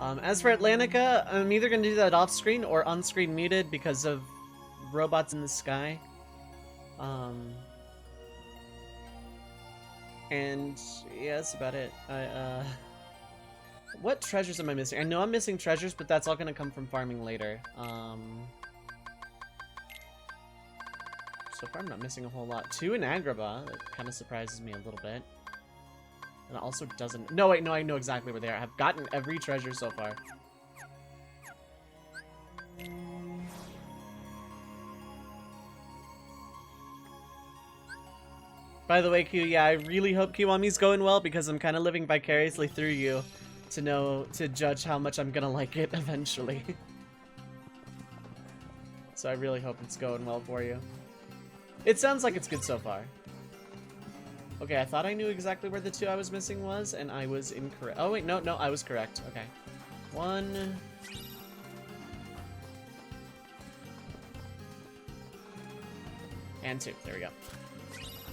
As for Atlantica, I'm either gonna do that off screen or on screen muted because of robots in the sky. And yeah, that's about it. What treasures am I missing? I know I'm missing treasures, but that's all gonna come from farming later. So far I'm not missing a whole lot. 2 in Agrabah, that kind of surprises me a little bit. And it also doesn't... No, wait, no, I know exactly where they are. I've gotten every treasure so far. By the way, Q, yeah, I really hope Kiwami's going well because I'm kind of living vicariously through you to judge how much I'm gonna like it eventually. So I really hope it's going well for you. It sounds like it's good so far. Okay, I thought I knew exactly where the 2 I was missing was, and I was incorrect. Oh, wait, no, I was correct. Okay. 1... and 2. There we go.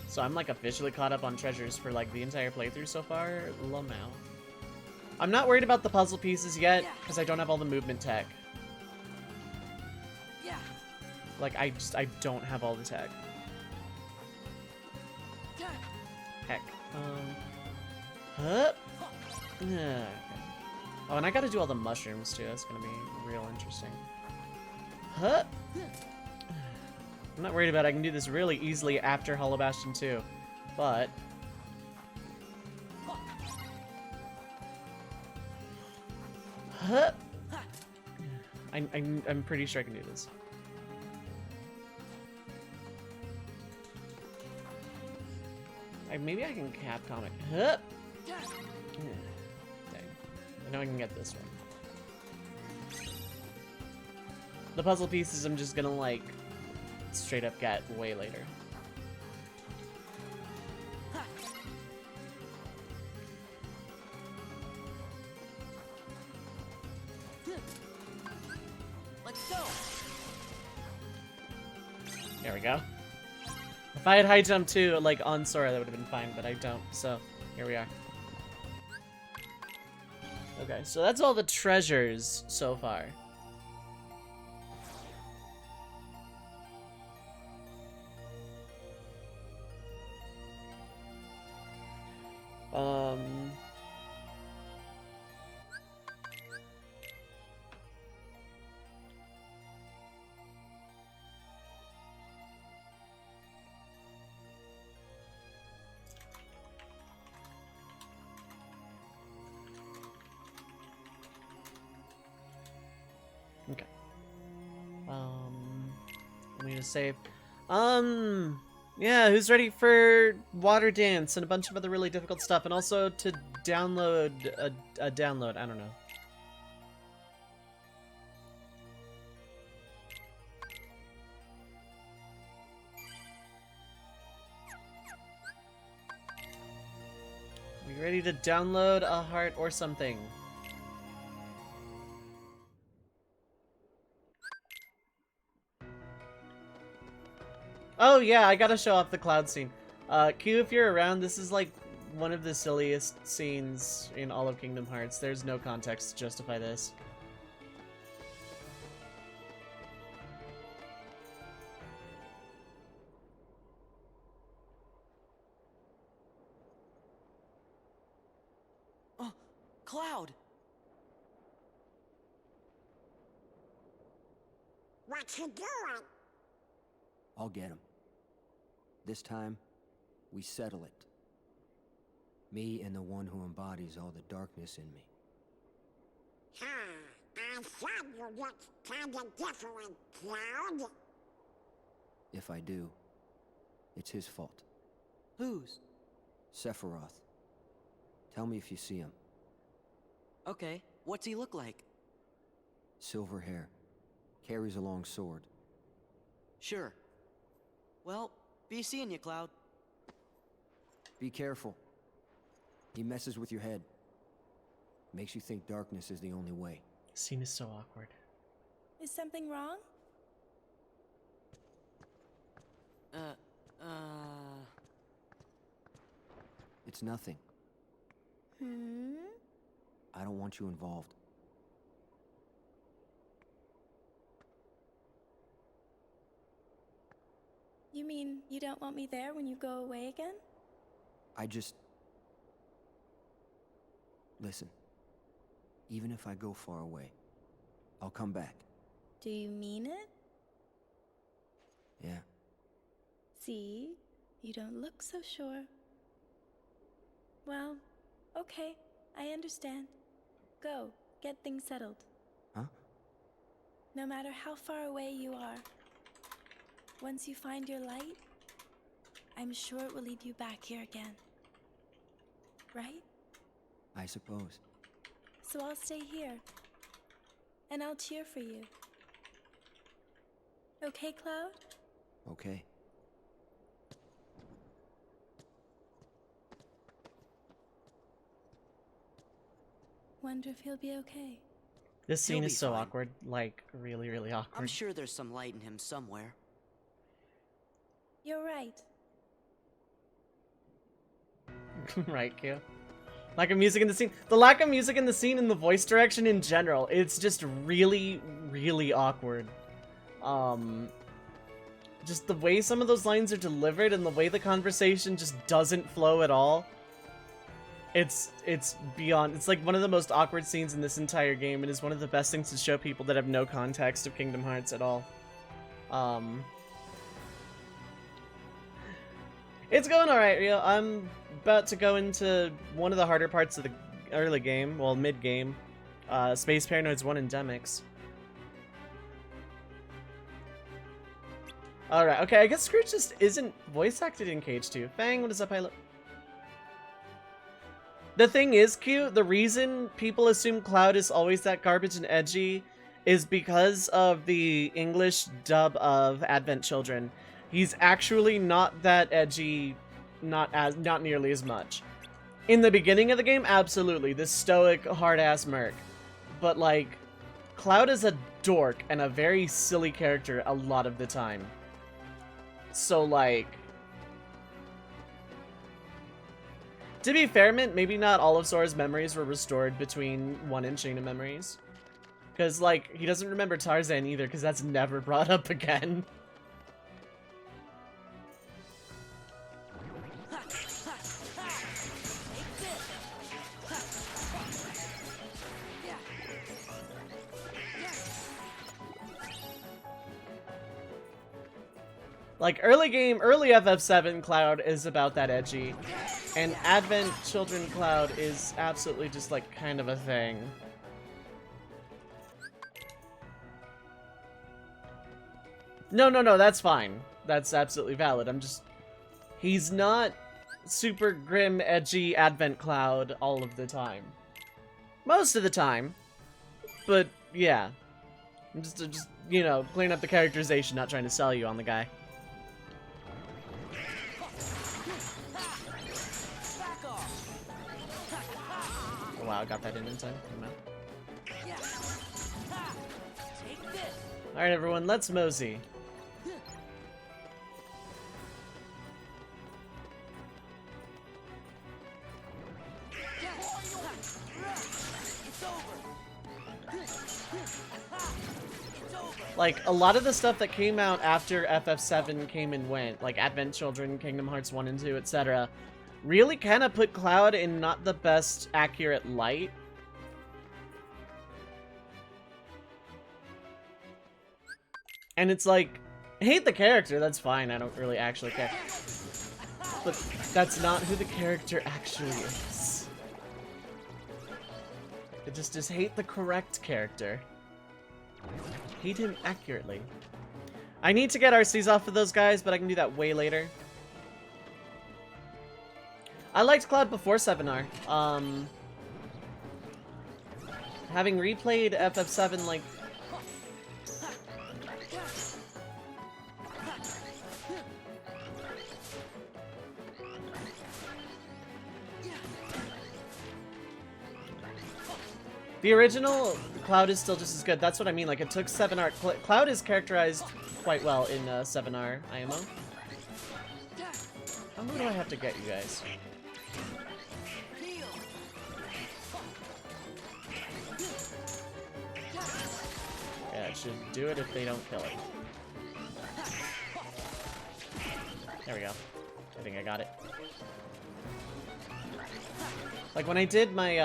So I'm, like, officially caught up on treasures for, like, the entire playthrough so far. Lamau. I'm not worried about the puzzle pieces yet, because I don't have all the movement tech. Like, I don't have all the tech. Heck. Huh? Yeah. Oh, and I gotta do all the mushrooms too. That's gonna be real interesting. Huh? I'm not worried about it. I can do this really easily after Hollow Bastion 2. But... Huh? I'm pretty sure I can do this. Maybe I can Capcom it. Huh? Dang. I know I can get this one. The puzzle pieces I'm just gonna, like, straight up get way later. Let's go. There we go. If I had high jump too, like on Sora, that would have been fine, but I don't, so here we are. Okay, so that's all the treasures so far. Okay. Let me just save. Yeah, who's ready for Water Dance and a bunch of other really difficult stuff, and also to download a download, I don't know. Are you ready to download a heart or something? Oh yeah, I gotta show off the cloud scene. Q, if you're around, this is like one of the silliest scenes in all of Kingdom Hearts. There's no context to justify this. Oh, Cloud. What you doing? I'll get him. This time, we settle it. Me and the one who embodies all the darkness in me. I thought you looked kinda different, Cloud. If I do, it's his fault. Whose? Sephiroth. Tell me if you see him. Okay, what's he look like? Silver hair. Carries a long sword. Sure. Well, be seeing you, Cloud. Be careful. He messes with your head. Makes you think darkness is the only way. Scene is so awkward. Is something wrong? It's nothing. Hmm? I don't want you involved. You mean you don't want me there when you go away again? I just... Listen. Even if I go far away, I'll come back. Do you mean it? Yeah. See? You don't look so sure. Well, okay. I understand. Go. Get things settled. Huh? No matter how far away you are, once you find your light, I'm sure it will lead you back here again. Right? I suppose. So I'll stay here. And I'll cheer for you. Okay, Cloud? Okay. Wonder if he'll be okay. This scene He'll is be so fine. awkward. Like, really, really I'm awkward. sure there's some light in him somewhere. You're right. Right, Q. Lack of music in the scene. The lack of music in the scene and the voice direction in general, it's just really, really awkward. Just the way some of those lines are delivered and the way the conversation just doesn't flow at all. It's beyond. It's like one of the most awkward scenes in this entire game, and is one of the best things to show people that have no context of Kingdom Hearts at all. It's going alright, Rio. I'm about to go into one of the harder parts of the early game, well, mid-game. Space Paranoids 1 Endemics. Alright, okay, I guess Scrooge just isn't voice acted in Cage 2. Fang, what is up, pilot? The thing is, Q, the reason people assume Cloud is always that garbage and edgy is because of the English dub of Advent Children. He's actually not that edgy, not nearly as much. In the beginning of the game, absolutely, this stoic, hard-ass merc. But, like, Cloud is a dork and a very silly character a lot of the time. So, like... To be fair, Mint, maybe not all of Sora's memories were restored between 1 and Chain of Memories. Because, like, he doesn't remember Tarzan either, because that's never brought up again. Like, early FF7 Cloud is about that edgy, and Advent Children Cloud is absolutely just, like, kind of a thing. No, that's fine. That's absolutely valid. I'm just... He's not super grim, edgy Advent Cloud all of the time. Most of the time. But, yeah. I'm just you know, clearing up the characterization, not trying to sell you on the guy. Oh, wow, I got that in time. Alright, everyone, let's mosey. Like, a lot of the stuff that came out after FF7 came and went, like Advent Children, Kingdom Hearts 1 and 2, etc., really kind of put Cloud in not the best accurate light. And it's like, hate the character, that's fine, I don't really actually care. But that's not who the character actually is. It just hate the correct character. Hate him accurately. I need to get RCs off of those guys, but I can do that way later. I liked Cloud before 7R. Having replayed FF7, like... The original Cloud is still just as good. That's what I mean. Like, it took 7R. Cloud is characterized quite well in 7R IMO. How low do I have to get you guys? Yeah, it should do it if they don't kill it. There we go. I think I got it. Like, when I did my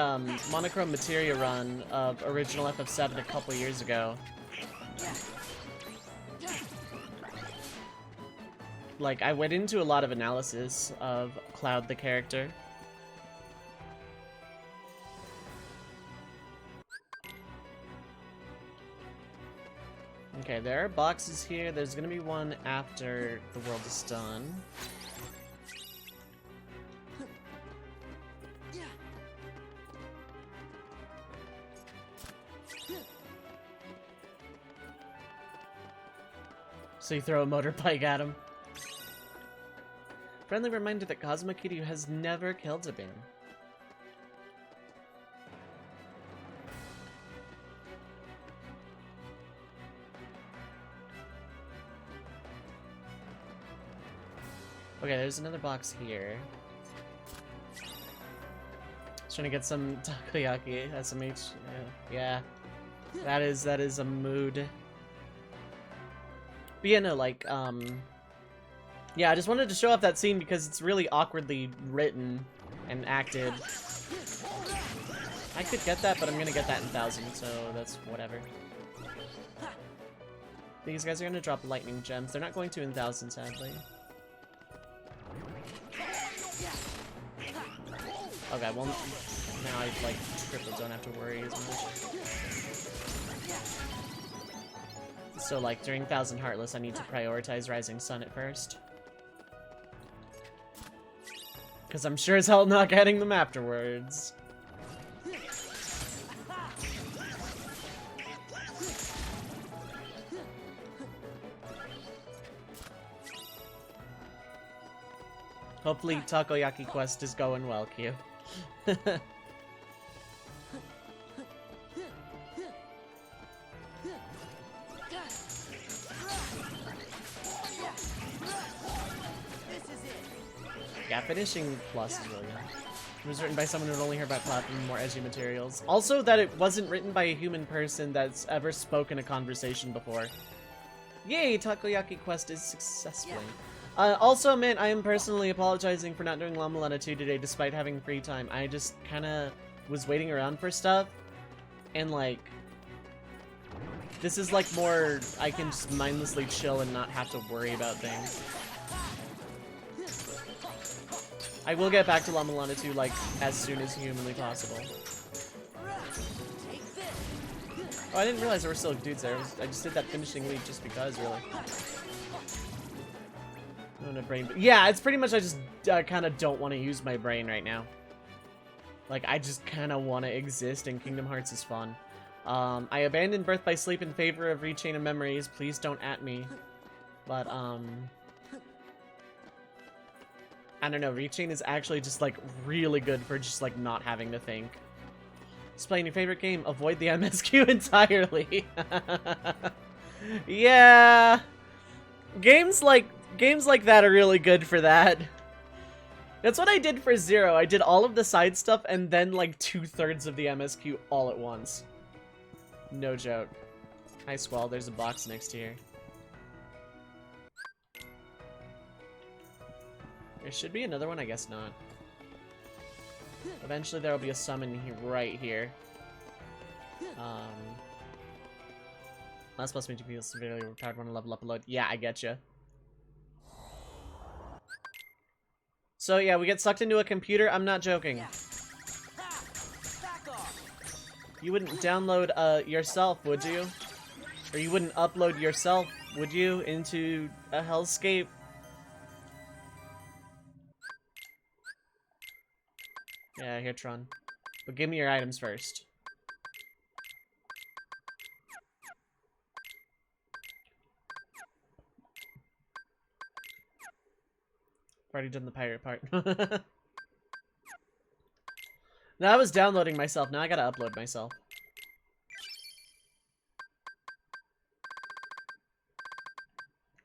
monochrome materia run of original FF7 a couple years ago, like, I went into a lot of analysis of Cloud the character. Okay, there are boxes here. There's gonna be one after the world is done. So you throw a motorbike at him. Friendly reminder that Kazuma Kiryu has never killed a bear. Okay, there's another box here. Just trying to get some takoyaki, SMH. Yeah. That is a mood. But yeah, no, like, yeah, I just wanted to show off that scene because it's really awkwardly written and acted. I could get that, but I'm gonna get that in 1000, so that's whatever. These guys are gonna drop lightning gems. They're not going to in 1000, sadly. Okay, well, now I, like, triple don't have to worry as much. So, like, during 1000 Heartless, I need to prioritize Rising Sun at first. Because I'm sure as hell not getting them afterwards. Hopefully Takoyaki Quest is going well, Q. Yeah, finishing Plus is really good. It was written by someone who'd only heard about Platinum and more edgy materials. Also, that it wasn't written by a human person that's ever spoken a conversation before. Yay, Takoyaki Quest is successful. Also, man, I am personally apologizing for not doing La Mulana 2 today despite having free time. I just kinda was waiting around for stuff, and like, this is like more, I can just mindlessly chill and not have to worry about things. I will get back to La Mulana 2, like, as soon as humanly possible. Oh, I didn't realize there were still dudes there. I just did that finishing lead just because, really. No brain. Yeah, it's pretty much I just kind of don't want to use my brain right now. Like, I just kind of want to exist, and Kingdom Hearts is fun. I abandoned Birth by Sleep in favor of Rechain of Memories. Please don't at me. But, I don't know. Rechain is actually just, like, really good for just, like, not having to think. Just playing your favorite game. Avoid the MSQ entirely. Yeah. Games like that are really good for that. That's what I did for Zero. I did all of the side stuff and then like 2/3 of the MSQ all at once. No joke. Hi Squall, there's a box next to here. There should be another one, I guess not. Eventually there will be a summon here, right here. That's supposed to make you feel severely retired when I level up a load. Yeah, I get you. So yeah, we get sucked into a computer. I'm not joking. You wouldn't download yourself, would you? Or you wouldn't upload yourself, would you, into a hellscape? Yeah, here, Tron. But give me your items first. Already done the pirate part. Now I was downloading myself. Now I gotta upload myself.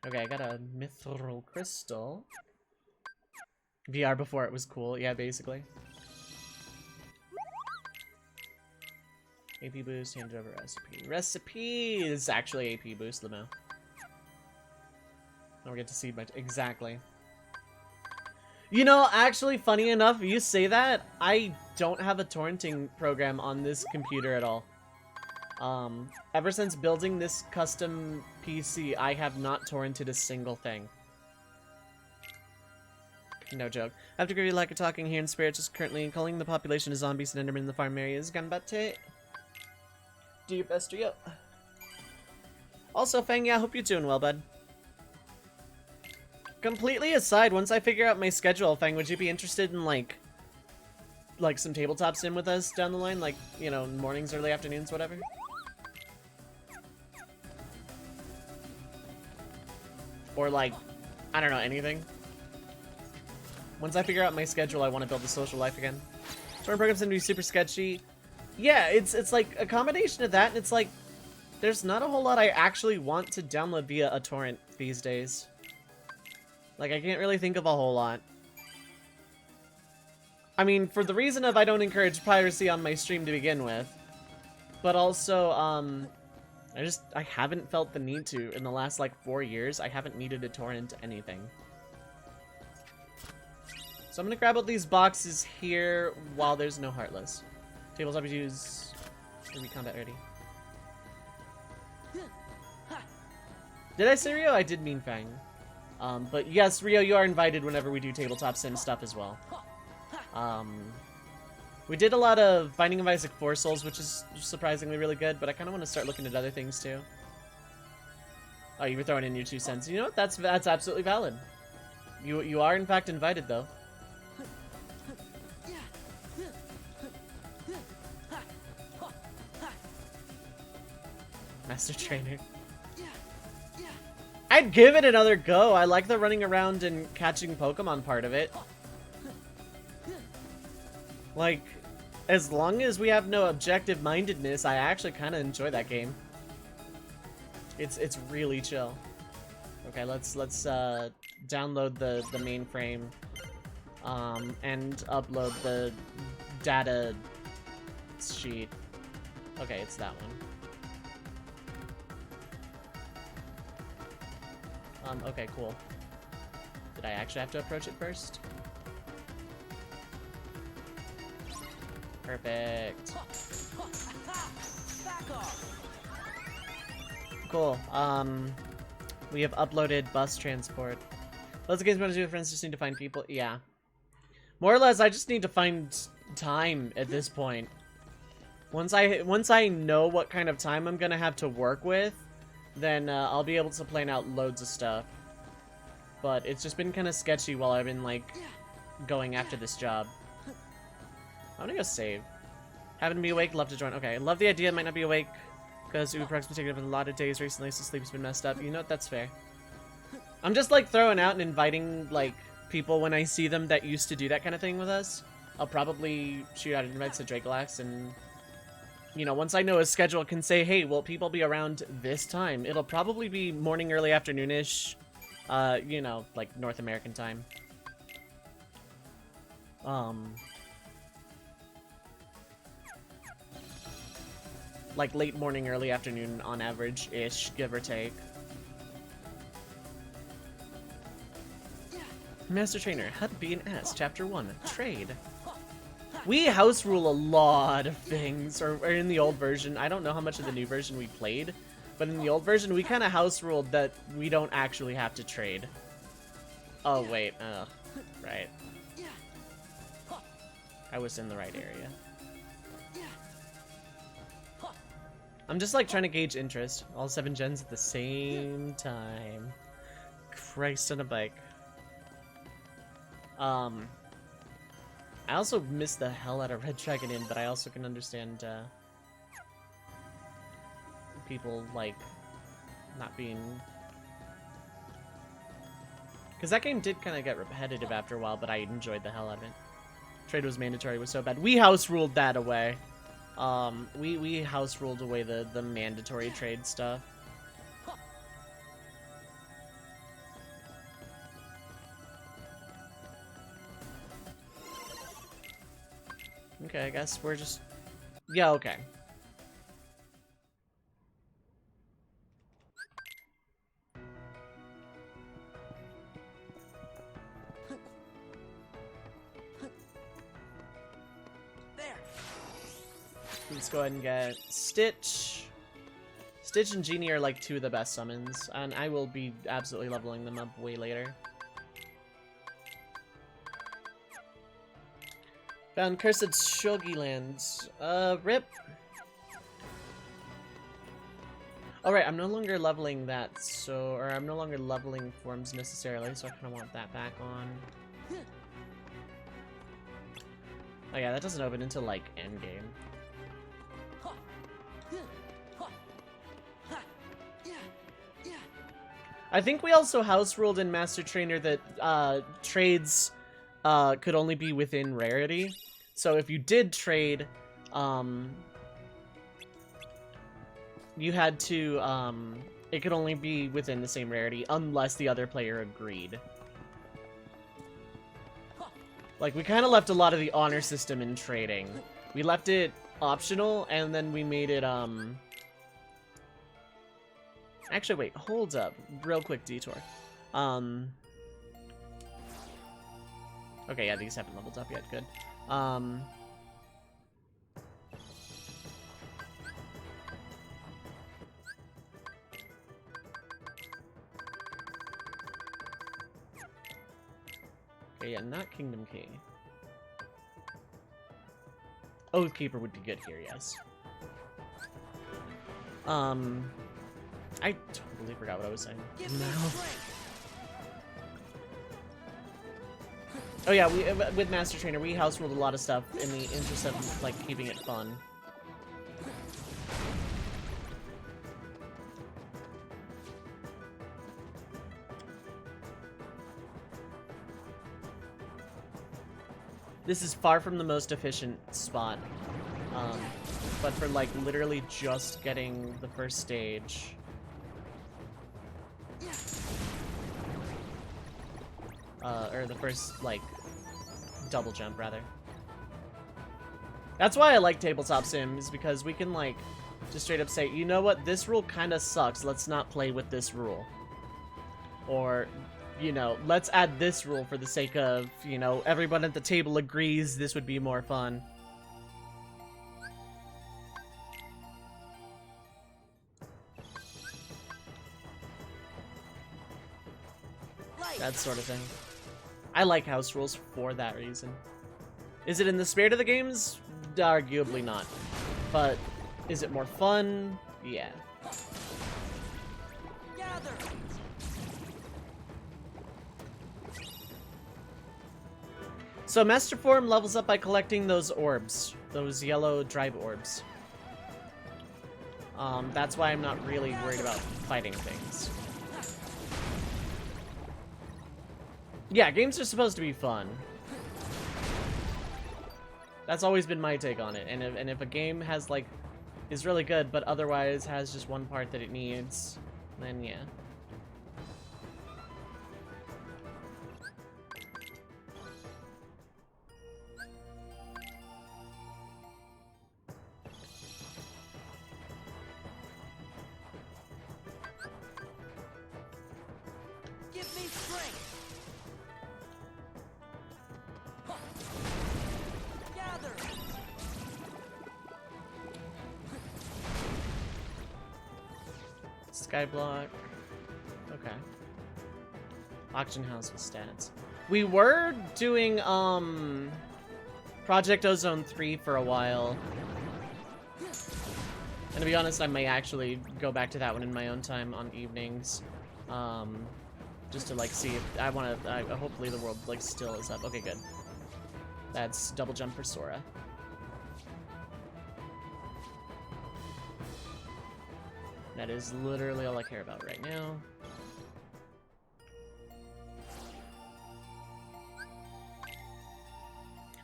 Okay, I got a mithril crystal. VR before it was cool. Yeah, basically. AP boost, hand over recipe. Recipe is actually AP boost, Lemo. Now we get to see my exactly. You know, actually, funny enough, you say that, I don't have a torrenting program on this computer at all. Ever since building this custom PC, I have not torrented a single thing. No joke. I have to agree with lack of talking here in spirit, just currently calling the population of zombies and endermen in the farm areas. Ganbatte. Do your best, Rio. Also, Fang, yeah, I hope you're doing well, bud. Completely aside, once I figure out my schedule, Fang, would you be interested in, like some tabletop sim with us down the line? Like, you know, mornings, early afternoons, whatever? Or, like, I don't know, anything? Once I figure out my schedule, I want to build a social life again. Torrent programs seem to be super sketchy. Yeah, it's like a combination of that, and it's like, there's not a whole lot I actually want to download via a torrent these days. Like, I can't really think of a whole lot. I mean, for the reason of I don't encourage piracy on my stream to begin with. But also, I haven't felt the need to. In the last, like, 4 years, I haven't needed to torrent anything. So I'm gonna grab all these boxes here while there's no Heartless. Tables RPGs gonna be combat ready. Did I say Rio? I did mean Fang. But yes, Rio, you are invited whenever we do tabletop sim stuff as well. We did a lot of Binding of Isaac 4 Souls, which is surprisingly really good, but I kind of want to start looking at other things too. Oh, you were throwing in your 2 cents. You know what? That's absolutely valid. You are in fact invited though. Master Trainer. I'd give it another go. I like the running around and catching Pokemon part of it. Like, as long as we have no objective-mindedness, I actually kind of enjoy that game. It's really chill. Okay, let's download the mainframe, and upload the data sheet. Okay, it's that one. Okay, cool. Did I actually have to approach it first? Perfect. Cool. We have uploaded bus transport. Lots of games want to do with friends, just need to find people. Yeah. More or less, I just need to find time at this point. Once I know what kind of time I'm gonna have to work with, then I'll be able to plan out loads of stuff. But it's just been kind of sketchy while I've been, like, going after this job. I'm gonna go save. Happen to be awake, love to join. Okay, love the idea, might not be awake, because Uprox's been taking up a lot of days recently, so sleep's been messed up. You know what, that's fair. I'm just, like, throwing out and inviting, like, people when I see them that used to do that kind of thing with us. I'll probably shoot out invites to Dracolax, and, you know, once I know his schedule, I can say, hey, will people be around this time? It'll probably be morning, early afternoon-ish, you know, like, North American time. Like, late morning, early afternoon on average-ish, give or take. Master Trainer, Hut B and S, Chapter 1, Trade. We house rule a lot of things, or in the old version. I don't know how much of the new version we played, but in the old version, we kind of house ruled that we don't actually have to trade. Oh, wait. Right. I was in the right area. I'm just, like, trying to gauge interest. All 7 gens at the same time. Christ on a bike. I also miss the hell out of Red Dragon Inn, but I also can understand, people, like, not being... Because that game did kind of get repetitive after a while, but I enjoyed the hell out of it. Trade was mandatory, was so bad. We house ruled that away. We house ruled away the mandatory trade stuff. Okay, I guess we're just... Yeah, okay. Let's go ahead and get Stitch. Stitch and Genie are like two of the best summons, and I will be absolutely leveling them up way later. Found Cursed Shogi Lands. Rip. Alright, I'm no longer leveling that, so... Or I'm no longer leveling forms necessarily, so I kind of want that back on. Oh yeah, that doesn't open until, like, endgame. I think we also house ruled in Master Trainer that trades could only be within rarity. So if you did trade, you had to, it could only be within the same rarity unless the other player agreed. Like, we kind of left a lot of the honor system in trading. We left it optional, and then we made it, Actually, wait, hold up. Real quick detour. Okay, yeah, these haven't leveled up yet. Good. Okay, yeah, not Kingdom Key. Oathkeeper would be good here, yes. I totally forgot what I was saying. No. Oh yeah, with Master Trainer, we house ruled a lot of stuff in the interest of, like, keeping it fun. This is far from the most efficient spot, but for, like, literally just getting the first stage... or the first, like, double jump, rather. That's why I like Tabletop Sims, because we can, like, just straight up say, you know what, this rule kind of sucks, let's not play with this rule. Or, you know, let's add this rule for the sake of, you know, everyone at the table agrees this would be more fun. That sort of thing. I like house rules for that reason. Is it in the spirit of the games? Arguably not. But is it more fun? Yeah. Gather. So Master Form levels up by collecting those orbs. Those yellow drive orbs. That's why I'm not really worried about fighting things. Yeah, games are supposed to be fun. That's always been my take on it. And if a game has, like, is really good, but otherwise has just one part that it needs, then yeah. Give me strength. Gather. Skyblock. Okay. Auction house with stats. We were doing, Project Ozone 3 for a while. And to be honest, I may actually go back to that one in my own time on evenings. Just to, like, see if I want to, hopefully the world, like, still is up. Okay, good. That's double jump for Sora. That is literally all I care about right now.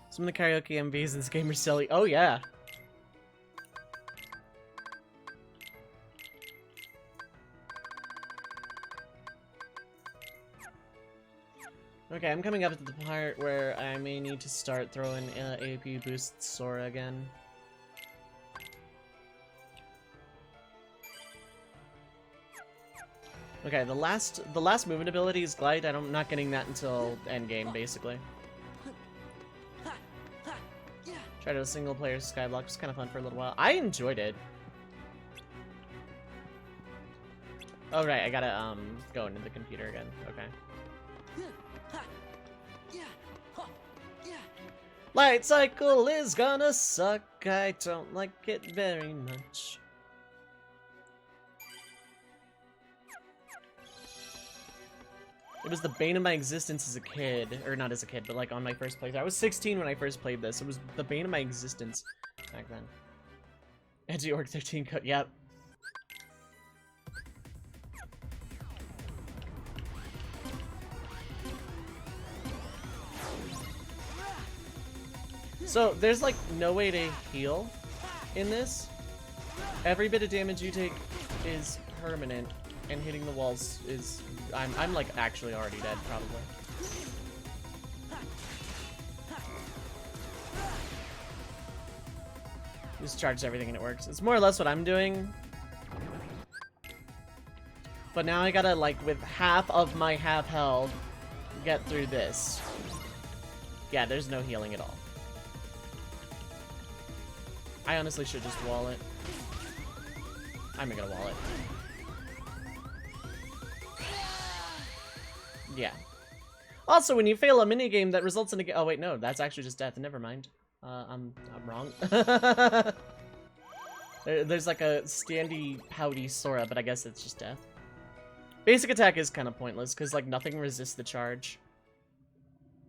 Some of the karaoke MVs in this game are silly. Oh, yeah. Okay, I'm coming up to the part where I may need to start throwing AP boost Sora again. Okay, the last movement ability is Glide. I'm not getting that until endgame, basically. Tried a single player Skyblock, just kind of fun for a little while. I enjoyed it. Oh right, I gotta go into the computer again. Okay. Light cycle is gonna suck. I don't like it very much. It was the bane of my existence as a kid, or not as a kid, but like on my first playthrough. I was 16 when I first played this. It was the bane of my existence back then. Edgy Orc 13 code, yep. So there's like no way to heal in this. Every bit of damage you take is permanent, and hitting the walls is I'm like actually already dead probably. Just charge everything and it works. It's more or less what I'm doing. But now I gotta like with half of my half health get through this. Yeah, there's no healing at all. I honestly should just wall it. I'm gonna wall it. Yeah. Also, when you fail a minigame that results in a oh wait, no, that's actually just death. Never mind. I'm wrong. There's like a standy pouty Sora, but I guess it's just death. Basic attack is kind of pointless because like nothing resists the charge.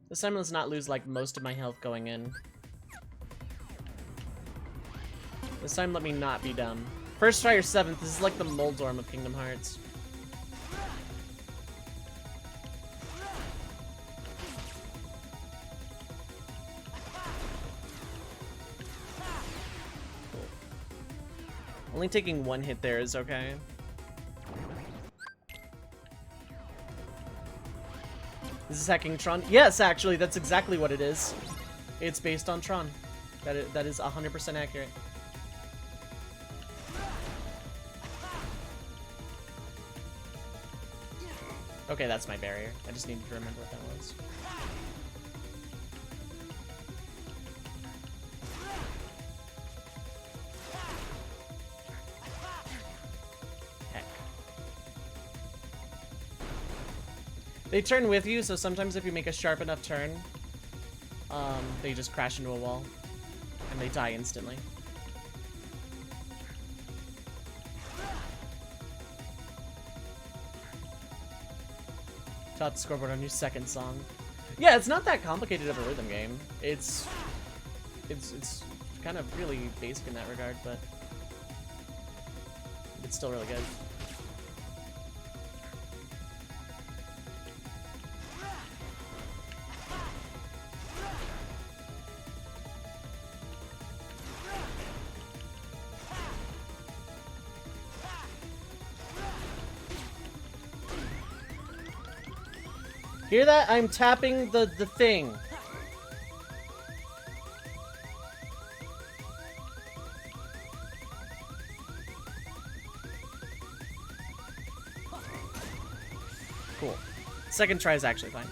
This time let's not lose like most of my health going in. This time let me not be dumb. First try your 7th. This is like the Moldorm of Kingdom Hearts. Cool. Only taking 1 hit there is okay. Is this hacking Tron? Yes, actually, that's exactly what it is. It's based on Tron. That is 100% accurate. Okay, that's my barrier. I just needed to remember what that was. Heck. They turn with you, so sometimes if you make a sharp enough turn, they just crash into a wall, and they die instantly. Top scoreboard on your 2nd song. Yeah, it's not that complicated of a rhythm game. It's kind of really basic in that regard, but it's still really good. Hear that? I'm tapping the thing. Cool. 2nd try is actually fine.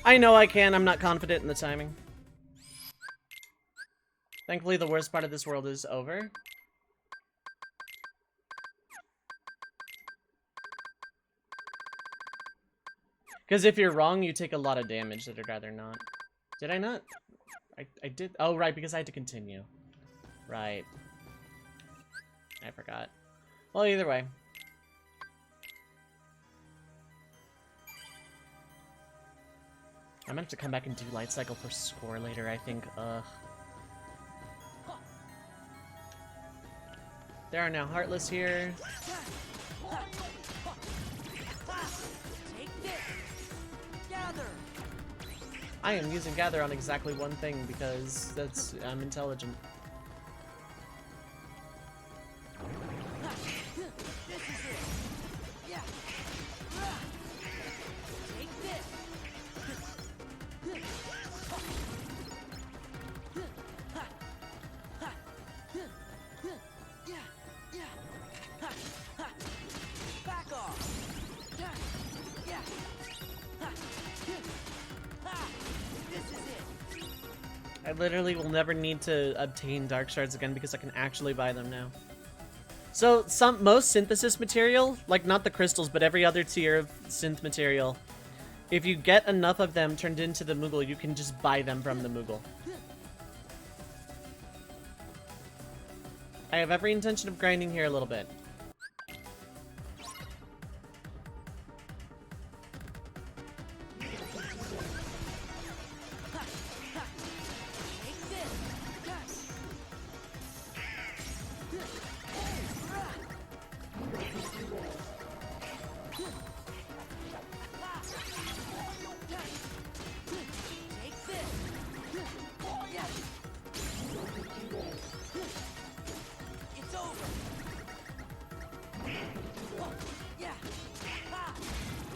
I know I can. I'm not confident in the timing. Thankfully, the worst part of this world is over. Because if you're wrong, you take a lot of damage that I'd rather not. Did I not? I did. Oh, right, because I had to continue. Right. I forgot. Well, either way. I'm meant to come back and do Light Cycle for score later, I think. Ugh. There are now Heartless here. I am using Gather on exactly one thing because I'm intelligent. I I literally will never need to obtain dark shards again because I can actually buy them now. So most synthesis material, like not the crystals, but every other tier of synth material, if you get enough of them turned into the Moogle, you can just buy them from the Moogle. I have every intention of grinding here a little bit.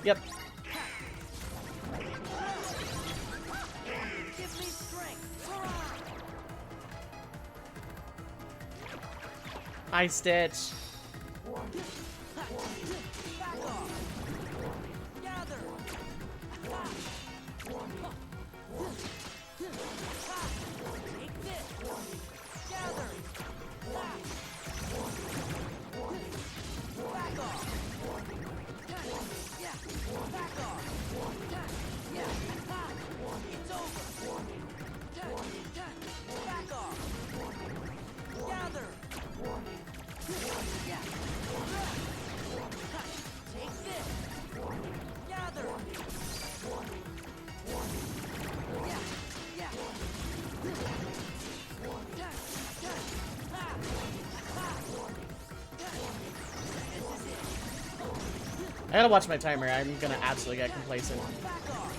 Yep. Give me strength. Hi, Stitch. Back off. Gather. Take this. Gather. Back off. Yeah. Back off. Yeah. It's over. Back off. Gather. Yeah. Take this. Gather. Yeah. Yeah. I gotta watch my timer. I'm gonna absolutely get complacent. Back off.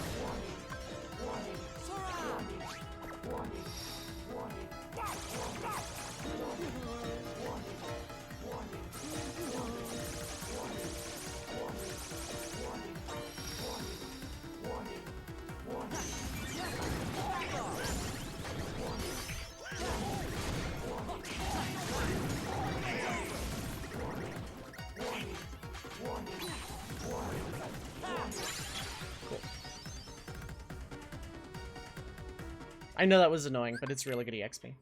I know that was annoying, but it's really good EXP.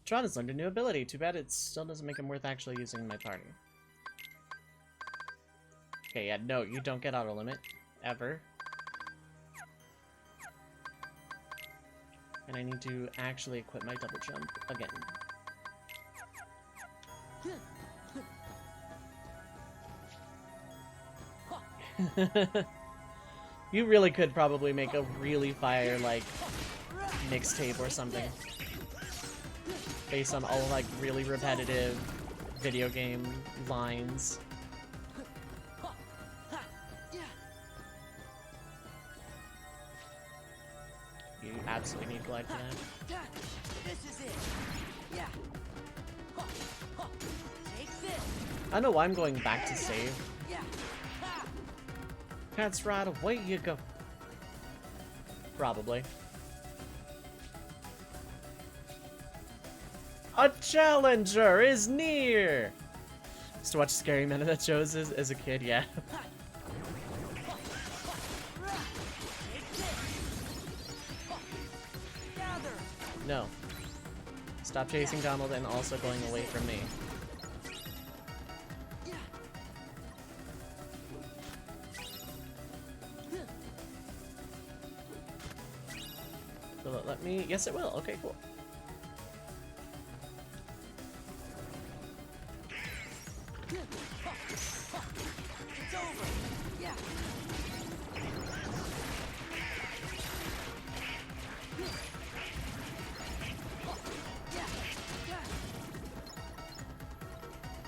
Tron has learned a new ability. Too bad it still doesn't make him worth actually using my party. Okay, yeah, no, you don't get auto limit. Ever. And I need to actually equip my double jump again. You really could probably make a really fire, like, mixtape or something. Based on all, like, really repetitive video game lines. You absolutely need glide for that. This is it. Yeah. Take this. I don't know why I'm going back to save. Yeah. That's right, away you go. Probably. A challenger is near! Used to watch Scary Marionette shows as a kid, yeah. Gather. No. Stop chasing Donald and also going away from me. Will it let me? Yes, it will. Okay, cool. It's over. Yeah.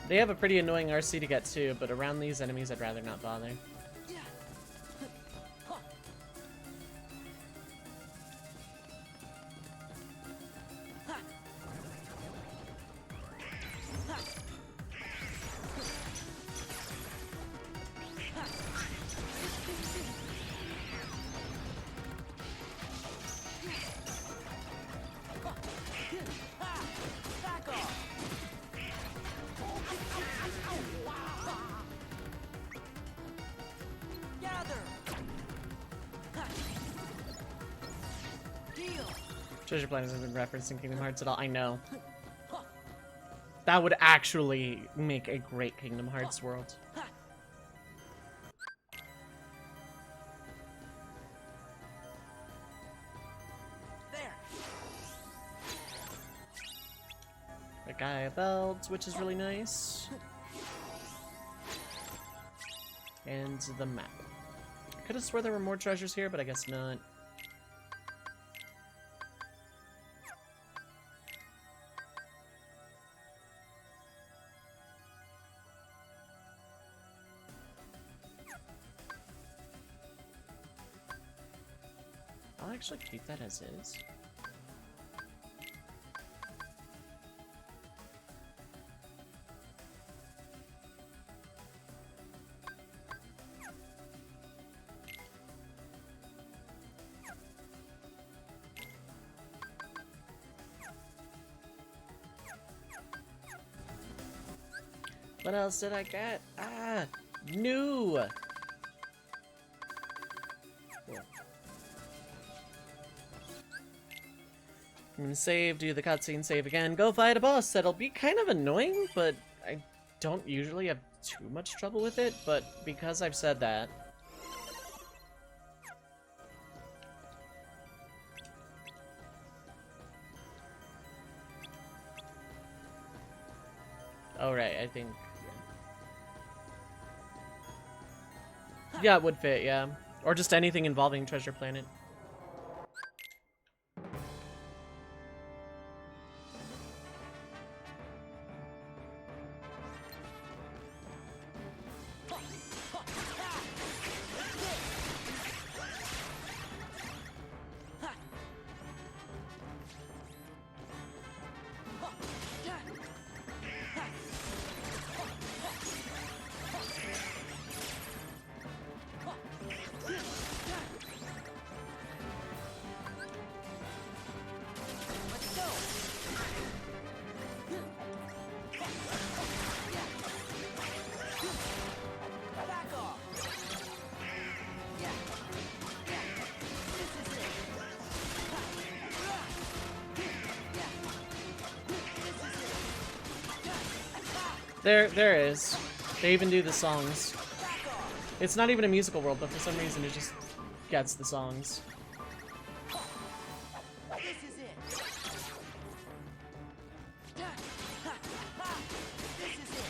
They have a pretty annoying RC to get to, but around these enemies I'd rather not bother. Back off. Treasure Planet hasn't been referenced in Kingdom Hearts at all. I know. That would actually make a great Kingdom Hearts world. There. The Gaia Belt, which is really nice. And the map. I could have swore there were more treasures here, but I guess not. I'll actually keep that as is. What else did I get? Ah, new. Cool. I'm gonna save, do the cutscene, save again, go fight a boss. That'll be kind of annoying, but I don't usually have too much trouble with it. But because I've said that, oh right, I think. Yeah, it would fit, yeah. Or just anything involving Treasure Planet. Back off. Yeah. Yeah. This is it. Yeah. This is it. There is. They even do the songs. Back off. It's not even a musical world, but for some reason it just gets the songs. This is it. This is it.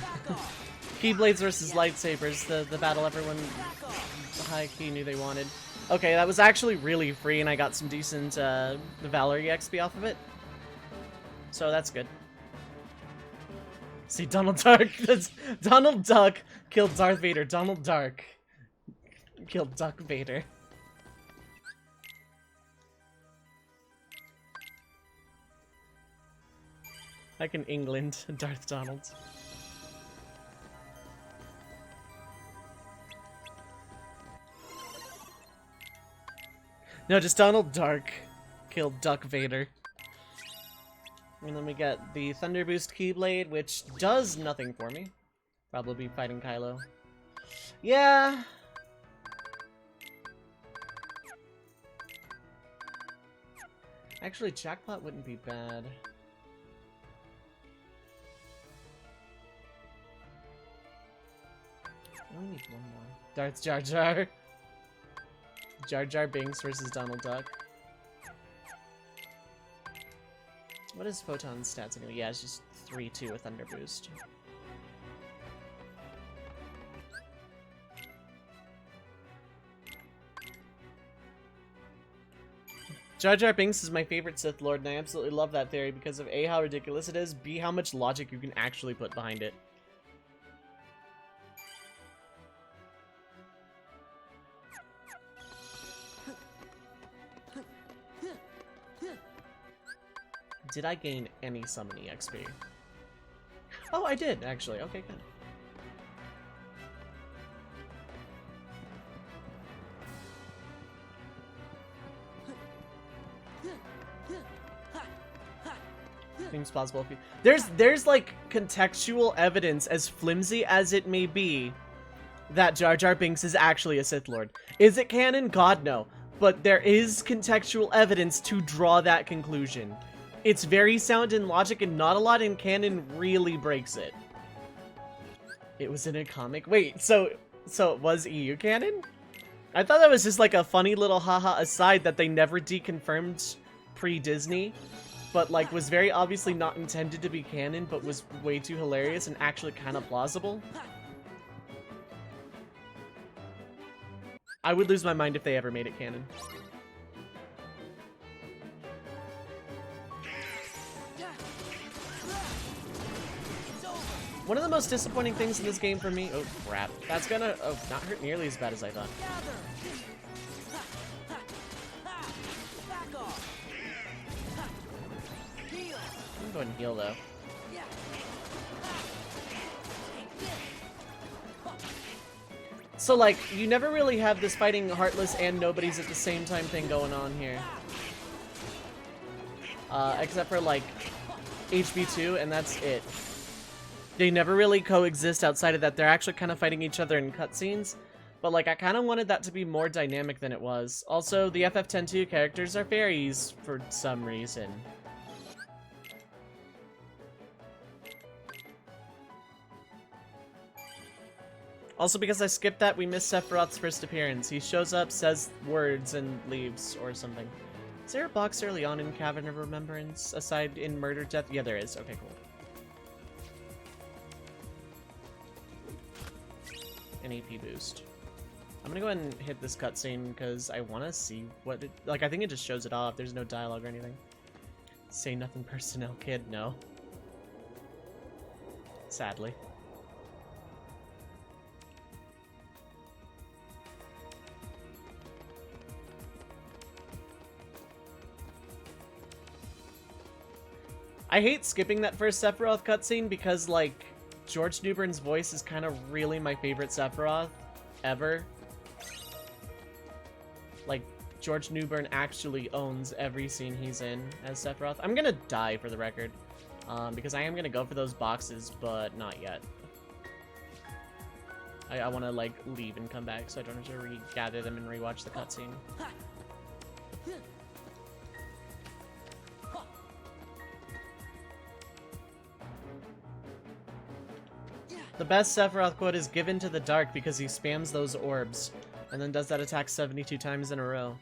Back off. Keyblades versus lightsabers, the battle everyone Back off. high key knew they wanted. Okay, that was actually really free, and I got some decent Valerie XP off of it. So that's good. See, Donald Duck. Donald Duck killed Darth Vader. Donald Duck killed Duck Vader. Like in England, Darth Donald. No, just Donald Duck killed Duck Vader. And then we get the Thunder Boost Keyblade, which does nothing for me. Probably fighting Kylo. Yeah. Actually, Jackpot wouldn't be bad. I only need one more. Darth Jar Jar. Jar Jar Binks versus Donald Duck. What is Photon's stats anyway? Yeah, it's just 3-2 with Thunder Boost. Jar Jar Binks is my favorite Sith Lord, and I absolutely love that theory because of A, how ridiculous it is, B, how much logic you can actually put behind it. Did I gain any summoning XP? Oh, I did, actually. Okay, good. Seems possible. There's like contextual evidence, as flimsy as it may be, that Jar Jar Binks is actually a Sith Lord. Is it canon? God no. but there is contextual evidence to draw that conclusion. It's very sound in logic, and not a lot in canon really breaks it. It was in a comic. Wait, so it was EU canon? I thought that was just like a funny little haha aside that they never deconfirmed pre-Disney, but like was very obviously not intended to be canon, but was way too hilarious and actually kind of plausible. I would lose my mind if they ever made it canon. One of the most disappointing things in this game for me— oh crap, that's gonna not hurt nearly as bad as I thought. Gather. Ha, ha, ha. Back off. Ha. Heal. I'm gonna go ahead and heal though. Yeah. Ha. Take this. Ha. So like, you never really have this fighting Heartless and Nobodies at the same time thing going on here. Except for like HB2, and that's it. They never really coexist outside of that. They're actually kind of fighting each other in cutscenes. But like, I kind of wanted that to be more dynamic than it was. Also, the FF10-2 characters are fairies for some reason. Also, because I skipped that, we missed Sephiroth's first appearance. He shows up, says words, and leaves, or something. Is there a box early on in Cavern of Remembrance, aside in Murder Death? Yeah, there is. Okay, cool. An AP boost. I'm gonna go ahead and hit this cutscene because I want to see what it— like, I think it just shows it off. There's no dialogue or anything. Say nothing personnel, kid. No. Sadly. I hate skipping that first Sephiroth cutscene because, like, George Newbern's voice is kind of really my favorite Sephiroth ever. Like, George Newbern actually owns every scene he's in as Sephiroth. I'm gonna die for the record, because I am gonna go for those boxes, but not yet. I want to, like, leave and come back so I don't have to regather them and rewatch the cutscene. The best Sephiroth quote is "given to the dark" because he spams those orbs and then does that attack 72 times in a row.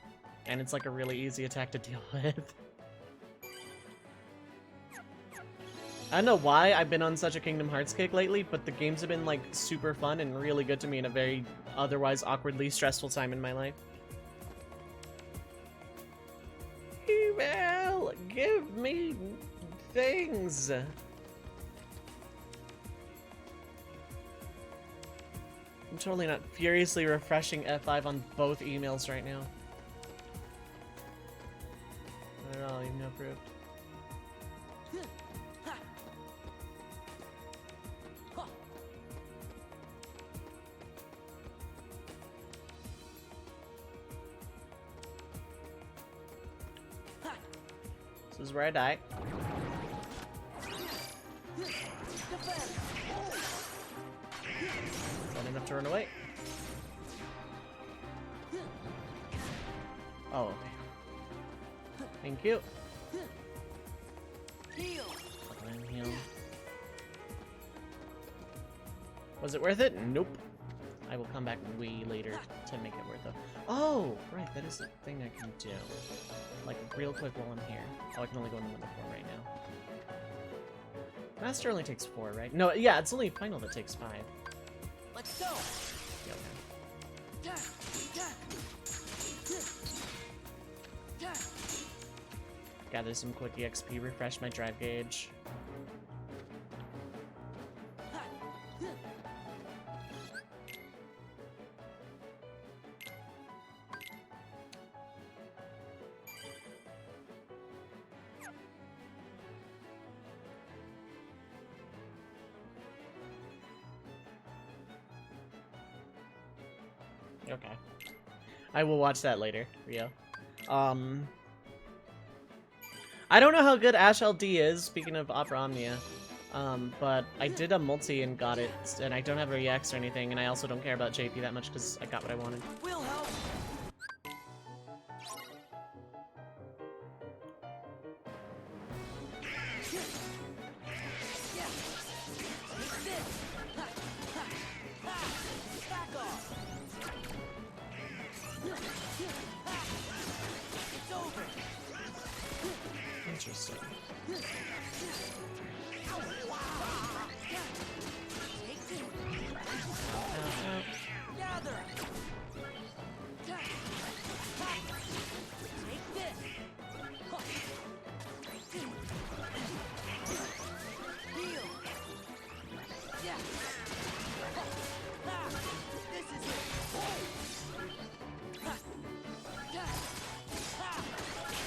And it's like a really easy attack to deal with. I don't know why I've been on such a Kingdom Hearts kick lately, but the games have been like super fun and really good to me in a very otherwise awkwardly stressful time in my life. Well, give me things. I'm totally not furiously refreshing F5 on both emails right now. Not at all, even approved. This is where I die. Not enough to run away. Oh, okay. Thank you. Heal. Heal. Was it worth it? Nope. I will come back way later to make it worth it. Oh, right, that is a thing I can do. Like, real quick while I'm here. Oh, I can only go into number 4 right now. Master only takes 4, right? No, yeah, it's only Final that takes 5. Let's go. Yeah, okay. Gather some quick EXP, refresh my drive gauge. Okay. I will watch that later, Rio. I don't know how good Ash LD is, speaking of Opera Omnia, but I did a multi and got it, and I don't have a EX or anything, and I also don't care about JP that much because I got what I wanted. We'll help. It's over. Interesting. Take this. Gather. Take this. Heal. Yeah. This is it.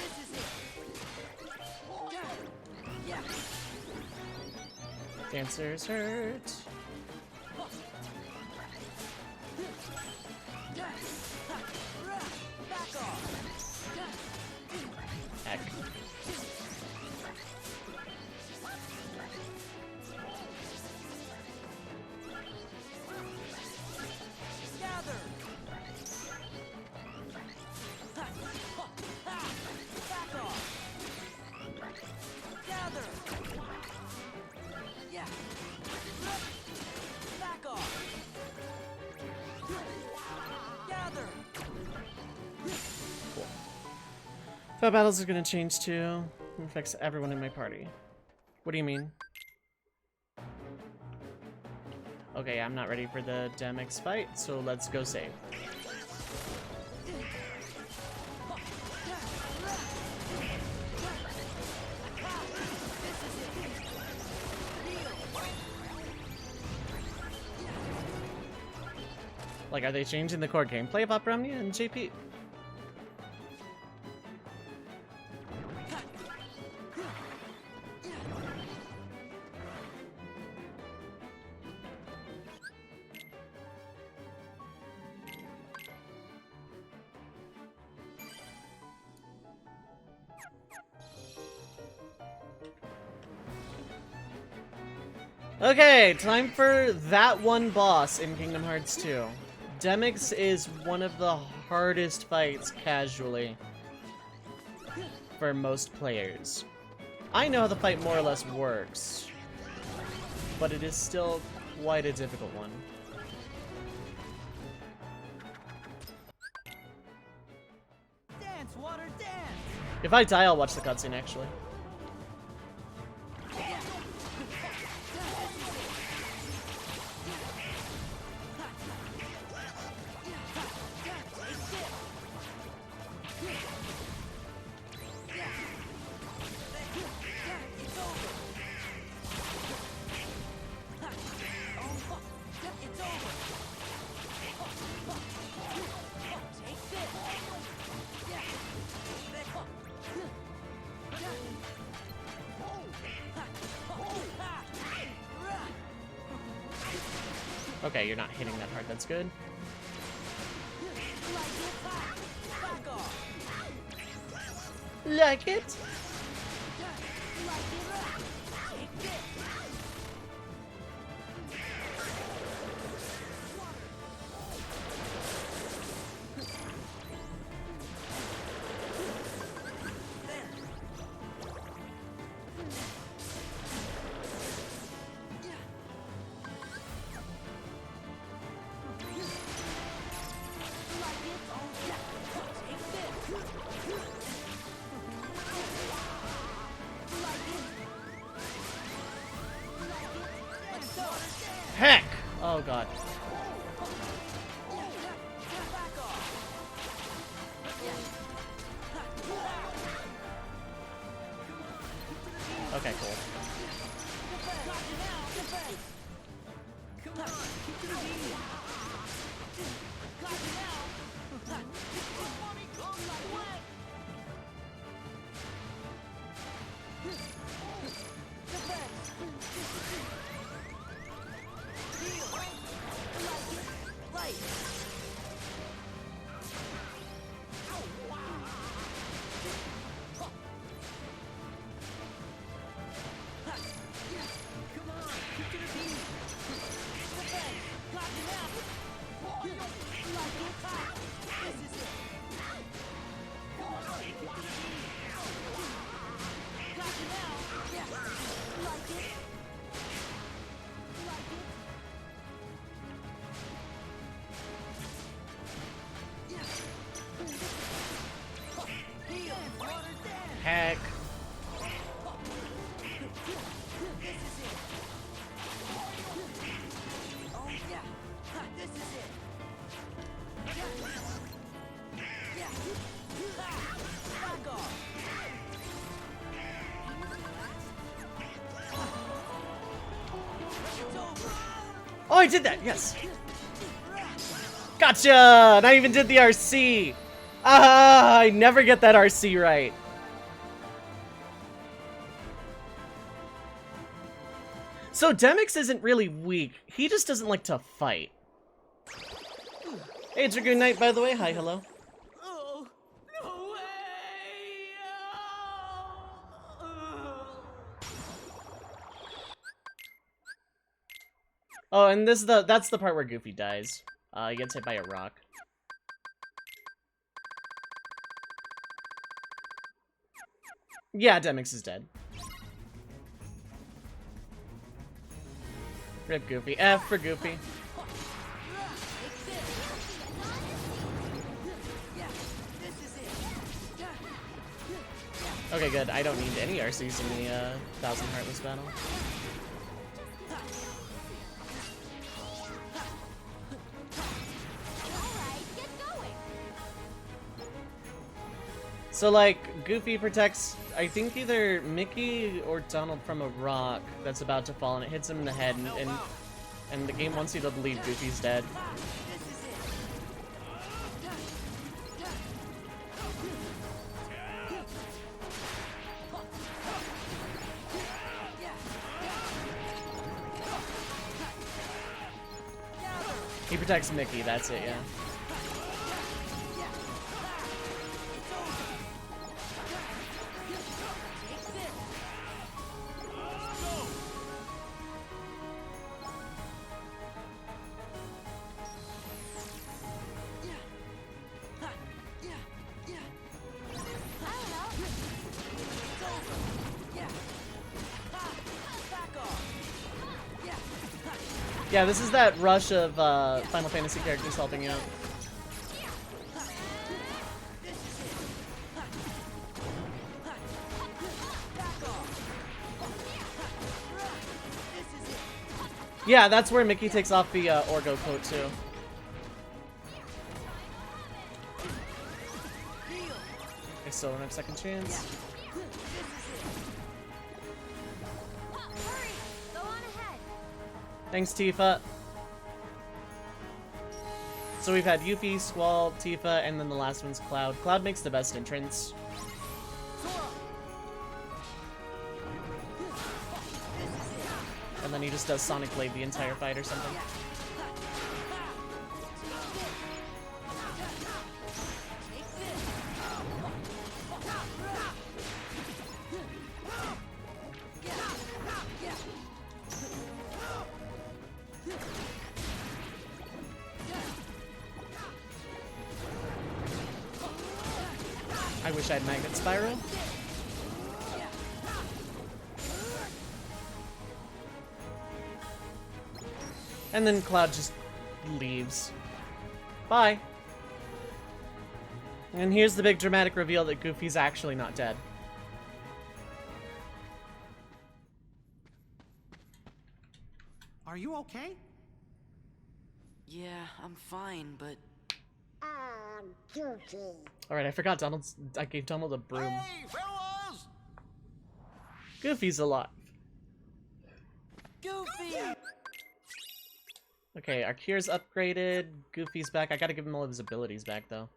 This is it. Yeah. Dancers hurt. Back off. Heck. Gather. Back off. Gather. Yeah. Back off. Gather. Fight battles is gonna change too. It affects everyone in my party. What do you mean? Okay, I'm not ready for the Demix fight, so let's go save. Like, are they changing the core gameplay of Opera Omnia and JP? Okay, time for that one boss in Kingdom Hearts 2. Demix is one of the hardest fights casually for most players. I know how the fight more or less works, but it is still quite a difficult one. Dance, water, dance. If I die, I'll watch the cutscene actually. Okay, you're not hitting that hard, that's good. Like it? Heck! Oh god. Okay, cool. Oh, I did that. Yes. Gotcha. And I even did the RC. Ah, I never get that RC right. So Demix isn't really weak. He just doesn't like to fight. Hey, Dragoon Knight, by the way. Hi, hello. Oh, no way! Oh, and that's the part where Goofy dies. He gets hit by a rock. Yeah, Demix is dead. Rip Goofy. F for Goofy. Okay, good. I don't need any RCs in the Thousand Heartless battle. So, like, Goofy protects, I think, either Mickey or Donald from a rock that's about to fall, and it hits him in the head, and the game wants you to believe Goofy's dead. He protects Mickey, that's it, yeah. Yeah, this is that rush of Final Fantasy characters helping you out. Yeah, that's where Mickey takes off the Orgo coat too. I still don't have second chance. Thanks, Tifa. So we've had Yuffie, Squall, Tifa, and then the last one's Cloud. Cloud makes the best entrance. And then he just does Sonic Blade the entire fight or something. I wish I had Magnet Spiral. And then Cloud just leaves. Bye. And here's the big dramatic reveal that Goofy's actually not dead. Are you okay? Yeah, I'm fine, but Oh, Goofy. Alright, I forgot I gave Donald a broom. Hey, fellas! Goofy's alive. Goofy! Okay, our cure's upgraded. Goofy's back. I gotta give him all of his abilities back, though.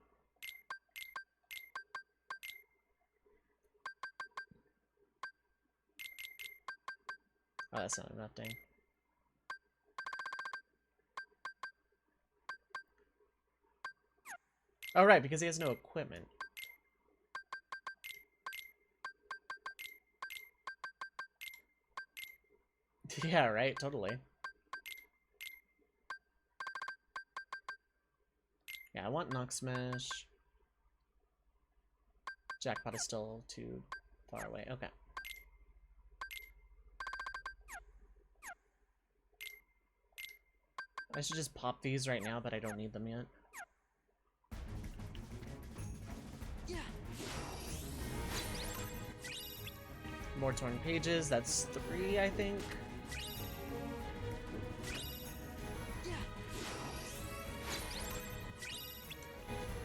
Oh, that's not enough, dang. Oh, right, because he has no equipment. Yeah, right, totally. Yeah, I want Knock Smash. Jackpot is still too far away. Okay. I should just pop these right now, but I don't need them yet. More torn pages. That's 3, I think.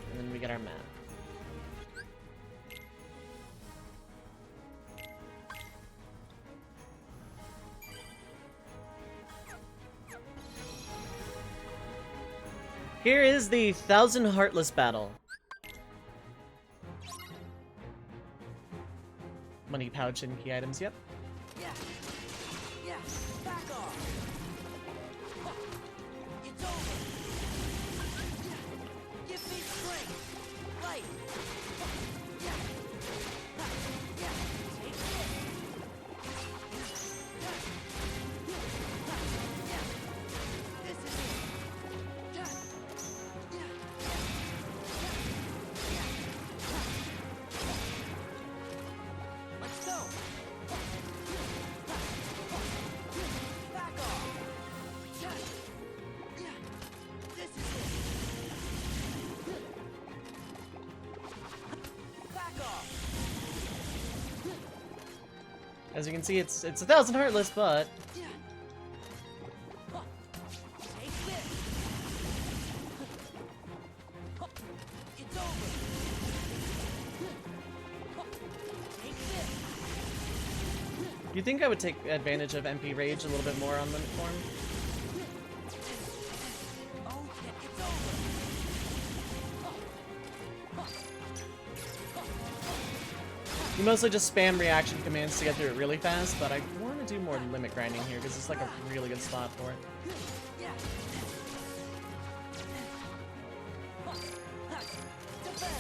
And then we get our map. Here is the 1,000 Heartless battle. Money pouch and key items, yep. Yeah. Yeah. Back off. It's over. Give me strength. Light. Yeah. Yeah. Take this. Yeah. This is it. Yeah. Let's go. Back off. This is it. Back off. As you can see, it's 1,000 Heartless, but Take this. It's over. Take this. you think I would take advantage of MP Rage a little bit more on Limit Form? Okay, it's over. You mostly just spam reaction commands to get through it really fast, but I want to do more limit grinding here because it's like a really good spot for it. Yeah. Defend.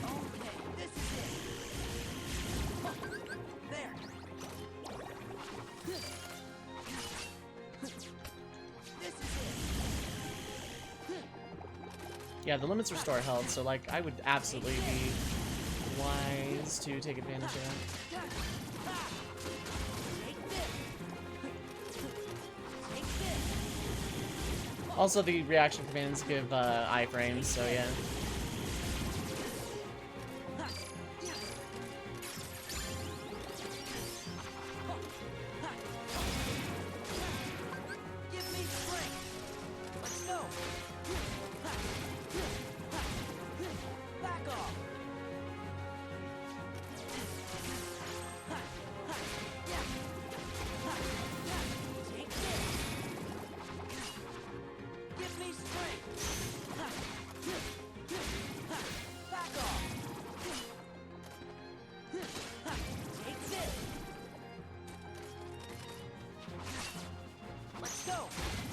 Okay, this is it. There. This is it. Yeah, the limits restore health, so like I would absolutely be wise to take advantage of that. Take this. Take this. Also, the reaction commands give iframes, so yeah. Give me strength. Let's go. Back off. Yeah. Take this. Give me strength. Back off. Take this. Let's go. Take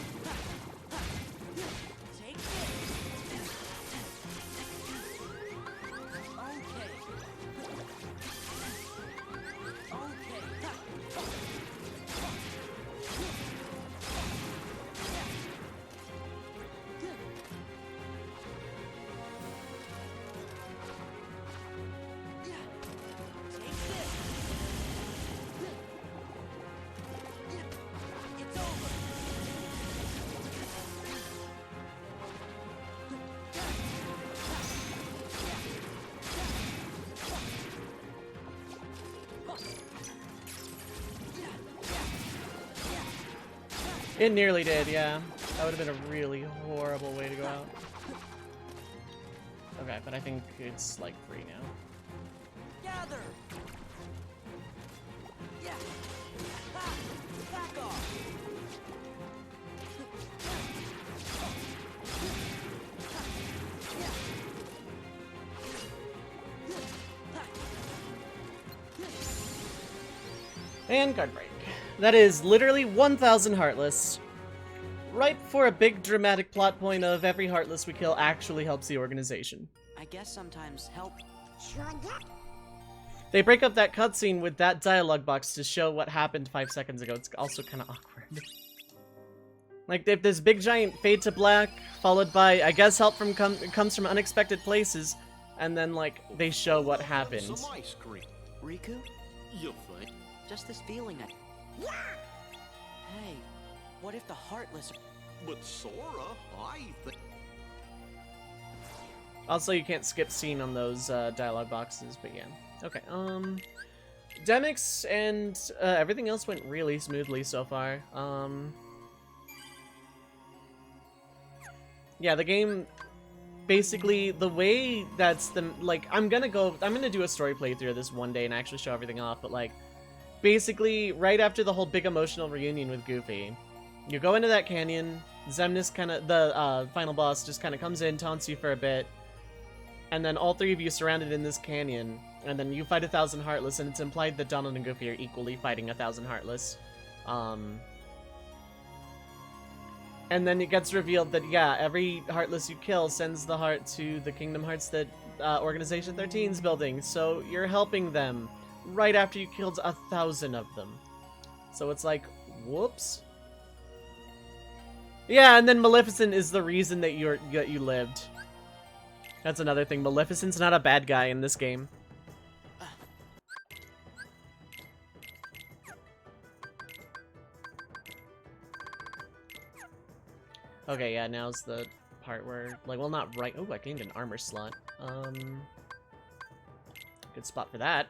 this. Okay. Take this. It's over. It nearly did, yeah. That would have been a really horrible way to go out. Okay, but I think it's like free now. Gather. Yeah. Ha. Back off. And guard break. That is literally 1,000 Heartless. Right for a big dramatic plot point of every Heartless we kill actually helps the organization. I guess sometimes help. Sure get. They break up that cutscene with that dialogue box to show what happened 5 seconds ago. It's also kind of awkward. Like, if this big giant fade to black, followed by, I guess, help from comes from unexpected places, and then, like, they show what happened. Some ice cream. Riku? You think? Just this feeling I... Yeah. Hey, what if the Heartless... But Sora, I think. Also, you can't skip scene on those dialogue boxes, but yeah. Okay, Demyx and everything else went really smoothly so far. Yeah, the game, basically, the way that's the, like, I'm gonna do a story playthrough of this one day and actually show everything off, but, like, basically right after the whole big emotional reunion with Goofy, you go into that canyon. Xemnas the final boss just kind of comes in, taunts you for a bit, and then all three of you surrounded in this canyon, and then you fight 1,000 Heartless, and it's implied that Donald and Goofy are equally fighting 1,000 Heartless. And then it gets revealed that, yeah, every Heartless you kill sends the heart to the Kingdom Hearts that Organization 13's building, so you're helping them right after you killed 1,000 of them. So it's like, whoops. Yeah, and then Maleficent is the reason that you lived. That's another thing. Maleficent's not a bad guy in this game. Okay, yeah, now's the part where, like, well, not right. Oh, I gained an armor slot. Good spot for that.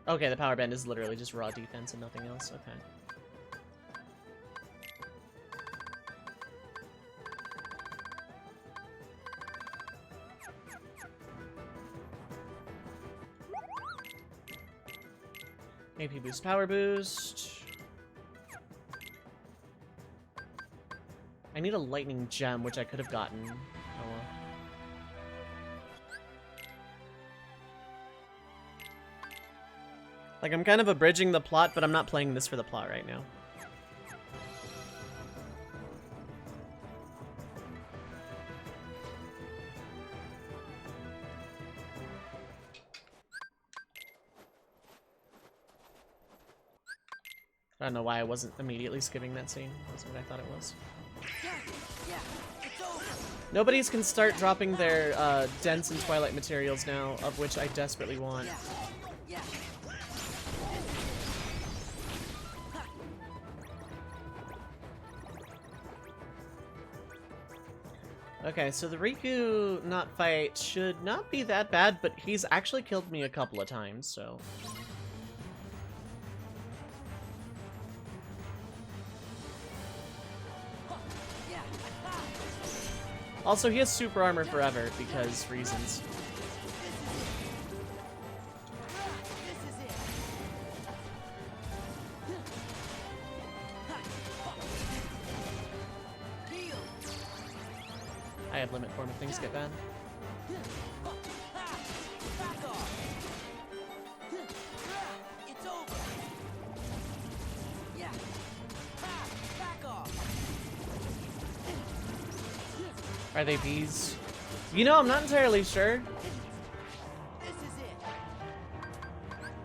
Okay, the power band is literally just raw defense and nothing else. Okay. AP boost, power boost. I need a lightning gem, which I could have gotten. Oh well. Like, I'm kind of abridging the plot, but I'm not playing this for the plot right now. I don't know why I wasn't immediately skipping that scene. That's what I thought it was. Nobody's can start dropping their dense and twilight materials now, of which I desperately want. Okay, so the Riku not fight should not be that bad, but he's actually killed me a couple of times, so... Also, he has super armor forever, because reasons. I have limit form if things get bad. Are they bees? You know, I'm not entirely sure. This is it.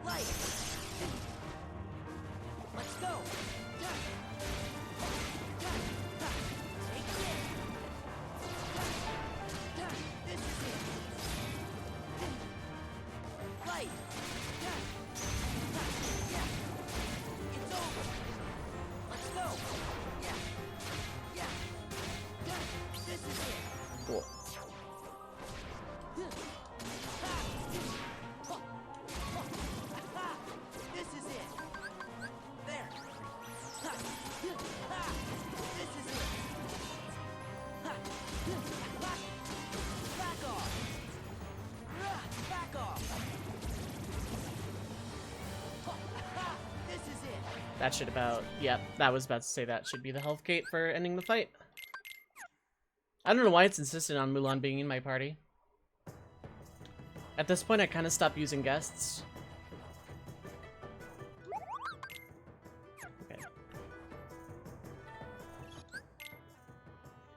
Light. Let's go. Take it. This is it. Light. Yeah. It's over. Let's go. Yeah. Yeah. This is it. Cool. This is it. There. This is it. Back off. Back off. This is it. That should about... Yep, that was about to say that should be the health gate for ending the fight. I don't know why it's insistent on Mulan being in my party. At this point, I kind of stopped using guests. Okay.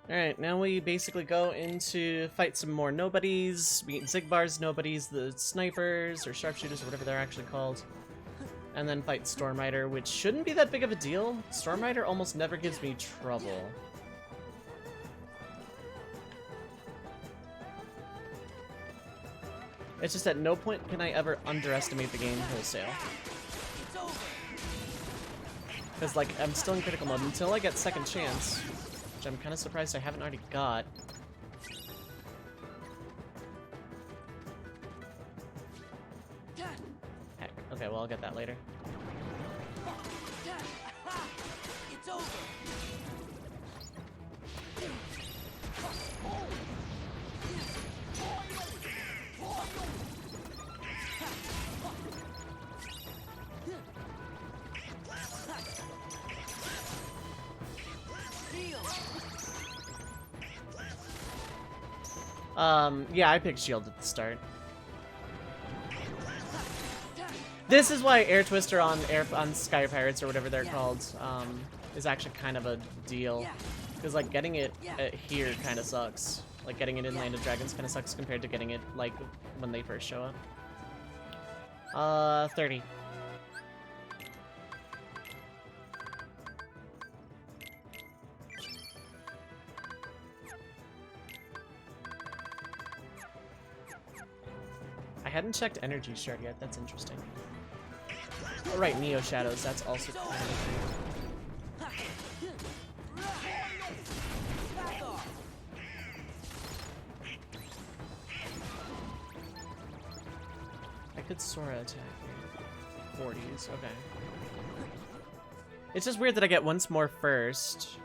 Alright, now we basically go into fight some more nobodies, meet Xigbar's nobodies, the snipers, or sharpshooters, or whatever they're actually called. And then fight Stormrider, which shouldn't be that big of a deal. Stormrider almost never gives me trouble. It's just at no point can I ever underestimate the game wholesale. Because, like, I'm still in critical mode until I get second chance, which I'm kind of surprised I haven't already got. Heck, okay, well, I'll get that later. It's over. Yeah, I picked shield at the start. This is why Air Twister on Sky Pirates or whatever they're called is actually kind of a deal, because like getting it here kind of sucks. Like getting it in Land of Dragons kind of sucks compared to getting it like when they first show up. 30. I hadn't checked Energy Shard yet. That's interesting. Oh, right, Neo Shadows. That's also kind of I could Sora attack here. 40s, okay. It's just weird that I get once more first.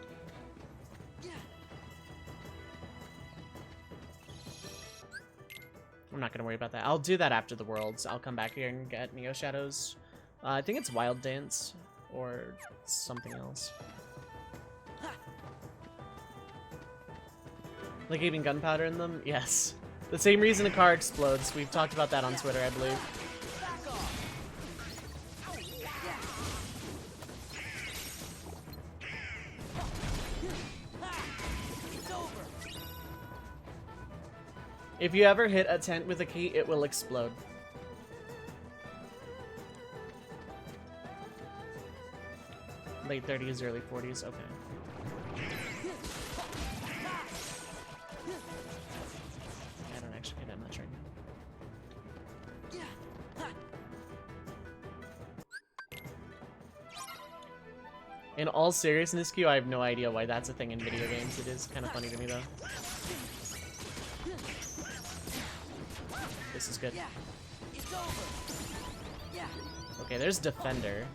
I'm not gonna worry about that. I'll do that after the Worlds. I'll come back here and get Neo Shadows. I think it's Wild Dance or something else. Like even gunpowder in them? Yes. The same reason a car explodes. We've talked about that on Twitter, I believe. If you ever hit a tent with a key, it will explode. Late 30s, early 40s, okay. I don't actually get that much right now. In all seriousness, Q, I have no idea why that's a thing in video games. It is kind of funny to me, though. This is good. Okay, there's Defender.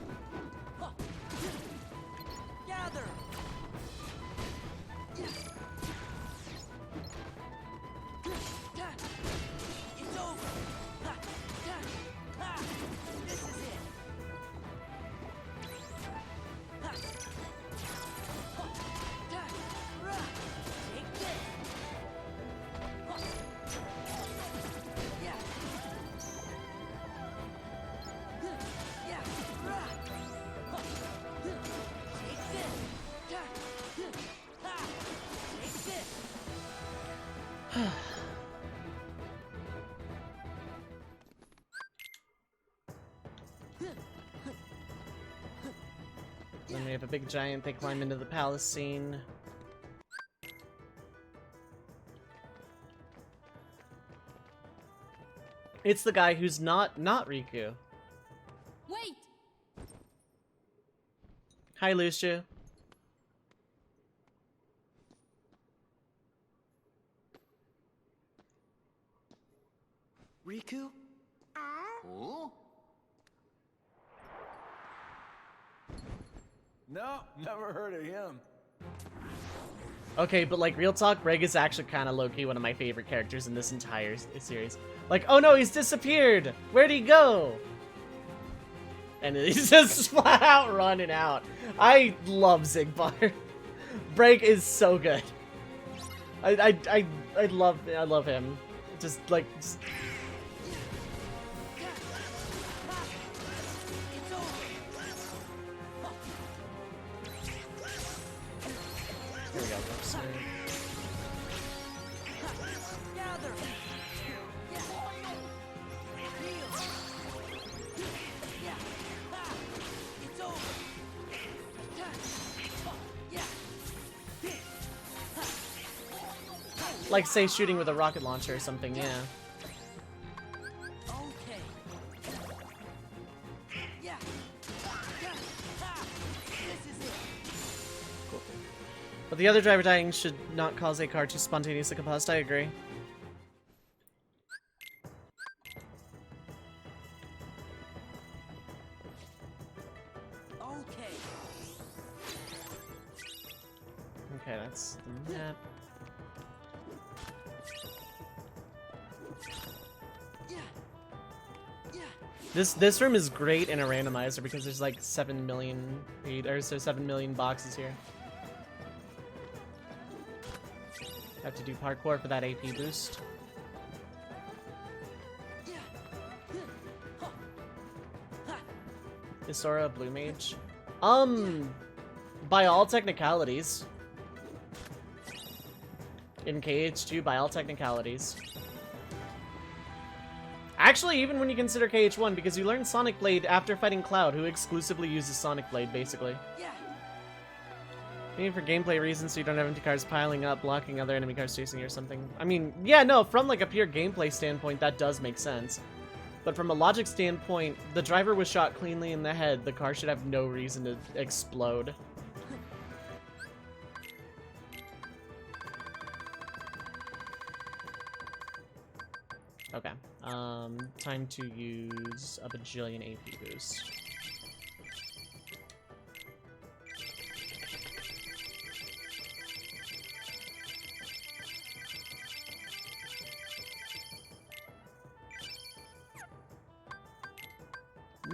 Then we have a big giant, they climb into the palace scene. It's the guy who's not Riku. Wait! Hi, Lucia. Riku? Oh? No, never heard of him. Okay, but like real talk, Reg is actually kind of low-key one of my favorite characters in this entire series. Like, oh no, he's disappeared! Where'd he go? And he's just flat out running out. I love Zigbar. Break is so good. I love him. Just like. Here we go. Like, say, shooting with a rocket launcher or something, yeah. Okay. Yeah. This is it. Cool. But the other driver dying should not cause a car to spontaneously combust, I agree. Okay. Okay, that's the map. This room is great in a randomizer because there's like 7 million boxes here. Have to do parkour for that AP boost. Is Sora a blue mage? By all technicalities. In KH2, by all technicalities. Actually, even when you consider KH1, because you learn Sonic Blade after fighting Cloud, who exclusively uses Sonic Blade, basically. Maybe for gameplay reasons, so you don't have empty cars piling up, blocking other enemy cars chasing you or something. I mean, yeah, no, from like a pure gameplay standpoint, that does make sense. But from a logic standpoint, the driver was shot cleanly in the head. The car should have no reason to explode. Okay. Time to use a bajillion AP boost.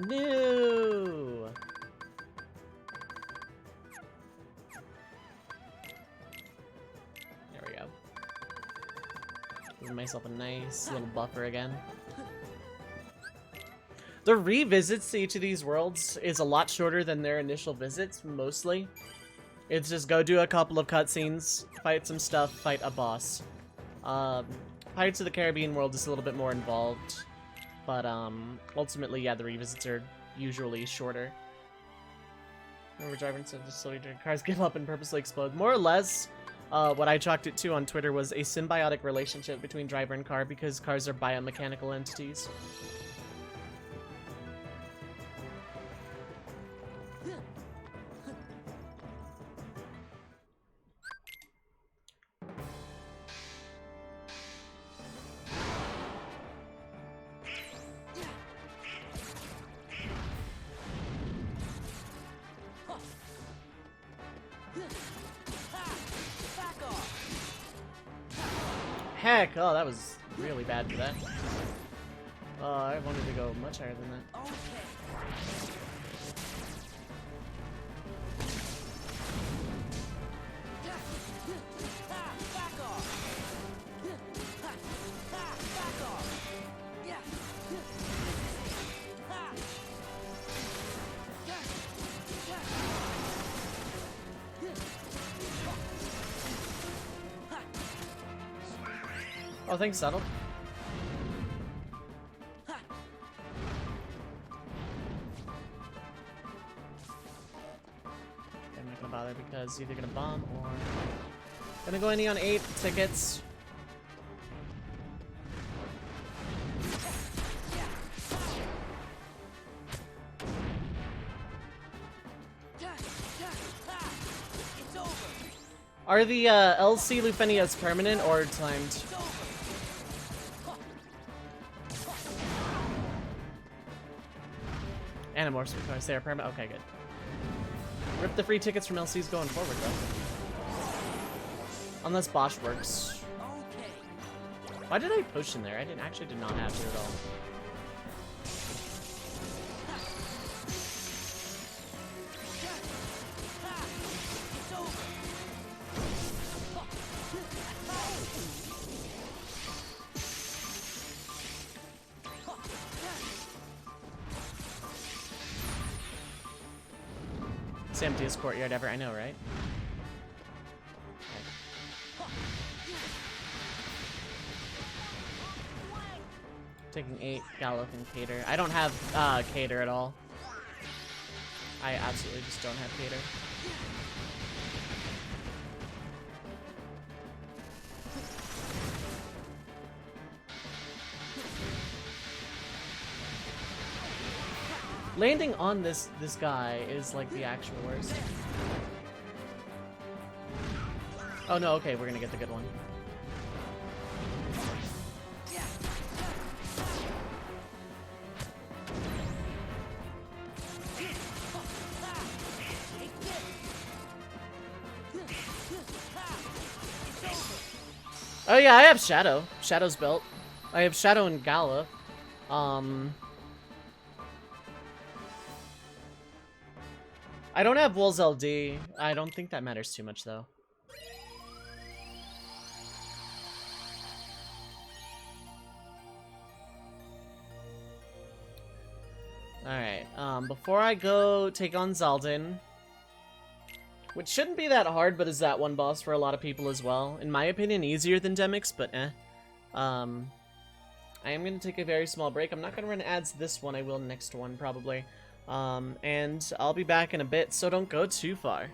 No. There we go. Give myself a nice little buffer again. The revisits to each of these worlds is a lot shorter than their initial visits, mostly. It's just go do a couple of cutscenes, fight some stuff, fight a boss. Pirates of the Caribbean world is a little bit more involved. But, ultimately, yeah, the revisits are usually shorter. Remember driving to the facility, cars give up and purposely explode. More or less, what I chalked it to on Twitter was a symbiotic relationship between driver and car because cars are biomechanical entities. Heck, oh, that was really bad for that. I wanted to go much higher than that. Oh, thanks, Settled. I'm not gonna bother because either gonna bomb or gonna go any on 8 tickets. Are the LC Lufenias permanent or timed? Animorphs because they are permanent. Okay, good. Rip the free tickets from LCs going forward, though. Unless Bosch works. Why did I push in there? I did not have to at all. It's the emptiest courtyard ever. I know, right? Taking 8, Gallop and Cater. I don't have Cater at all. I absolutely just don't have Cater. Landing on this guy is like the actual worst. Oh no, okay, we're gonna get the good one. Oh yeah, I have Shadow. Shadow's built. I have Shadow and Gala. I don't have Wolves LD. I don't think that matters too much, though. Alright, before I go take on Zaldin, which shouldn't be that hard, but is that one boss for a lot of people as well. In my opinion, easier than Demyx, but eh. I am going to take a very small break. I'm not going to run ads this one. I will next one, probably. And I'll be back in a bit, so don't go too far.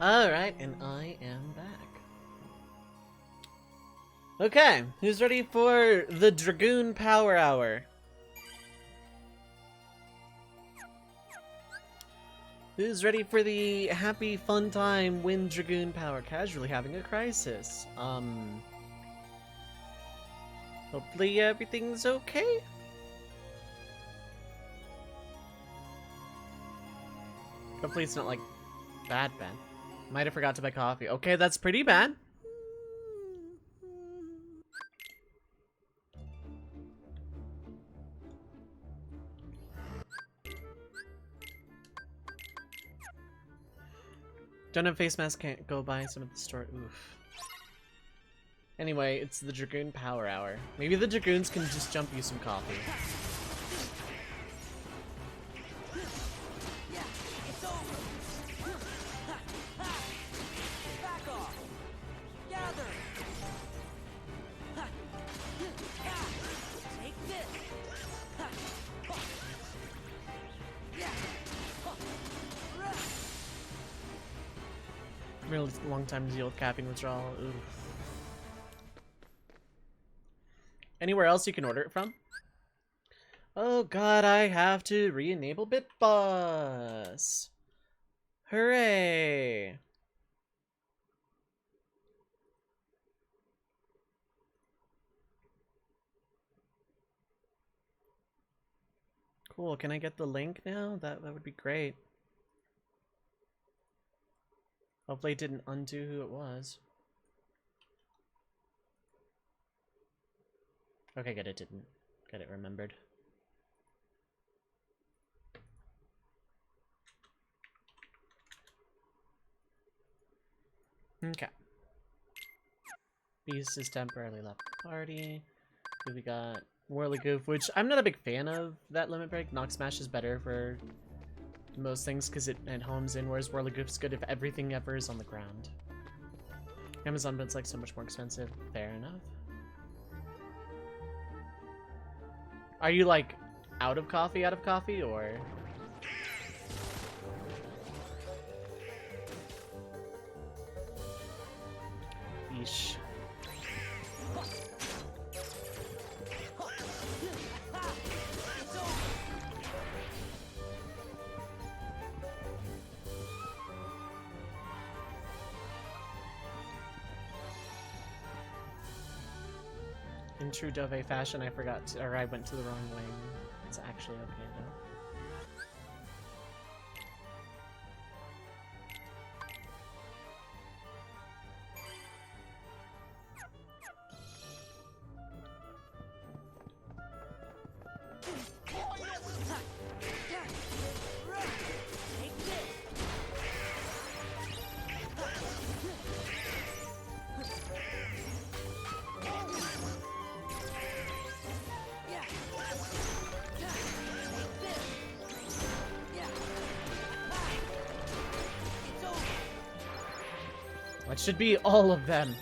Alright, and I am back. Okay, who's ready for the Dragoon Power Hour? Who's ready for the happy fun time when Dragoon Power casually having a crisis? Hopefully everything's okay? Hopefully it's not like bad. Might have forgot to buy coffee. Okay, that's pretty bad. Don't have face mask, can't go buy some at the store. Oof. Anyway, it's the Dragoon Power Hour. Maybe the Dragoons can just jump you some coffee. Yeah, it's over. Back off. Gather. Take this. Really long time to deal with caffeine withdrawal. Oof. Anywhere else you can order it from? Oh god, I have to re-enable Bitbus! Hooray! Cool, can I get the link now? That would be great. Hopefully it didn't undo who it was. Okay, good, it didn't. Get it remembered. Okay. Beast is temporarily left the party. We got Whirligoof, which I'm not a big fan of that limit break. Knock Smash is better for most things because it homes in, whereas Whirligoof's good if everything ever is on the ground. Amazon bid's like so much more expensive. Fair enough. Are you like out of coffee, or? Yeesh. In true Dove fashion, I forgot to, or I went to the wrong wing. It's actually okay though. What should be all of them?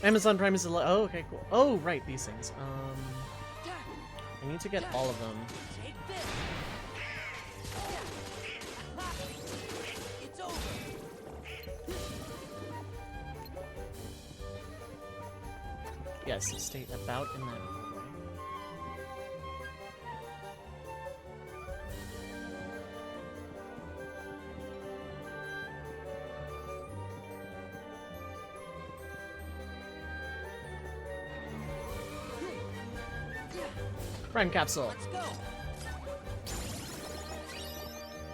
Amazon Prime is a oh, okay, cool. Oh, right, these things. I need to get all of them. Yes, stay about in that hallway. Prime Capsule. Let's go.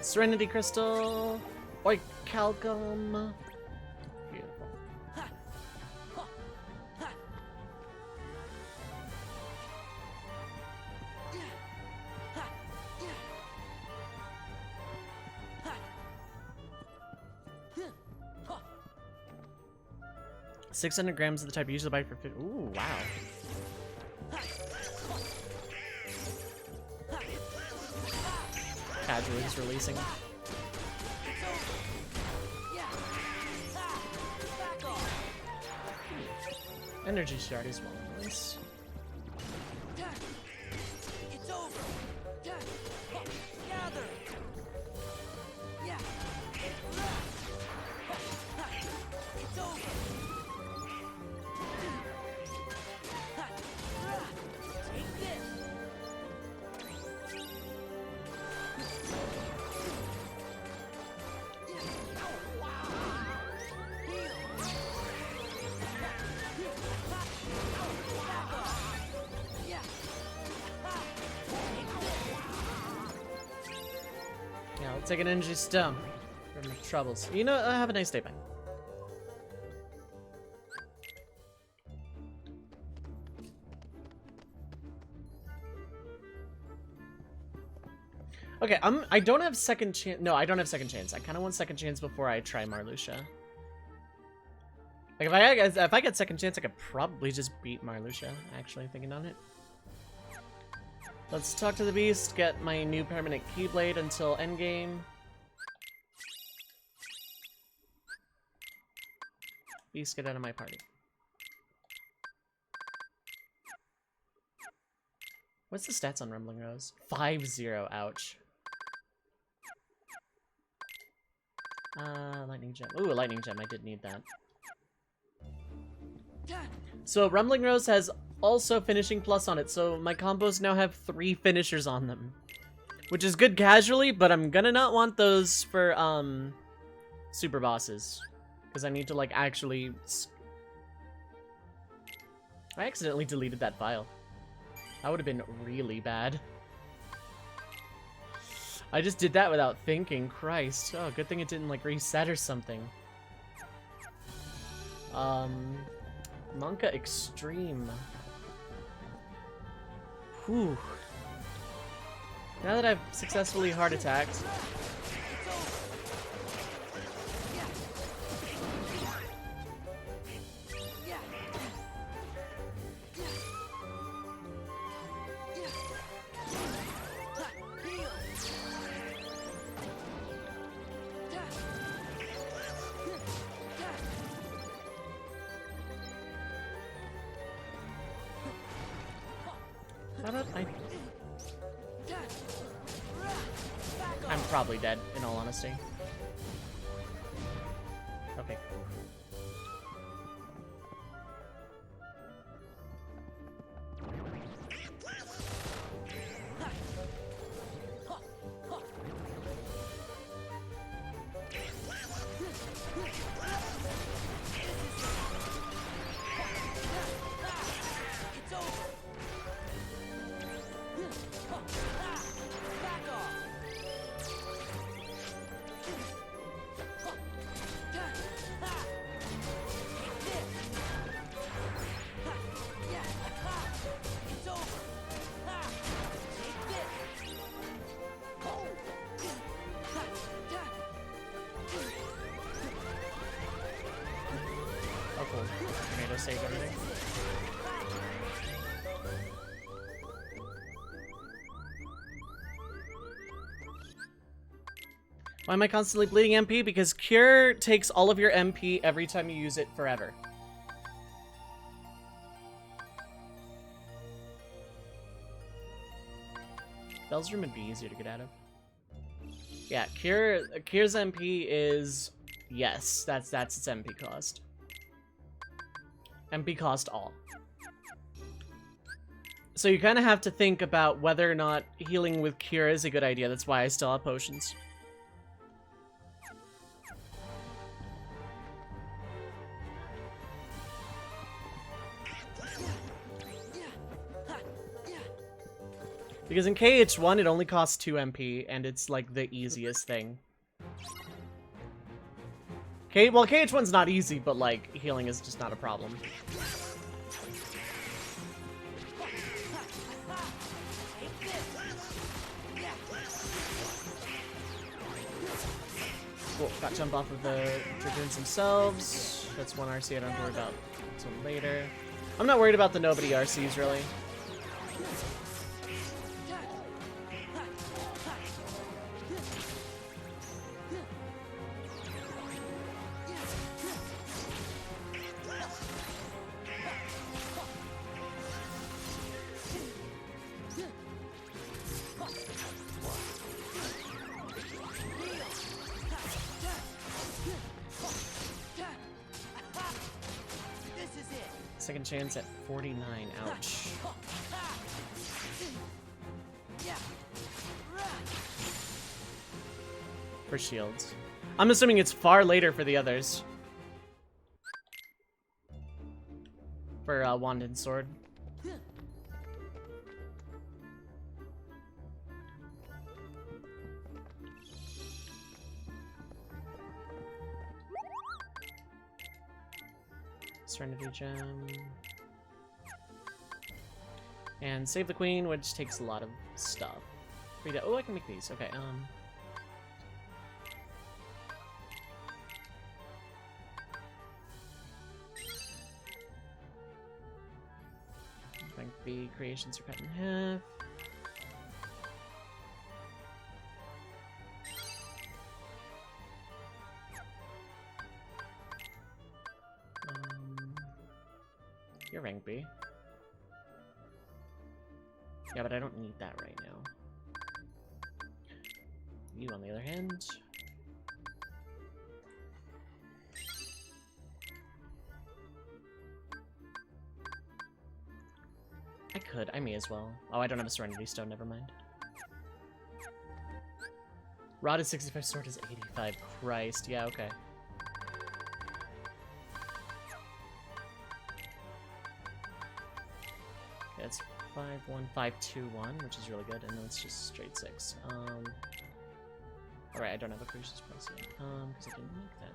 Serenity Crystal. Oicalcum. Beautiful. $600 grams of the type you usually buy for 50. Ooh, wow. casually just releasing. Energy shard is well. Nice. It's over. Gather. Yeah. It's over. Take this. Yeah, I'll take an energy stone for my troubles. You know, have a nice day, bye. Okay, I don't have second chance. No, I don't have second chance. I kind of want second chance before I try Marluxia. Like if I get second chance, I could probably just beat Marluxia. Actually, thinking on it. Let's talk to the beast. Get my new permanent Keyblade until endgame. Beast, get out of my party. What's the stats on Rumbling Rose? 5-0. Ouch. Lightning Gem. Ooh, a Lightning Gem. I did need that. So, Rumbling Rose has also Finishing Plus on it, so my combos now have 3 finishers on them. Which is good casually, but I'm gonna not want those for, super bosses. Because I need to, like, actually... I accidentally deleted that file. That would have been really bad. I just did that without thinking. Christ. Oh, good thing it didn't, like, reset or something. Monka Extreme. Whew. Now that I've successfully heart attacked... I'm probably dead, in all honesty. Okay. Tomato save everything. Why am I constantly bleeding MP? Because Cure takes all of your MP every time you use it forever. Bell's Room would be easier to get out of. Yeah, Cure's MP is... Yes, that's its MP cost. MP cost all. So you kind of have to think about whether or not healing with Cure is a good idea. That's why I still have potions. Because in KH1, it only costs 2 MP, and it's, like, the easiest thing. Well, KH1's not easy, but, like, healing is just not a problem. Cool, got jump off of the Dragoons themselves. That's one RC I don't have to worry about until later. I'm not worried about the nobody RCs, really. Second chance at 49. Ouch. For shields. I'm assuming it's far later for the others. For wand and sword. Serenity Gem. And save the queen, which takes a lot of stuff. Oh, I can make these. Okay, I think the creations are cut in half. You're rank B. Yeah, but I don't need that right now. You, on the other hand... I could. I may as well. Oh, I don't have a Serenity Stone. Never mind. Rod is 65, sword is 85. Christ. Yeah, okay. That's 51521, which is really good, and then it's just straight 6. Alright, I don't have a Crucius Plus yet, because I didn't make that.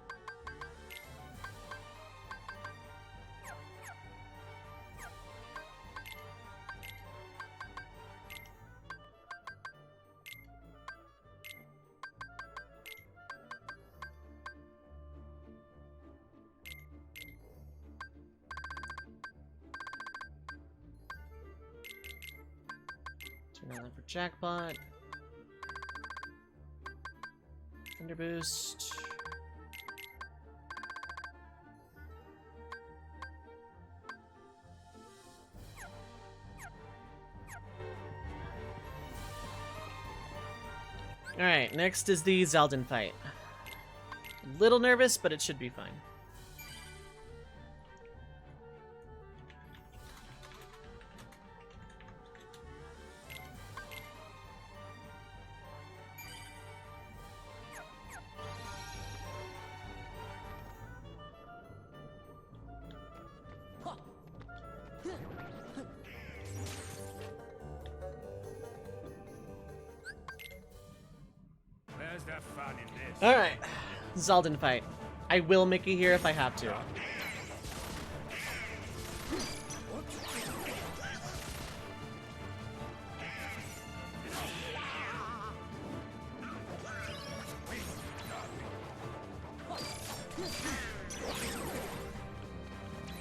Turn on that for Jackpot. Thunder Boost. Alright, next is the Zeldin fight. A little nervous, but it should be fine. Alright, Zeldin fight. I will Mickey here if I have to. I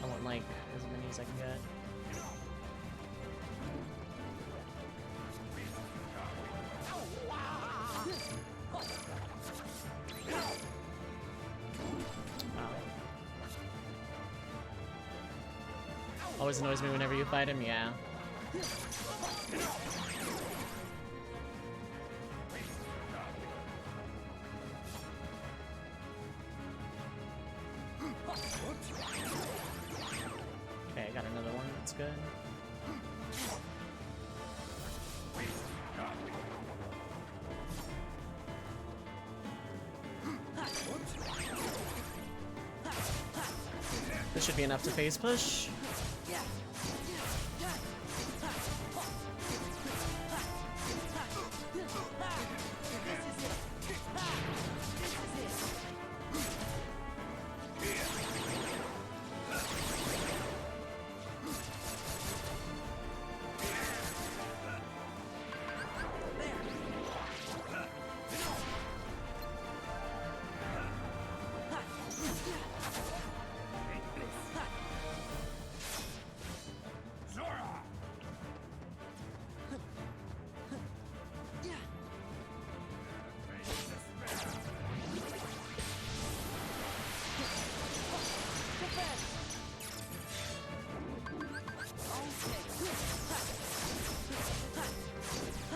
want like as many as I can get. Always annoys me whenever you fight him, yeah. Okay, I got another one, that's good. This should be enough to phase push.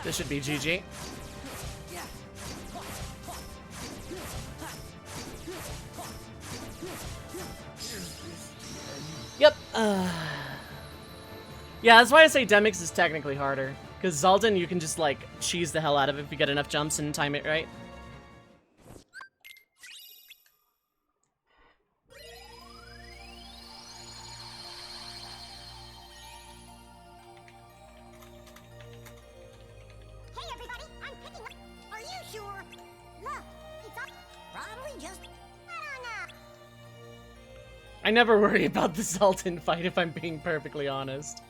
This should be GG. Yep. Yeah, that's why I say Demyx is technically harder. Because Zaldin, you can just, like, cheese the hell out of it if you get enough jumps and time it right. Hey everybody, I'm picking up. Are you sure? Look, it's up. Probably just. I don't know. I never worry about the Zaldin fight if I'm being perfectly honest.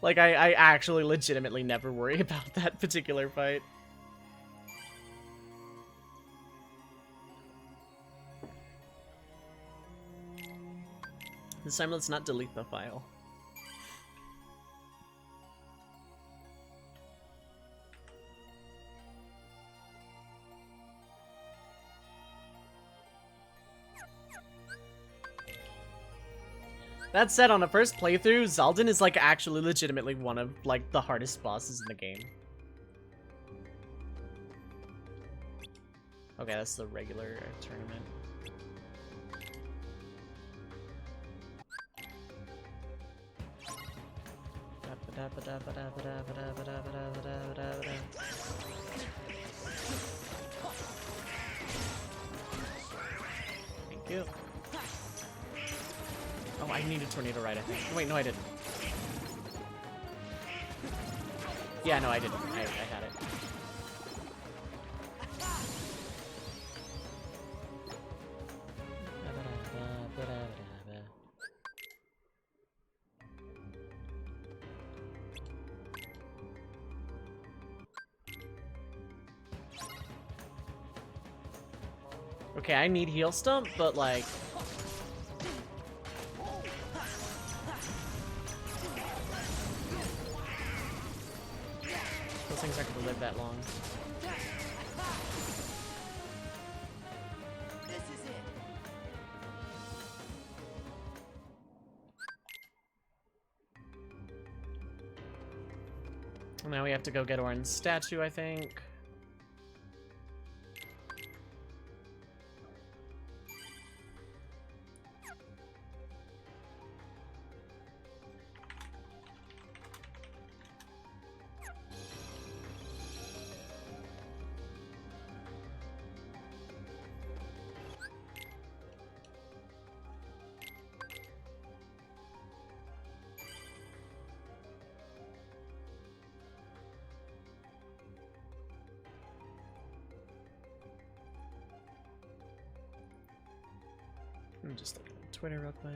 Like, I actually legitimately never worry about that particular fight. This time let's not delete the file. That said, on a first playthrough, Zaldin is like actually legitimately one of like the hardest bosses in the game. Okay, that's the regular tournament. Thank you. Oh, I need a tornado ride, I think. Wait, no, I didn't. Yeah, no, I didn't. I had it. Okay, I need heal stump, but like... those things aren't gonna live that long. This is it. Now we have to go get Orin's statue, I think. I'm just looking at Twitter real quick.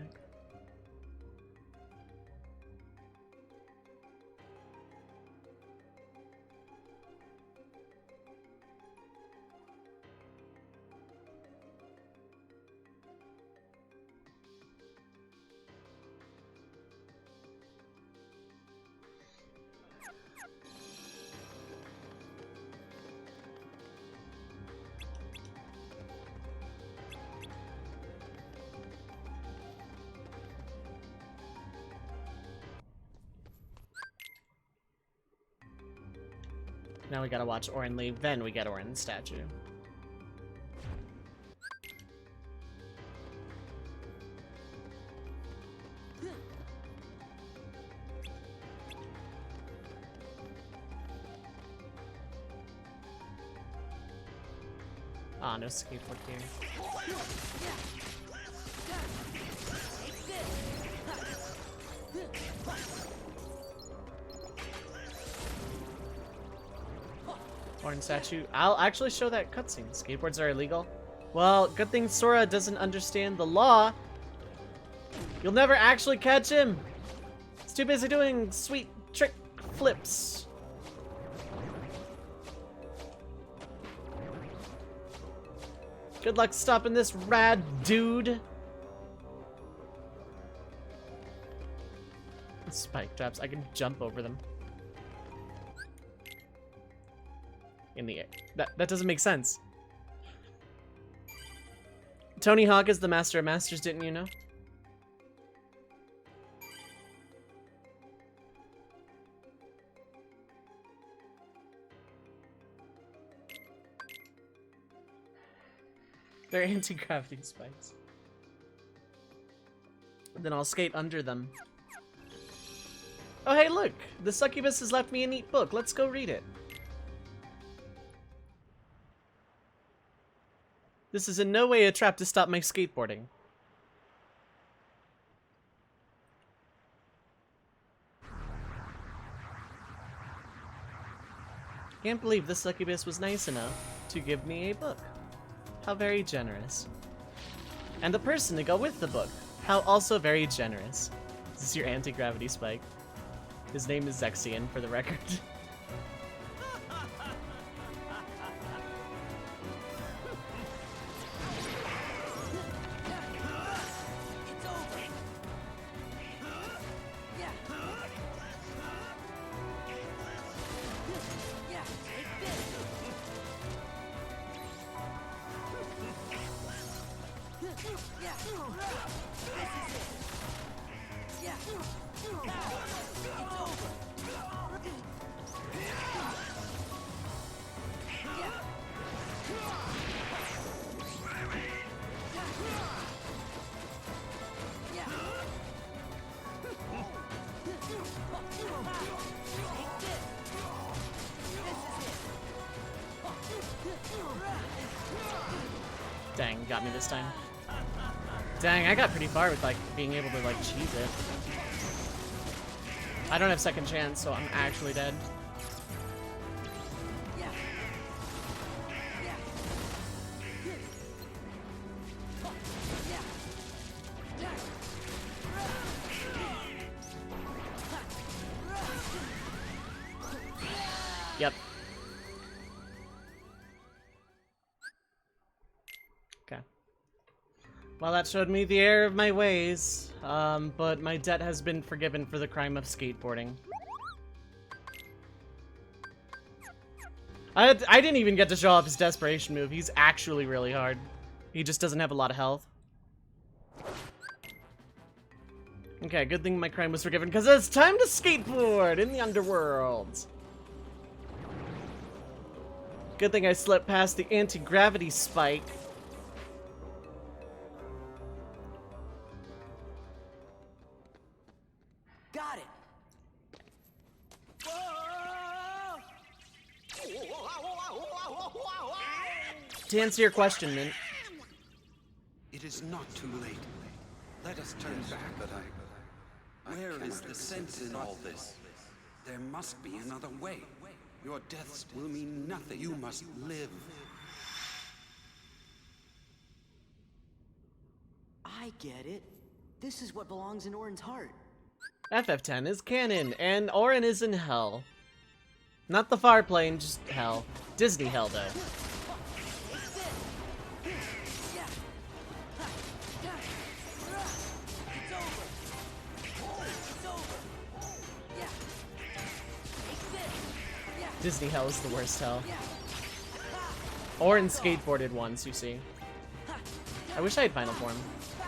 Now we gotta watch Orin leave, then we get Orin's statue. Ah, no skateboard here. Orin statue. I'll actually show that cutscene. Skateboards are illegal. Well, good thing Sora doesn't understand the law. You'll never actually catch him. He's too busy doing sweet trick flips. Good luck stopping this rad dude. Spike traps. I can jump over them. In the air. That doesn't make sense. Tony Hawk is the master of masters, didn't you know? They're anti-gravity spikes. Then I'll skate under them. Oh hey look! The succubus has left me a neat book. Let's go read it. This is in no way a trap to stop my skateboarding. Can't believe the succubus was nice enough to give me a book. How very generous. And the person to go with the book. How also very generous. This is your anti-gravity spike. His name is Zexion, for the record. Dang, got me this time. Dang, I got pretty far with like being able to like cheese it. I don't have second chance, so I'm actually dead. Yep. Okay. Well, that showed me the error of my ways, but my debt has been forgiven for the crime of skateboarding. I didn't even get to show off his desperation move. He's actually really hard. He just doesn't have a lot of health. Okay, good thing my crime was forgiven, because it's time to skateboard in the underworld. Good thing I slipped past the anti-gravity spike. Got it. To answer your question, Mint, It is not too late. Let us turn back. But where is the sense in all this? There must be another way. Your deaths will mean nothing. You must live. I get it. This is what belongs in Orin's heart. FF10 is canon, and Orin is in hell. Not the far plane, just hell. Disney hell, though. Disney hell is the worst hell. Orin skateboarded once, you see. I wish I had Final Form.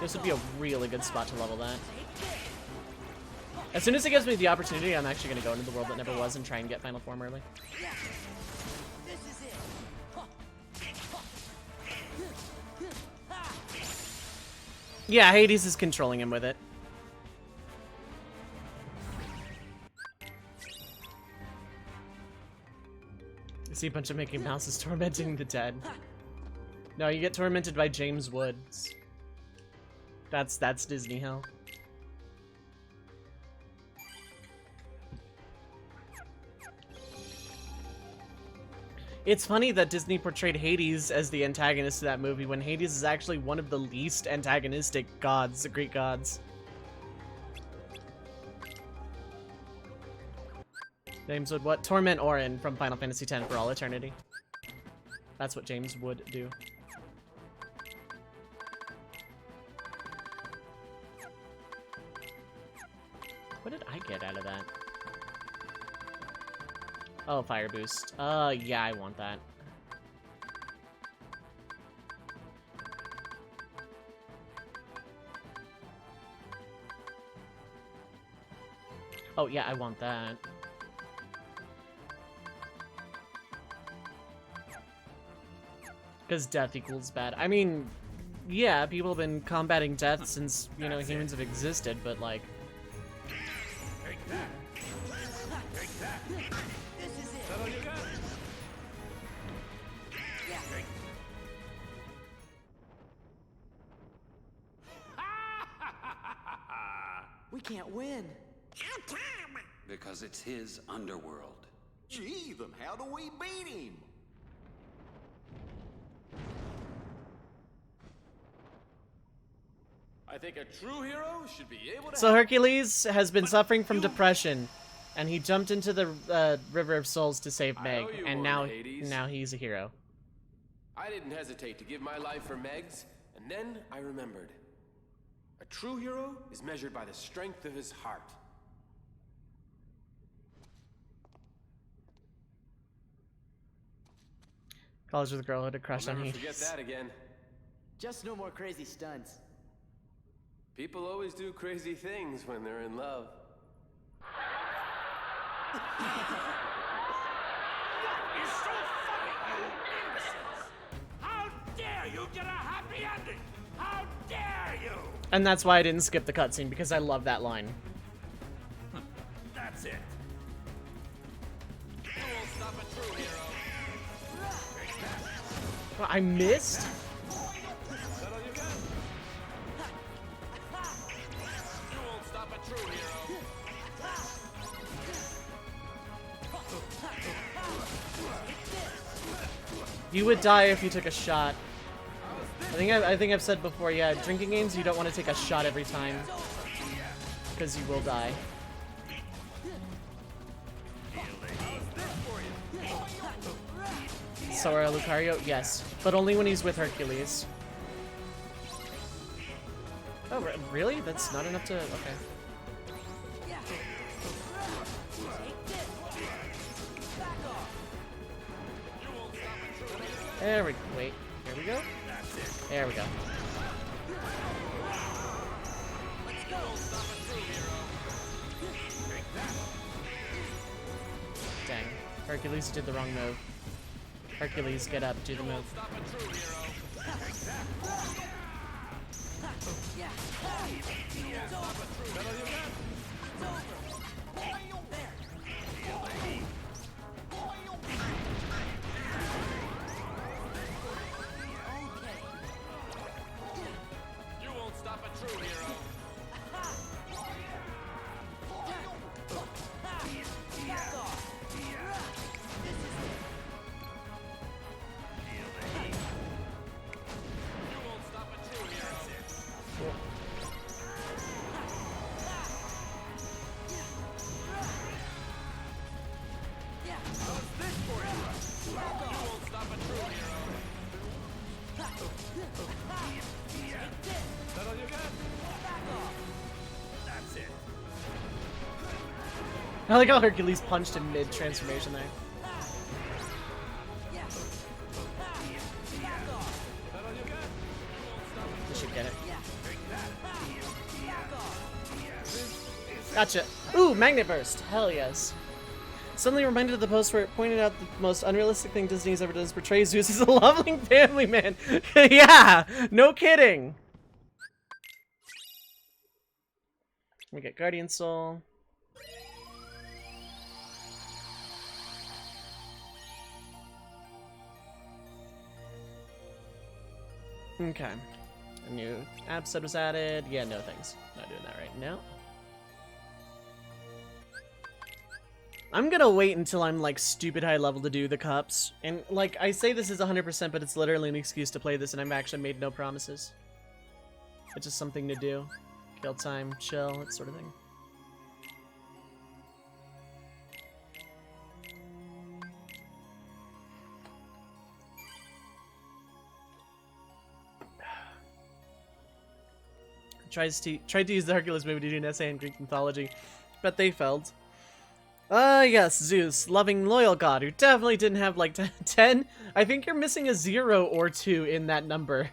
This would be a really good spot to level that. As soon as it gives me the opportunity, I'm actually going to go into the world that never was and try and get Final Form early. Yeah, Hades is controlling him with it. I see a bunch of Mickey Mouses tormenting the dead. No, you get tormented by James Woods. That's Disney hell. It's funny that Disney portrayed Hades as the antagonist of that movie when Hades is actually one of the least antagonistic gods, the Greek gods. James would what? Torment Orin from Final Fantasy X for all eternity. That's what James would do. What did I get out of that? Oh, fire boost. Yeah, I want that. Oh, yeah, I want that. Because death equals bad. I mean, yeah, people have been combating death since, you know, humans have existed, but like... We can't win. Because it's his underworld. Gee, then how do we beat him? I think a true hero should be able to. So Hercules has been suffering from depression, and he jumped into the River of Souls to save Meg, and now he's a hero. I didn't hesitate to give my life for Meg's, and then I remembered. A true hero is measured by the strength of his heart. College with a girl who had a crush I'll on never Hades. forget that again. Just no more crazy stunts. People always do crazy things when they're in love. It's so funny, you imbeciles! How dare you get a happy ending? How dare you? And that's why I didn't skip the cutscene, because I love that line. That's it. You won't stop a true hero. Well, I missed? Settle your gun. You won't stop a true hero. You would die if you took a shot. I think I've said before, yeah, drinking games, you don't want to take a shot every time. Because you will die. Sora Lucario? Yes. But only when he's with Hercules. Oh, really? That's not enough to... Okay. There we go. Wait. Here we go? There we go. Dang. Hercules did the wrong move. Hercules, get up, do the move. You won't stop a true hero. You won't stop a true hero. You won't stop a true hero. Settle your gun. That's it. I like how Hercules punched in mid-transformation there. We should get it. Gotcha. Ooh, Magnet Burst. Hell yes. Suddenly reminded of the post where it pointed out the most unrealistic thing Disney's ever done is portray Zeus as a loving family man. Yeah, no kidding. We get Guardian Soul. Okay. A new app set was added. Yeah, no thanks. Not doing that right now. I'm gonna wait until I'm like stupid high level to do the cups. And like I say this is 100%, but it's literally an excuse to play this and I've actually made no promises. It's just something to do. Kill time, chill, that sort of thing. Tried to use the Hercules movie to do an essay in Greek mythology, but they failed. Yes, Zeus, loving, loyal god who definitely didn't have like 10. I think you're missing a 0 or 2 in that number.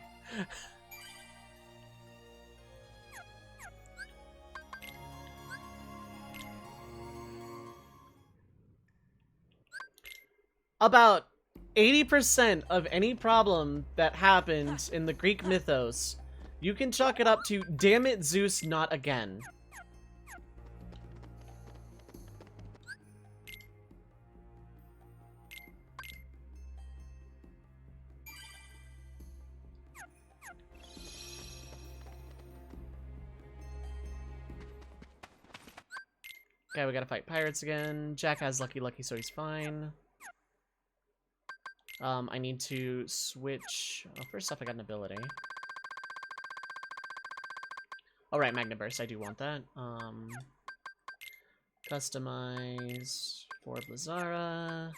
About 80% of any problem that happened in the Greek mythos, you can chalk it up to, damn it, Zeus, not again. Okay, we gotta fight pirates again. Jack has Lucky Lucky, so he's fine. I need to switch... Oh, first off, I got an ability. Oh, right, Magna Burst. I do want that. Customize for Blizzara.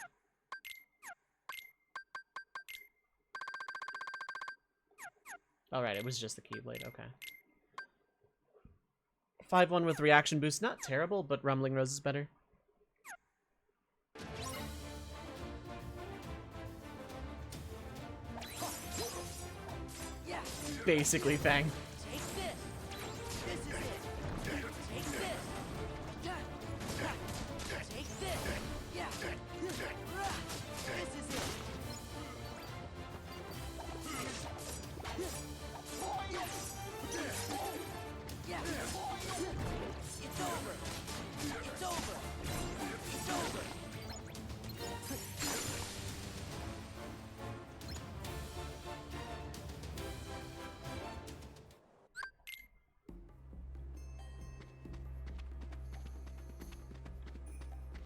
Alright, it was just the Keyblade. Okay. 5-1 with reaction boost. Not terrible, but Rumbling Rose is better. Basically, Fang. Take this. This is it. Take this. Take this. Yeah. This is it. Yeah. It's over. It's over. It's over.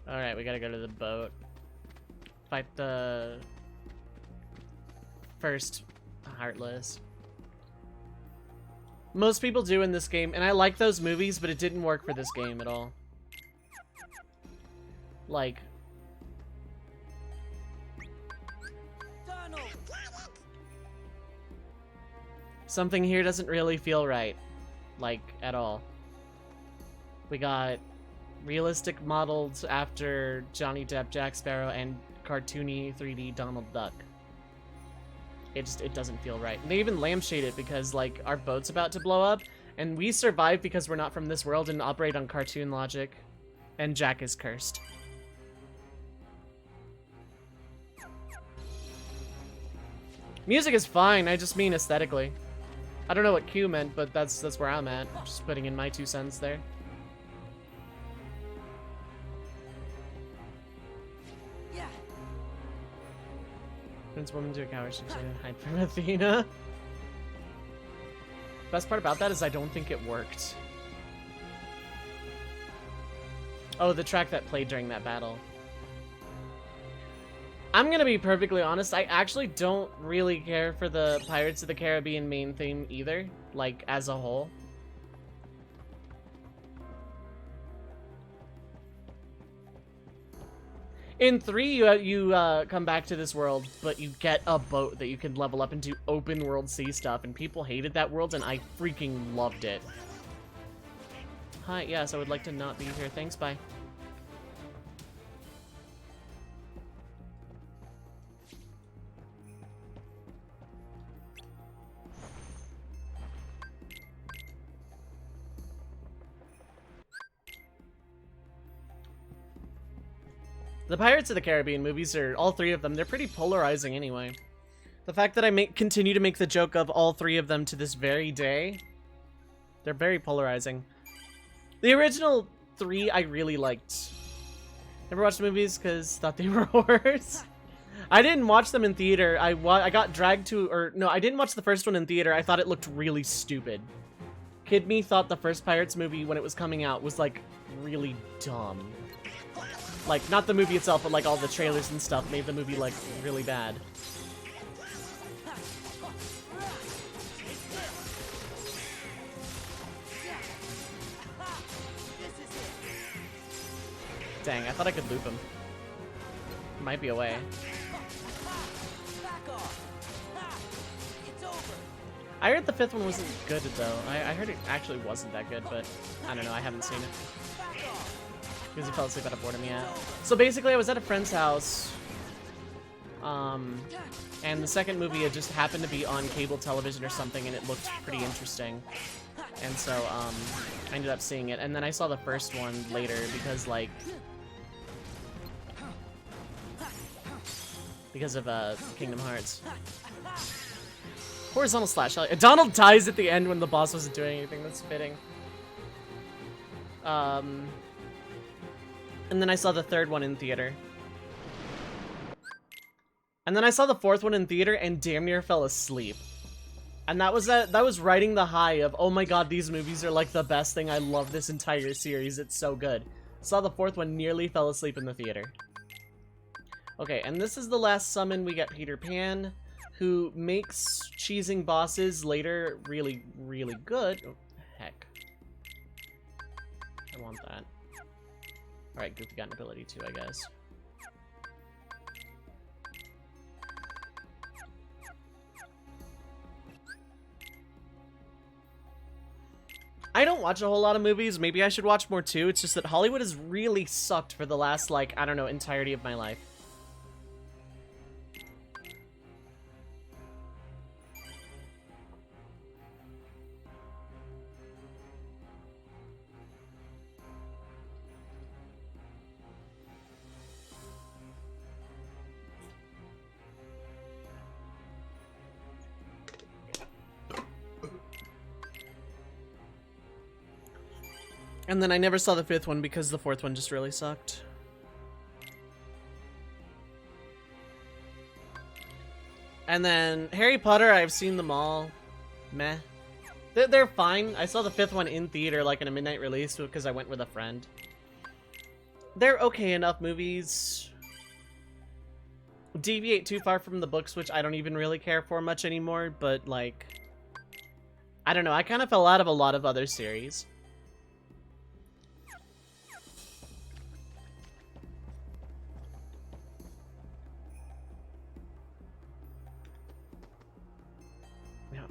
Alright, we gotta go to the boat. Fight the first Heartless. Most people do in this game, and I like those movies, but it didn't work for this game at all. Like... Donald. Something here doesn't really feel right. Like, at all. We got realistic modeled after Johnny Depp, Jack Sparrow, and cartoony 3D Donald Duck. It doesn't feel right. And they even lampshade it because, like, our boat's about to blow up, and we survive because we're not from this world and operate on cartoon logic, and Jack is cursed. Music is fine, I just mean aesthetically. I don't know what Q meant, but that's where I'm at. Just putting in my 2 cents there. Prince woman to a coward, she didn't hide from Athena. Best part about that is I don't think it worked. Oh, the track that played during that battle. I'm gonna be perfectly honest, I actually don't really care for the Pirates of the Caribbean main theme either, like, as a whole. In 3, you come back to this world, but you get a boat that you can level up into open world sea stuff, and people hated that world, and I freaking loved it. Hi, yes, I would like to not be here. Thanks, bye. The Pirates of the Caribbean movies are, all 3 of them, they're pretty polarizing anyway. The fact that I continue to make the joke of all 3 of them to this very day, they're very polarizing. The original 3 I really liked. Never watched the movies because thought they were horrors. I didn't watch them in theater. I got dragged to, or no, I didn't watch the first one in theater. I thought it looked really stupid. Kid me thought the first Pirates movie when it was coming out was like really dumb. Like, not the movie itself, but like all the trailers and stuff made the movie like really bad. Dang, I thought I could loop him. Might be a way. I heard the 5th one wasn't good though. I heard it actually wasn't that good, but I don't know, I haven't seen it. Because he fell asleep at a boredom, yeah. So basically I was at a friend's house, and the second movie had just happened to be on cable television or something, and it looked pretty interesting. And so, I ended up seeing it, and then I saw the first one later, because, like... because of Kingdom Hearts. Horizontal slash. Donald dies at the end when the boss wasn't doing anything. That's fitting. And then I saw the third one in theater. And then I saw the fourth one in theater and damn near fell asleep. And that was riding the high of, oh my god, these movies are like the best thing. I love this entire series. It's so good. Saw the fourth one, nearly fell asleep in the theater. Okay, and this is the last summon. We get Peter Pan, who makes cheesing bosses later really, really good. Oh, heck. I want that. Alright, Goofy got an ability too, I guess. I don't watch a whole lot of movies. Maybe I should watch more too. It's just that Hollywood has really sucked for the last, like, I don't know, entirety of my life. And then I never saw the fifth one because the fourth one just really sucked. And then Harry Potter, I've seen them all. Meh. They're fine. I saw the fifth one in theater, like in a midnight release, because I went with a friend. They're okay enough movies. Deviate too far from the books, which I don't even really care for much anymore, but like... I don't know, I kind of fell out of a lot of other series.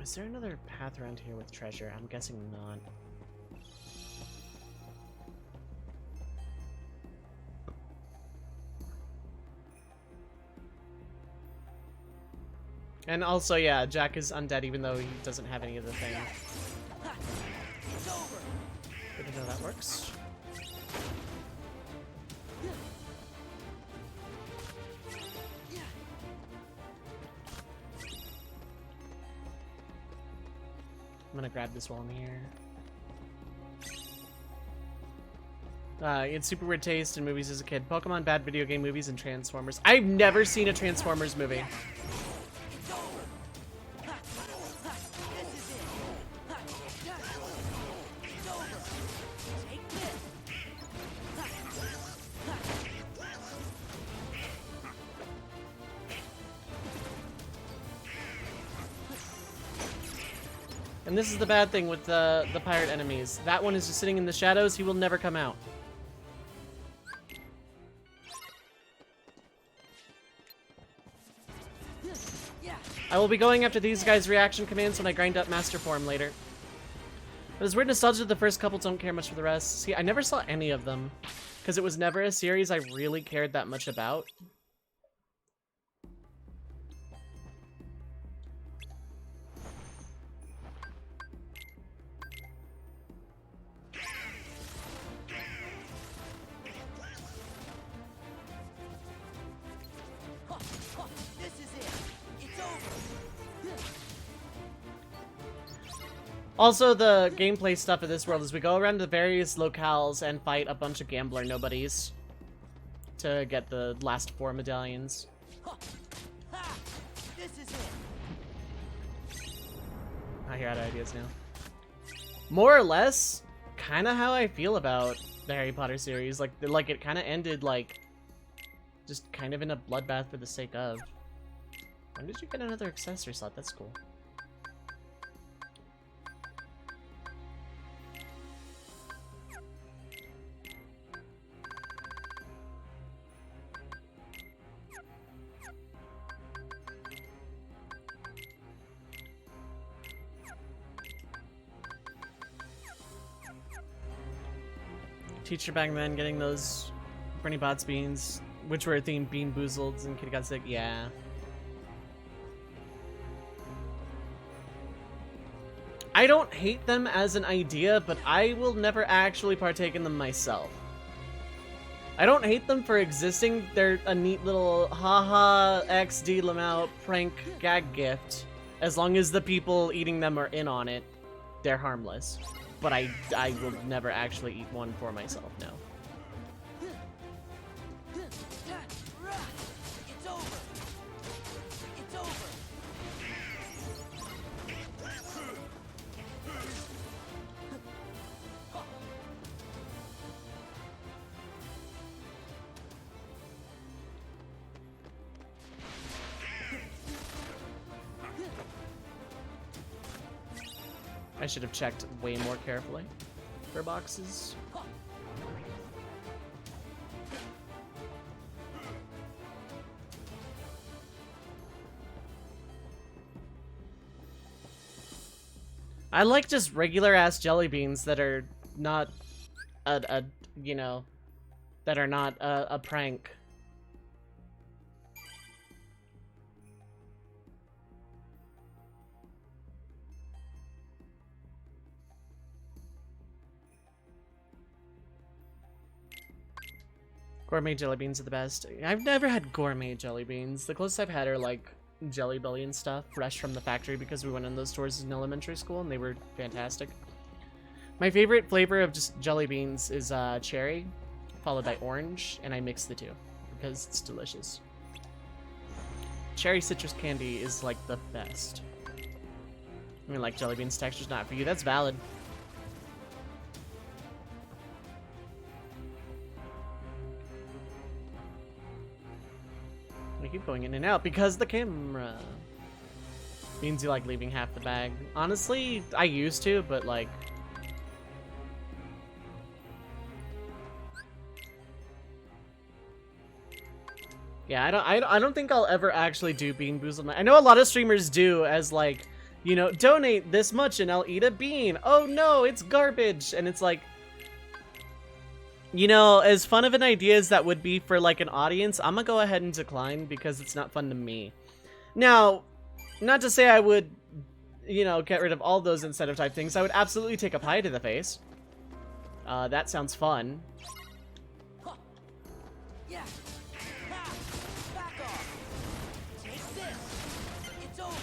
Is there another path around here with treasure? I'm guessing not. And also, yeah, Jack is undead even though he doesn't have any of the things. Good to know that works. I'm gonna grab this while I'm here. It's super weird taste in movies as a kid. Pokemon, bad video game movies, and Transformers. I've never seen a Transformers movie. And this is the bad thing with the pirate enemies. That one is just sitting in the shadows. He will never come out. I will be going after these guys' reaction commands when I grind up Master Form later. But it's weird nostalgia, the first couple don't care much for the rest. See, I never saw any of them, because it was never a series I really cared that much about. Also, the gameplay stuff of this world is we go around to various locales and fight a bunch of gambler nobodies to get the last 4 medallions. I hear out of ideas now. More or less, kind of how I feel about the Harry Potter series. Like it kind of ended like just kind of in a bloodbath for the sake of. When did you get another accessory slot? That's cool. Teacher back then getting those Bernie Bott's beans, which were themed Bean Boozled, and Kitty got sick. Yeah. I don't hate them as an idea, but I will never actually partake in them myself. I don't hate them for existing. They're a neat little haha XD Lamau prank gag gift. As long as the people eating them are in on it, they're harmless. But I will never actually eat one for myself, no. It's over. It's over. I should have checked way more carefully for boxes. I like just regular ass jelly beans that are not you know, that are not a prank. Gourmet jelly beans are the best. I've never had gourmet jelly beans. The closest I've had are like Jelly Belly and stuff, fresh from the factory because we went in those stores in elementary school and they were fantastic. My favorite flavor of just jelly beans is cherry, followed by orange, and I mix the two because it's delicious. Cherry citrus candy is like the best. I mean, like jelly beans texture's not for you. That's valid. We keep going in and out because the camera means you like leaving half the bag. Honestly, I used to, but like, yeah, I don't think I'll ever actually do Bean Boozled. I know a lot of streamers do as like, you know, donate this much and I'll eat a bean. Oh no, it's garbage, and it's like, you know, as fun of an idea as that would be for, like, an audience, I'm gonna go ahead and decline because it's not fun to me. Now, not to say I would, you know, get rid of all those incentive type things. I would absolutely take a pie to the face. That sounds fun. Yeah. Back off. Take this. It's over.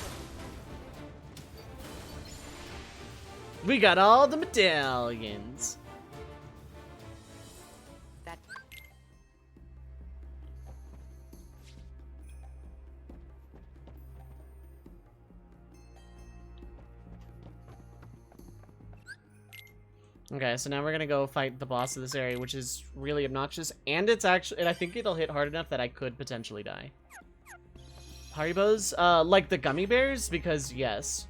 We got all the medallions. Okay, so now we're gonna go fight the boss of this area, which is really obnoxious, and it's actually, and I think it'll hit hard enough that I could potentially die. Haribos? Like the gummy bears? Because yes.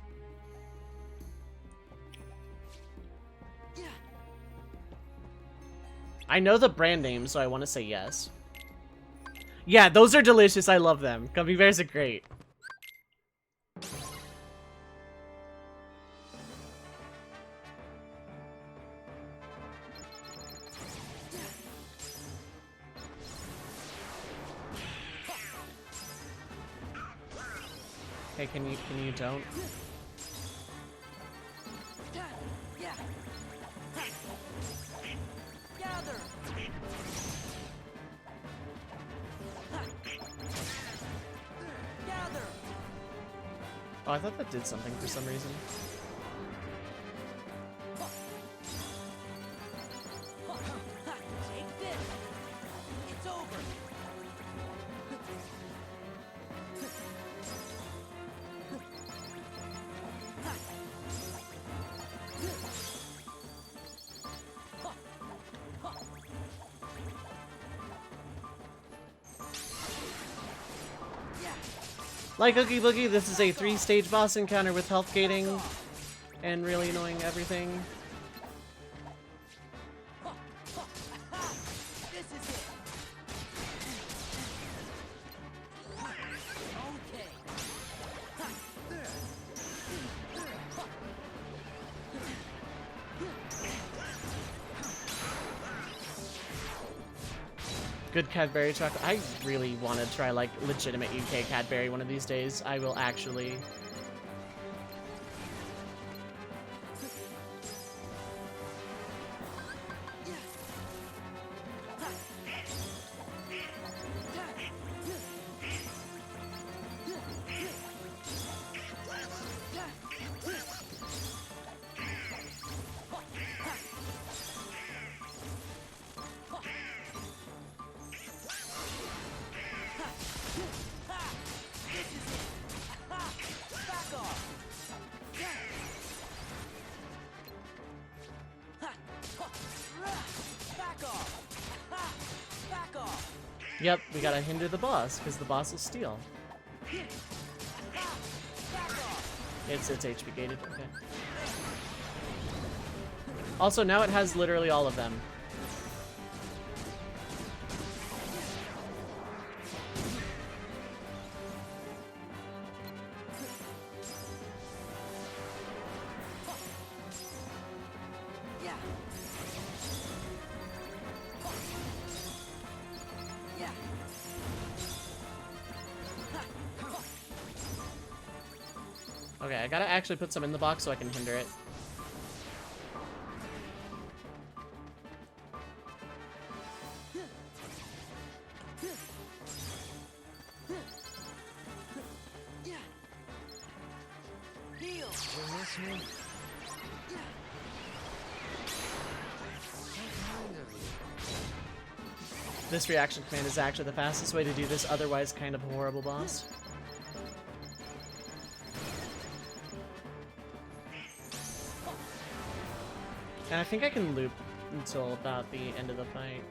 I know the brand name, so I want to say yes. Yeah, those are delicious. I love them. Gummy bears are great. Hey, can you don't? Yeah. Gather. Gather. Oh, I thought that did something for some reason. Take this. It's over. Like Oogie Boogie, this is a 3-stage boss encounter with health gating and really annoying everything. This is it. Okay. Good Cadbury chocolate. I really want to try like legitimate UK Cadbury one of these days. I will actually. Yep, we gotta hinder the boss, because the boss will steal. It's HP gated, okay. Also, now it has literally all of them. Yeah. Yeah. Okay, I gotta actually put some in the box so I can hinder it. Heal. This reaction command is actually the fastest way to do this otherwise kind of horrible boss. And I think I can loop until about the end of the fight.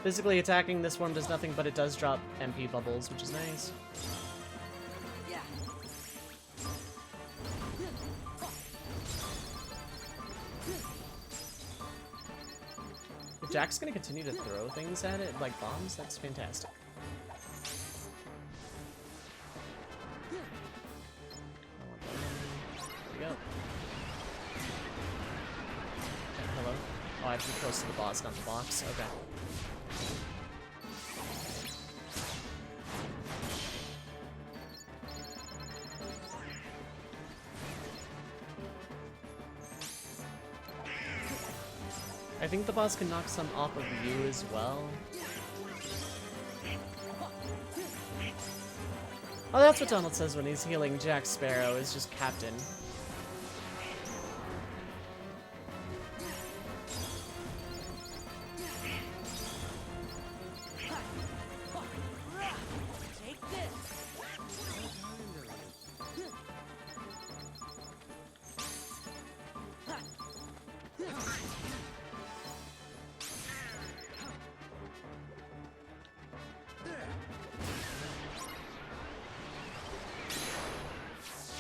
Physically attacking this form does nothing, but it does drop MP bubbles, which is nice. Yeah. If Jack's gonna continue to throw things at it, like bombs, that's fantastic. There we go. Okay, hello. Oh, I have to be close to the boss, not the box. Okay. I think the boss can knock some off of you as well. Oh, that's what Donald says when he's healing Jack Sparrow, is just Captain. Take this.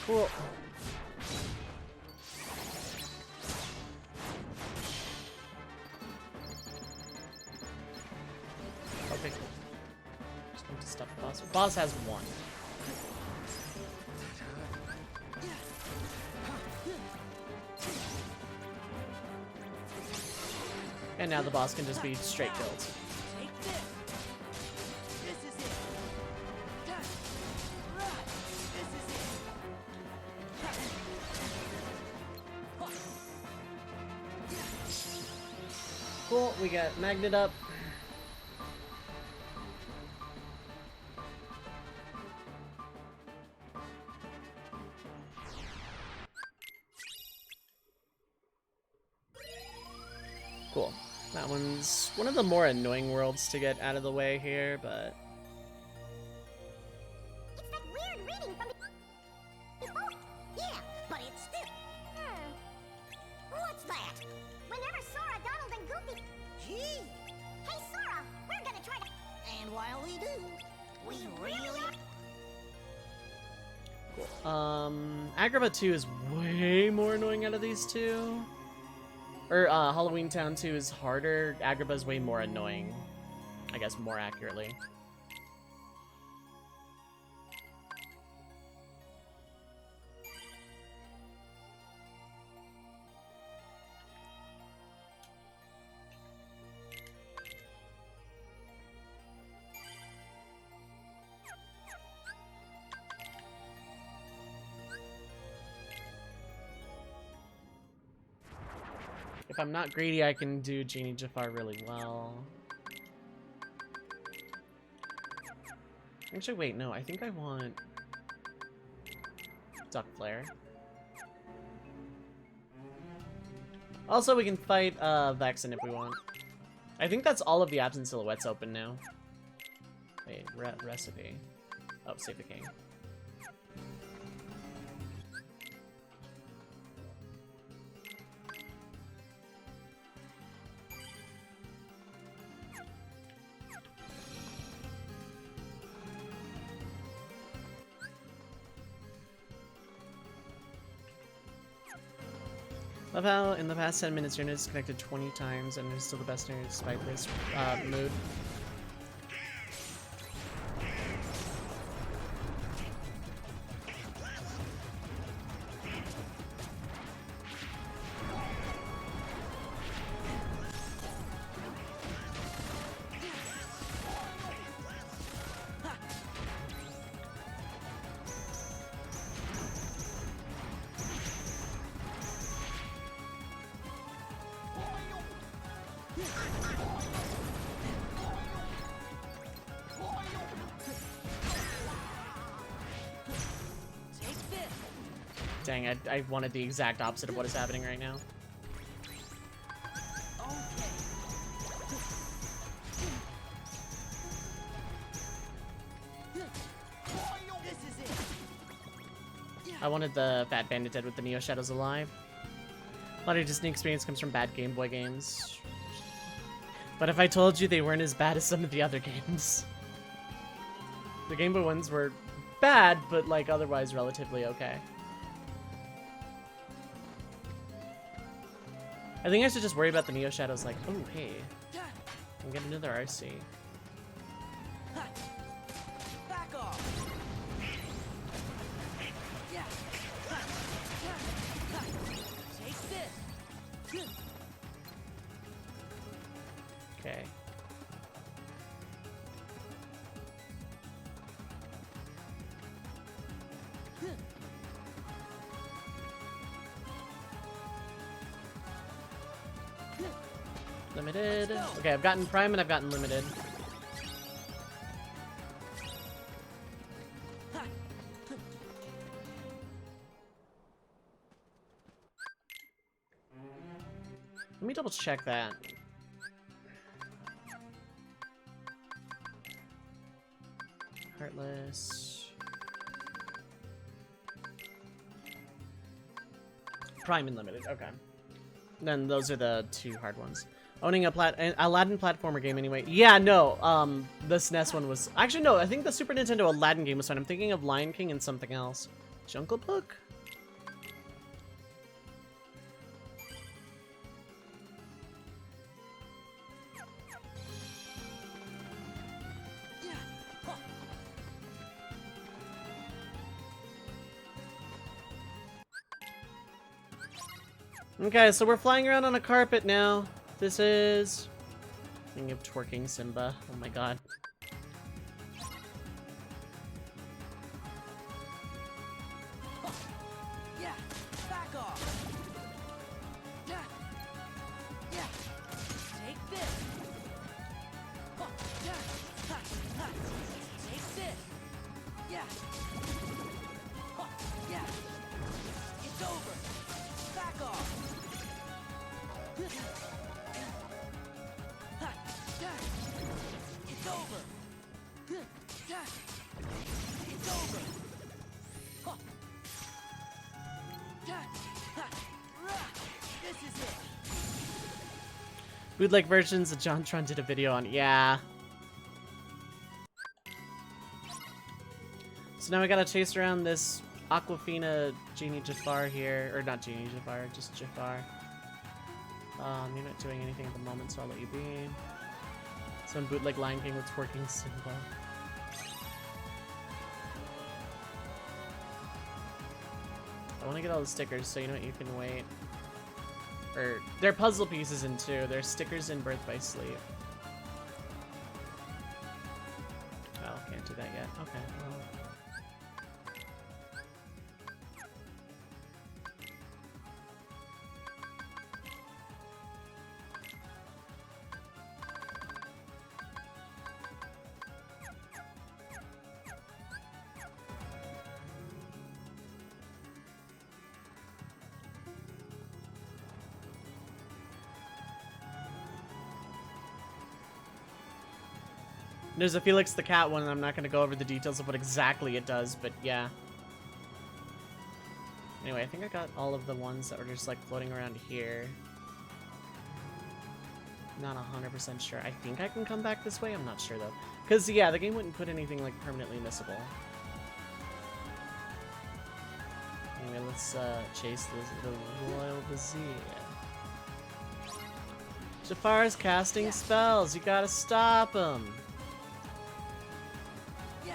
Cool. Okay. Just going to stop the boss. Boss has one. And now the boss can just be straight killed. Take this. This is it. This is it. Cool, we got Magnet up. Cool. That one's one of the more annoying worlds to get out of the way here, but It's that weird reading from the book. Yeah, but it's still. What's that? Whenever Sora, Donald, and Goofy. Gee. Hey, Sora, we're gonna try to. And while we do, we really are. Agrabah 2 is way more annoying out of these two. Or, Halloween Town 2 is harder. Agrabah is way more annoying. I guess more accurately. If I'm not greedy, I can do Genie Jafar really well. Actually, wait, no, I think I want Duck Flare. Also, we can fight Vexen if we want. I think that's all of the Absent Silhouettes open now. Wait, recipe. Oh, save the king. Love how in the past 10 minutes your internet is connected 20 times and it's still the best internet despite this mood. Dang, I wanted the exact opposite of what is happening right now. I wanted the Fat Bandit dead with the Neo Shadows alive. A lot of Disney experience comes from bad Game Boy games. But if I told you they weren't as bad as some of the other games. The Game Boy ones were bad, but like otherwise relatively okay. I think I should just worry about the Neo Shadows like, oh hey, I'm getting another RC. Back off. Yeah. Take this. Okay. Limited. Okay, I've gotten Prime and I've gotten Limited. Let me double check that. Heartless. Prime and Limited, okay. Then those are the two hard ones. Owning an Aladdin platformer game anyway. Yeah, no, the SNES one was... Actually, no, I think the Super Nintendo Aladdin game was fine. I'm thinking of Lion King and something else. Jungle Book? Okay, so we're flying around on a carpet now. This is... Thinking of twerking Simba. Oh my god. Yeah. Back off. Yeah. Yeah. Take this. Yeah. Take this. Yeah. Yeah. It's over. Back off. It's over. It's over. This is it. Bootleg versions that JonTron did a video on. Yeah. So now we gotta chase around this Aquafina Genie Jafar here. Or not Genie Jafar, just Jafar. You're not doing anything at the moment, so I'll let you be. Some bootleg Lion King with twerking Simba. I want to get all the stickers, so you know what, you can wait. Or, they're puzzle pieces in two. There's stickers in Birth by Sleep. Oh, can't do that yet. Okay, well. There's a Felix the Cat one, and I'm not going to go over the details of what exactly it does, but yeah. Anyway, I think I got all of the ones that were just, like, floating around here. Not 100% sure. I think I can come back this way? I'm not sure, though. Because, yeah, the game wouldn't put anything, like, permanently missable. Anyway, let's chase the Royal Vizier. Jafar's casting spells. You gotta stop him. Yeah.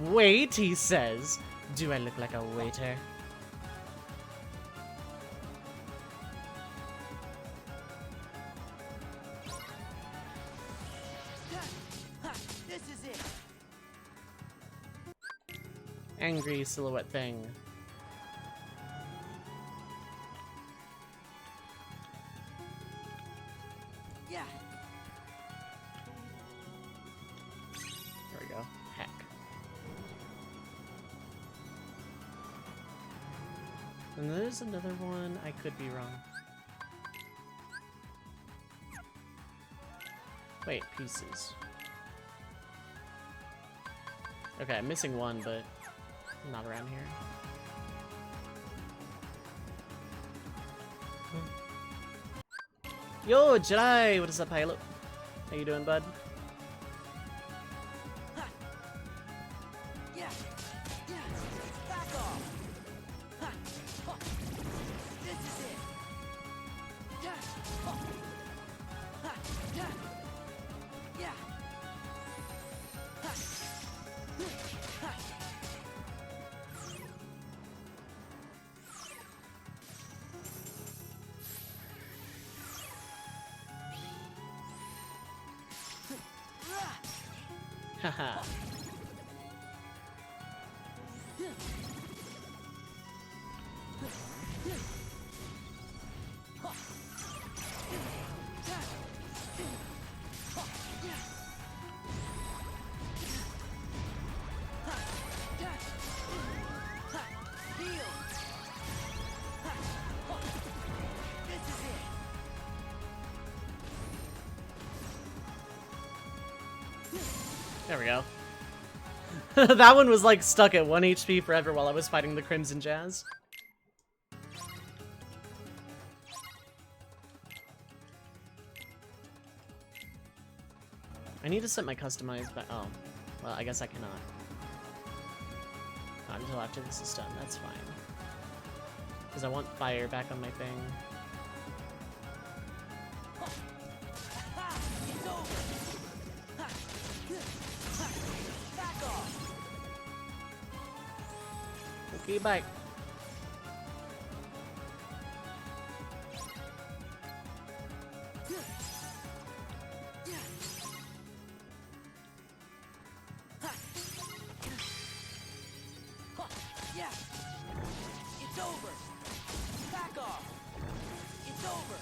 Wait, he says. Do I look like a waiter? This is it. Angry silhouette thing. Yeah. There we go. Heck. And there's another one. I could be wrong. Wait, pieces. Okay, I'm missing one, but not around here. Yo, Jedi! What is up, Halo? How you doing, bud? Yeah. Yeah. Back off. Ha. Ha. This is it. Yeah. Ha. Ha. Yeah. Yeah. Ha. Ha. Haha. There we go. That one was like stuck at 1 HP forever while I was fighting the Crimson Jazz. I need to set my customized back. Oh, well, I guess I cannot. Not until after this is done. That's fine. Because I want fire back on my thing. Okay, bye. Yeah. It's over. Back off. It's over.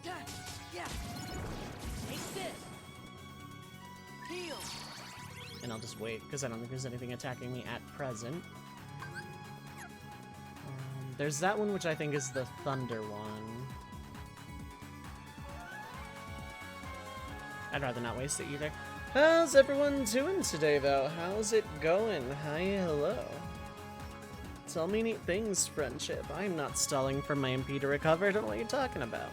Yeah. Yeah. Take this. Heal. And I'll just wait, because I don't think there's anything attacking me at present. There's that one, which I think is the Thunder one. I'd rather not waste it either. How's everyone doing today, though? How's it going? Hi, hello. Tell me neat things, friendship. I'm not stalling for my MP to recover. Don't know what you're talking about.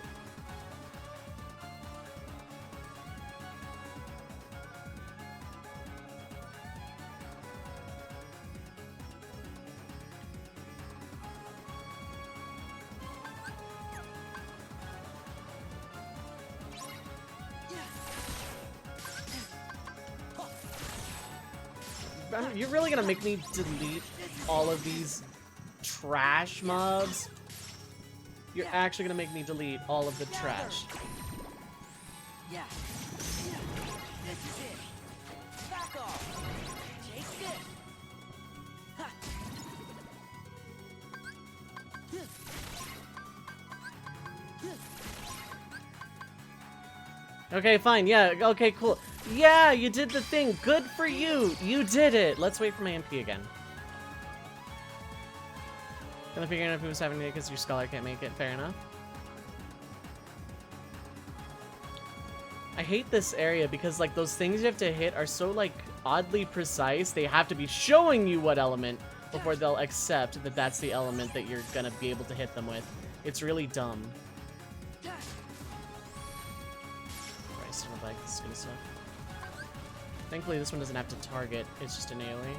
You're really gonna make me delete all of these trash mobs? You're actually gonna make me delete all of the trash. Yeah. Yeah. This is it. Back off. Take this. Ha. Okay, fine. Yeah, okay, cool. Yeah, you did the thing. Good for you. You did it. Let's wait for my MP again. Gonna figure out if he was having it because your scholar can't make it. Fair enough. I hate this area because, like, those things you have to hit are so, like, oddly precise. They have to be showing you what element before they'll accept that that's the element that you're gonna be able to hit them with. It's really dumb. on the bike. This is gonna suck. Thankfully, this one doesn't have to target. It's just an AoE.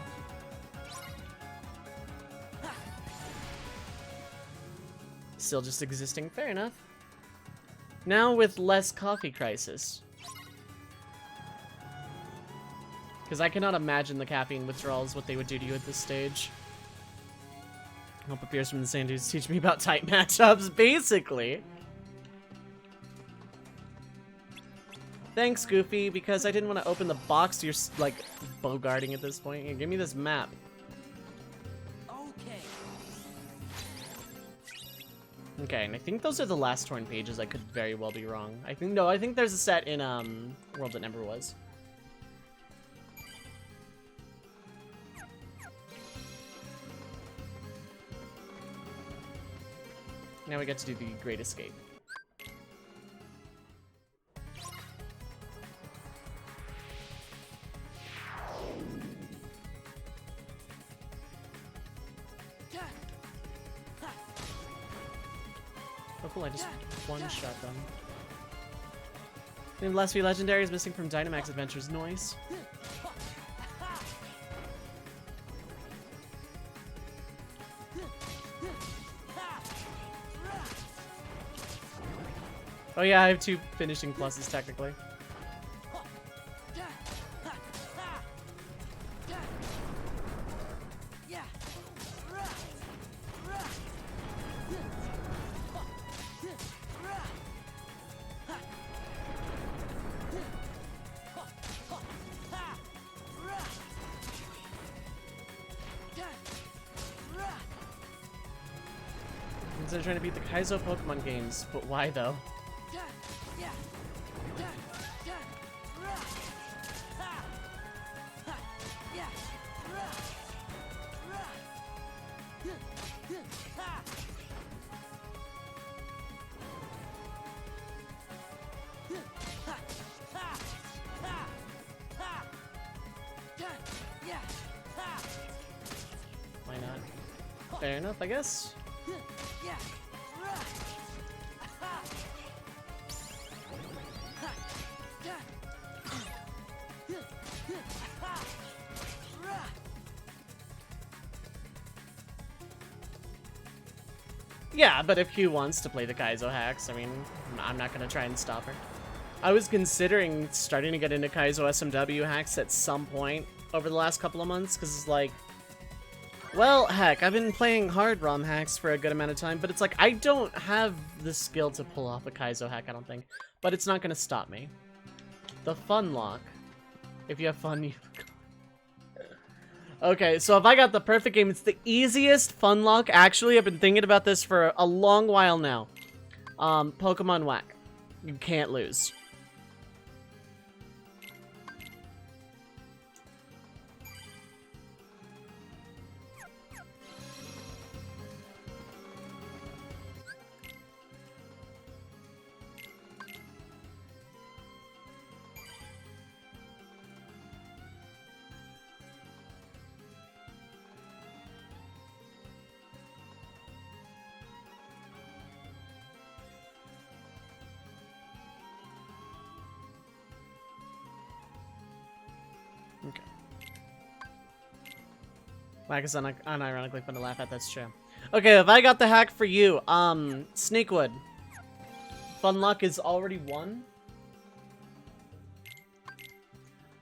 Still just existing. Fair enough. Now with less coffee crisis. Because I cannot imagine the caffeine withdrawals, what they would do to you at this stage. Hope appears from the sand dudes teach me about tight matchups, basically. Thanks, Goofy, because I didn't want to open the box you're, like, bogarting at this point. Here, give me this map. Okay. Okay, and I think those are the last torn pages. I could very well be wrong. I think there's a set in, World That Never Was. Now we get to do the Great Escape. Oh cool, I just one-shot them. The last few legendaries missing from Dynamax Adventures. Noise. Oh yeah, I have 2 finishing pluses technically. They're trying to beat the Kaizo Pokemon games, but why though? Why not? Fair enough, I guess. Yeah, but if Q wants to play the Kaizo hacks, I mean, I'm not gonna try and stop her. I was considering starting to get into Kaizo SMW hacks at some point over the last couple of months, because it's like, well, heck, I've been playing hard ROM hacks for a good amount of time, but it's like, I don't have the skill to pull off a Kaizo hack, I don't think. But it's not gonna stop me. The fun lock. If you have fun, you... Okay, so if I got the perfect game, it's the easiest fun lock. Actually, I've been thinking about this for a long while now. Pokemon Whack. You can't lose. Okay. Whack is unironically fun to laugh at, that's true. Okay, if I got the hack for you, Sneakwood. Fun luck is already won.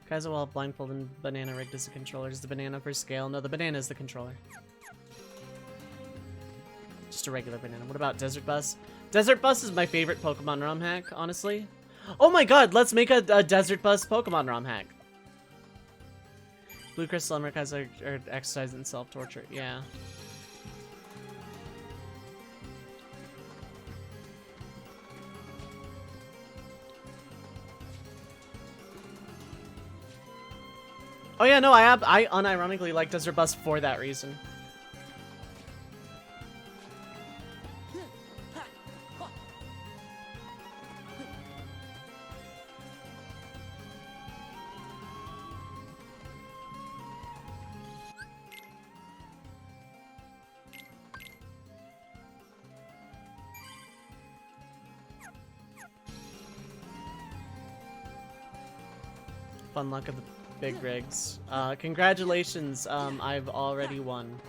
Kaizo while blindfold and banana rigged as the controller. Is the banana for scale? No, the banana is the controller. Just a regular banana. What about Desert Bus? Desert Bus is my favorite Pokemon ROM hack, honestly. Oh my god, let's make a Desert Bus Pokemon ROM hack. Blue Crystal and Kaizo are exercise and self-torture. Yeah. Oh yeah, no, I unironically like Desert Bus for that reason. Fun luck of the big rigs. Congratulations, I've already won.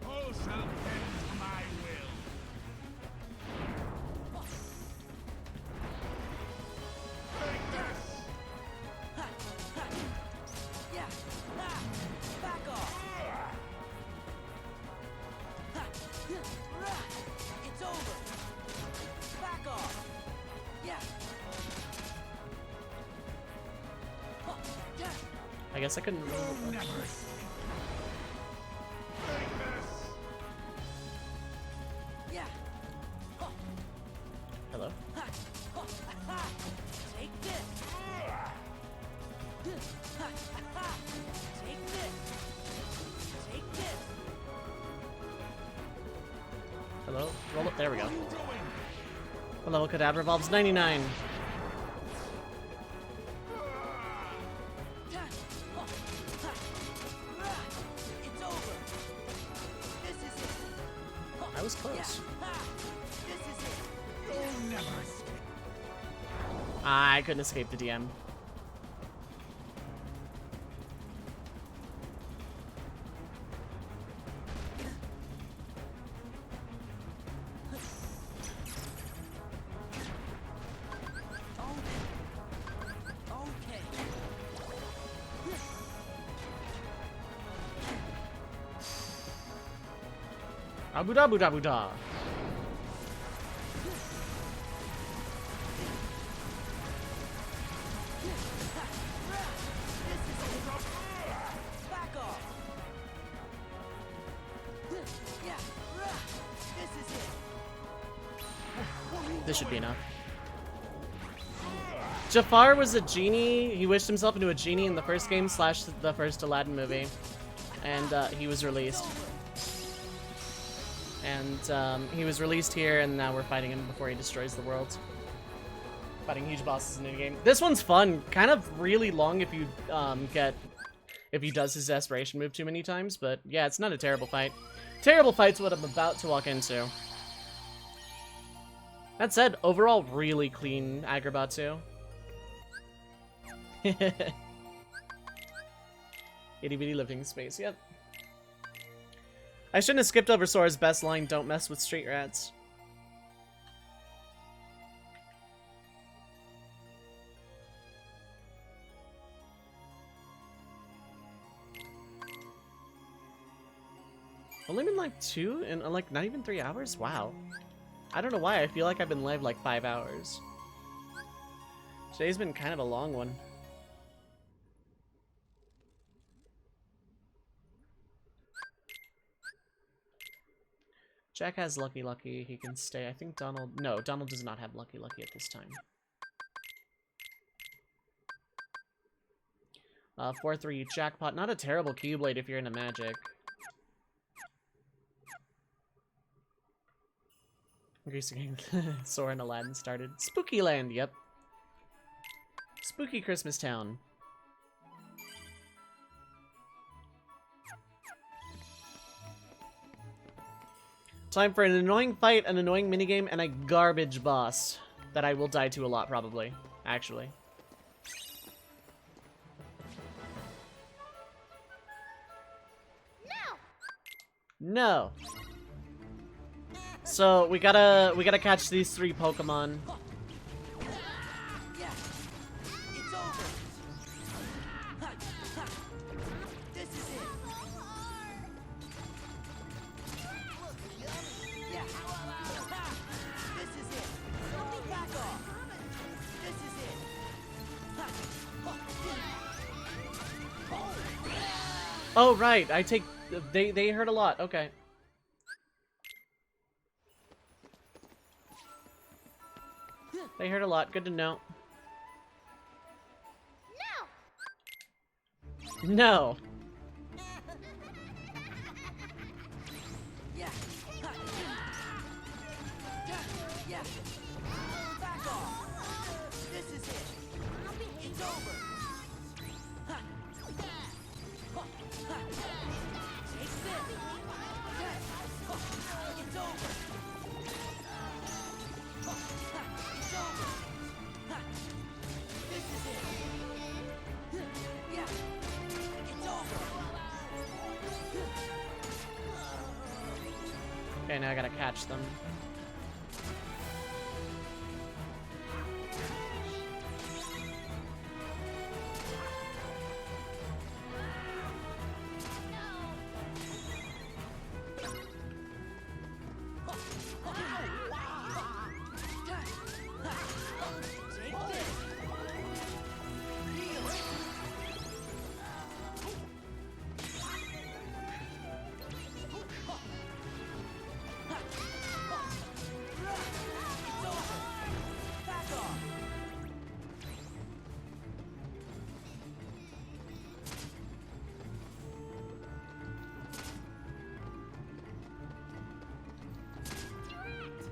All shall bend to my will. Take this! Yeah. Back off. It's over. Back off. Yeah. I guess I couldn't. Never. Take this! Yeah. Hello? Take this. Take this. Take this. Hello? Roll up. There we go. What are you doing? What level Cadaver Evolves? 99. It's over. This is it. I was close. This is it. You'll never escape. I couldn't escape the DM. Okay. Abu da bu da bu da. Back off. Yeah. This is it. This should be enough. Jafar was a genie. He wished himself into a genie in the first game / the first Aladdin movie. And he was released. And he was released here, and now we're fighting him before he destroys the world. Fighting huge bosses in the game. This one's fun. Kind of really long if you if he does his desperation move too many times, but yeah, it's not a terrible fight. Terrible fight's what I'm about to walk into. That said, overall, really clean Agrabatsu. Itty bitty living space, yep. I shouldn't have skipped over Sora's best line, don't mess with street rats. Only been like 2 and like not even 3 hours? Wow. I don't know why, I feel like I've been live like 5 hours. Today's been kind of a long one. Jack has Lucky Lucky, he can stay. I think Donald... No, Donald does not have Lucky Lucky at this time. 4-3 Jackpot, not a terrible Keyblade if you're into Magic. Greasy game. Sora and Aladdin started. Spooky Land, yep. Spooky Christmas Town. Time for an annoying fight, an annoying minigame, and a garbage boss that I will die to a lot, probably. Actually. No! So, we gotta catch these 3 Pokemon. Yeah. It's over. This is it. Yeah. This is it. Back off. This is it. Oh, right. I take... They hurt a lot. Okay. They hurt a lot. Good to know. No! No! Yeah. Yeah. Back off. This is it. It's over. Okay, now I gotta catch them.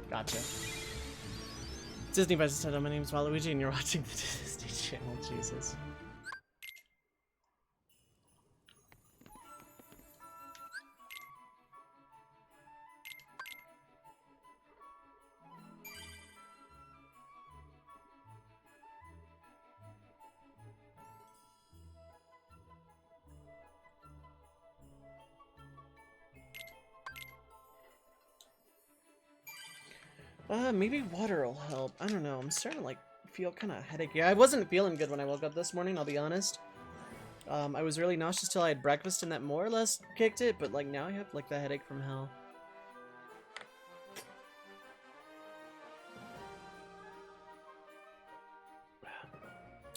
Gotcha. Disney Buzz said, my name is Waluigi and you're watching the Disney Channel. Jesus. Maybe water will help. I don't know. I'm starting to, like, feel kind of headachy. I wasn't feeling good when I woke up this morning, I'll be honest. I was really nauseous till I had breakfast, and that more or less kicked it, but, like, now I have, like, the headache from hell.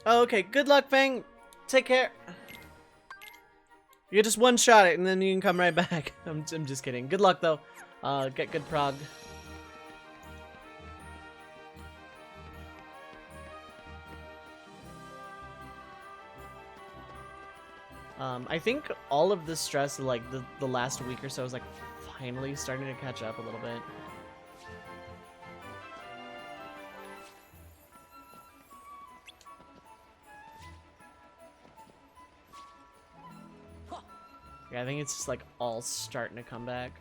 Oh, okay. Good luck, Fang. Take care. You just one-shot it, and then you can come right back. I'm just kidding. Good luck, though. Get good prog. I think all of the stress, like, the last week or so is, like, finally starting to catch up a little bit. Yeah, I think it's just, like, all starting to come back.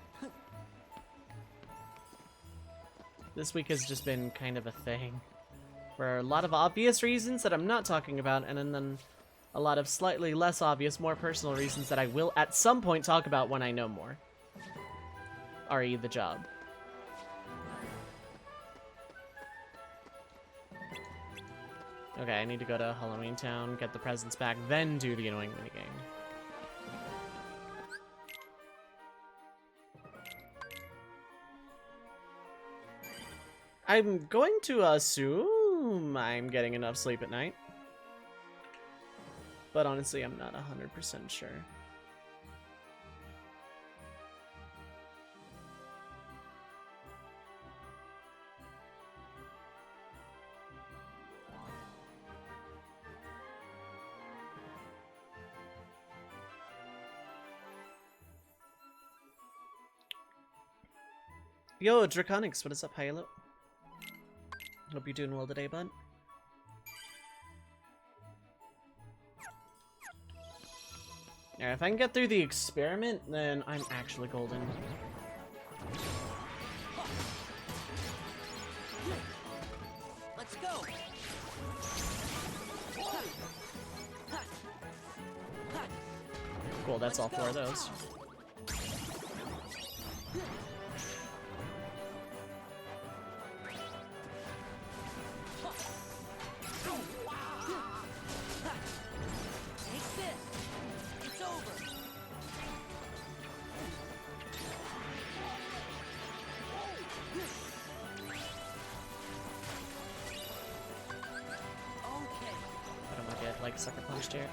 This week has just been kind of a thing. For a lot of obvious reasons that I'm not talking about, and then a lot of slightly less obvious, more personal reasons that I will at some point talk about when I know more. RE the job. Okay, I need to go to Halloween Town, get the presents back, then do the annoying minigame. I'm going to assume I'm getting enough sleep at night. But honestly, I'm not 100% sure. Yo, Draconics, what is up, Halo? Hope you're doing well today, bud. Yeah, if I can get through the experiment, then I'm actually golden. Let's go. Cool, that's all 4 of those. Like sucker punched here.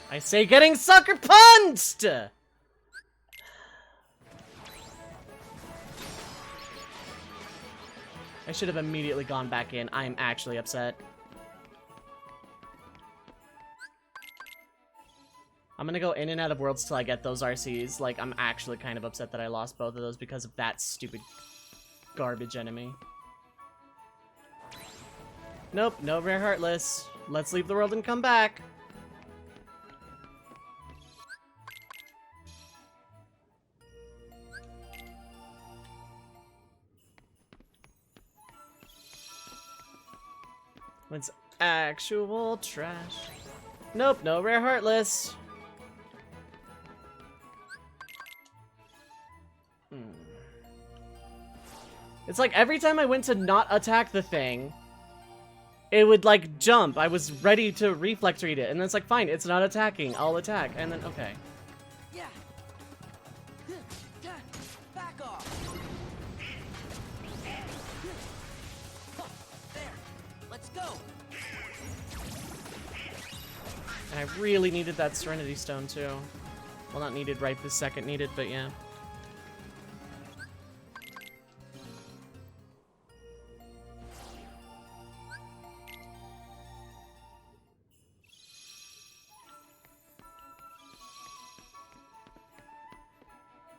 I say getting sucker punched! I should have immediately gone back in. I'm actually upset. I'm gonna go in and out of worlds till I get those RCs. Like, I'm actually kind of upset that I lost both of those because of that stupid garbage enemy. Nope, no rare heartless. Let's leave the world and come back. It's actual trash. Nope, no rare heartless. It's like every time I went to not attack the thing, it would like jump. I was ready to reflex read it, and then it's like, fine, it's not attacking. I'll attack, and then okay. Yeah. Back off. There. Let's go. And I really needed that Serenity Stone too. Well, not needed right this second, needed, but yeah.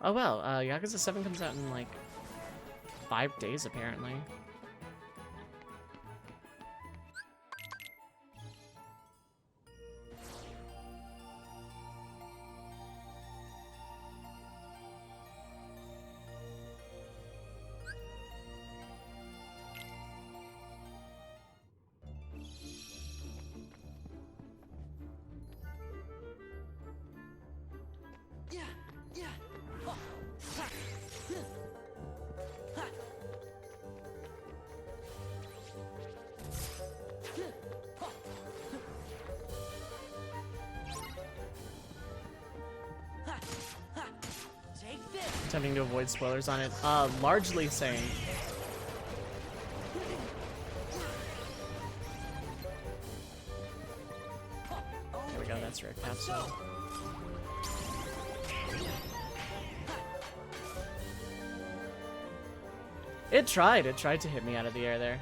Oh well, Yakuza 7 comes out in like 5 days apparently. Yeah. Yeah. Oh. Ha. Ha. Ha. Ha. Take this. Attempting to avoid spoilers on it. Largely same. There we go, that's rare capsule. It tried to hit me out of the air there.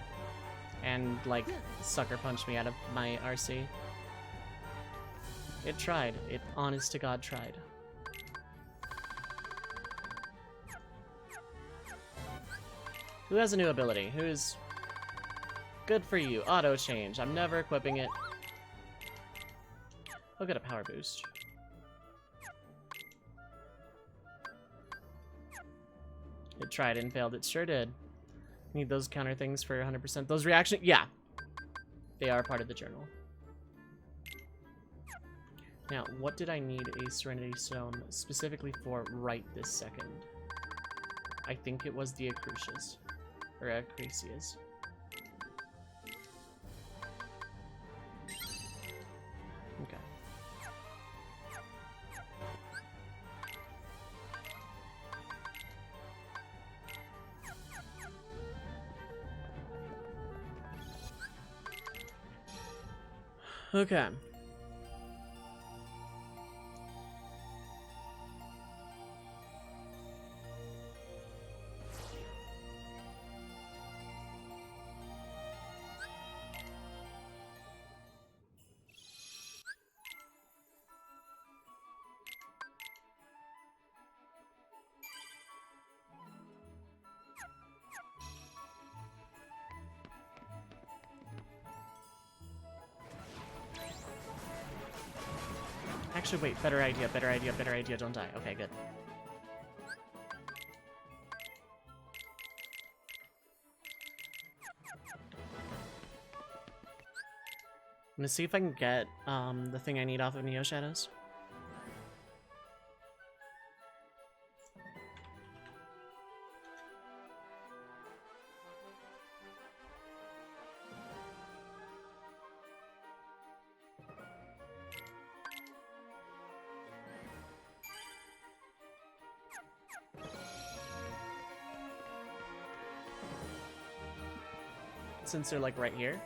And, like, sucker punched me out of my RC. It tried. It, honest to God, tried. Who has a new ability? Who's... Good for you. Auto change. I'm never equipping it. I'll get a power boost. It tried and failed. It sure did. Need those counter things for 100%. Those reaction... Yeah. They are part of the journal. Now, what did I need a Serenity Stone specifically for right this second? I think it was the Acacias. Or Acacias. Okay. Okay. Actually, wait, better idea, don't die. Okay, good. I'm gonna see if I can get the thing I need off of Neo Shadows. Since they're like right here.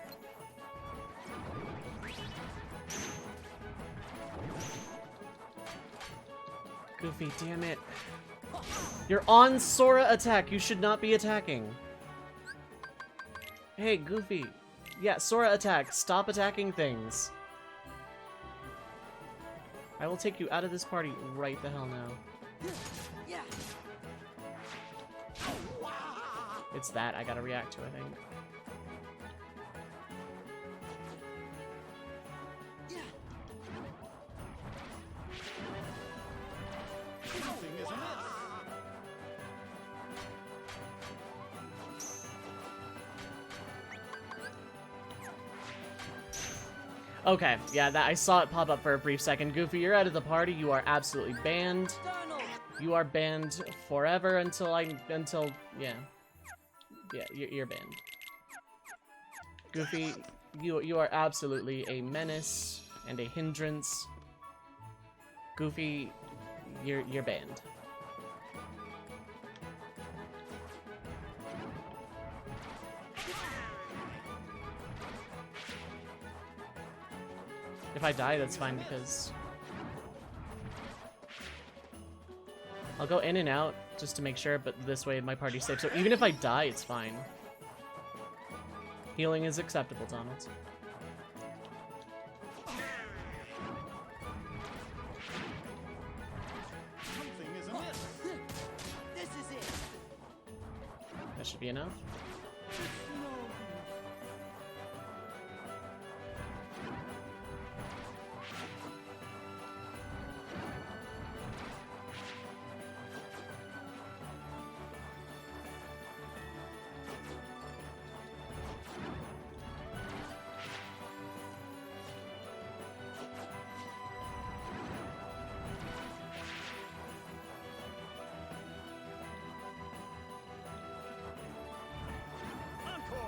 Goofy, damn it. You're on Sora attack. You should not be attacking. Hey, Goofy. Yeah, Sora attack. Stop attacking things. I will take you out of this party right the hell now. Yeah. It's that I gotta react to, I think. Okay, yeah, that I saw it pop up for a brief second. Goofy, you're out of the party. You are absolutely banned. Donald. You are banned forever until yeah. Yeah, you're banned. Goofy, you are absolutely a menace and a hindrance. Goofy, you're banned. If I die, that's fine because I'll go in and out just to make sure, but this way my party's safe. So even if I die, it's fine. Healing is acceptable, Donald. Something is amiss. This is it. That should be enough. Encore.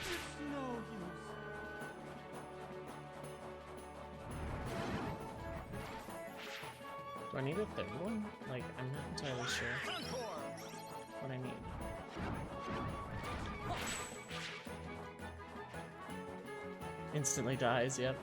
It's no use. Do I need a third one? Like, I'm not entirely sure Encore. what I need. Instantly dies, yep.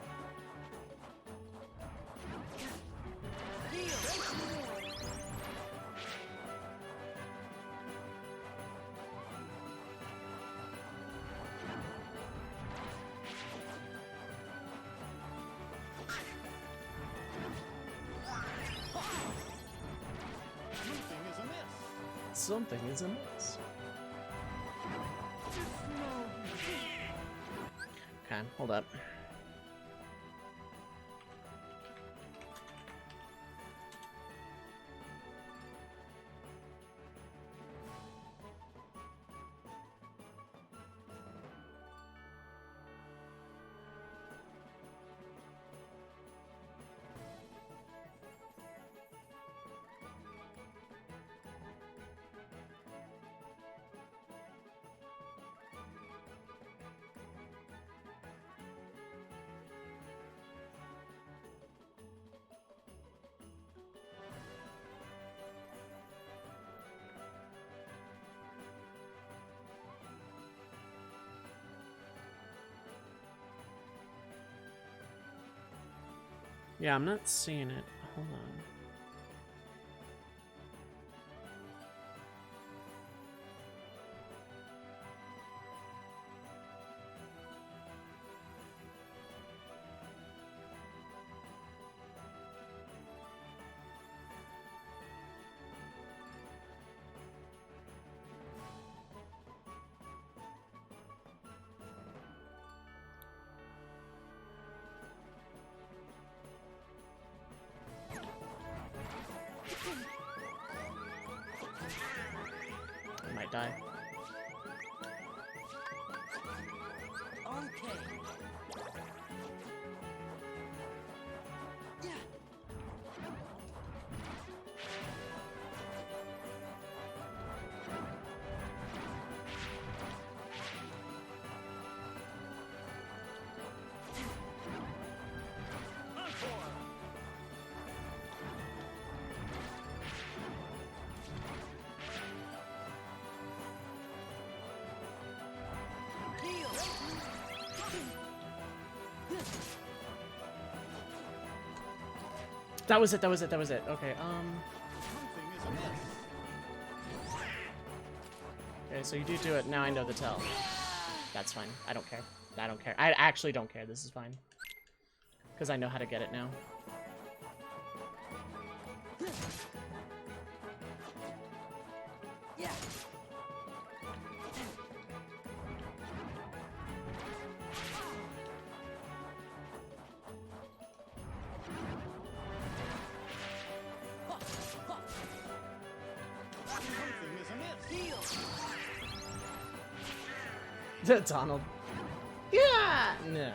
Something is amiss. Something is amiss. It's no use. Okay, hold up. Yeah, I'm not seeing it. Hold on. I might die. Okay. Yeah. Encore. That was it, that was it, that was it. Okay, Something is amiss. okay, so you do it. Now I know the tell. That's fine. I don't care. I don't care. I actually don't care. This is fine. Because I know how to get it now. Yeah. Something is amiss. Donald. Yeah! No.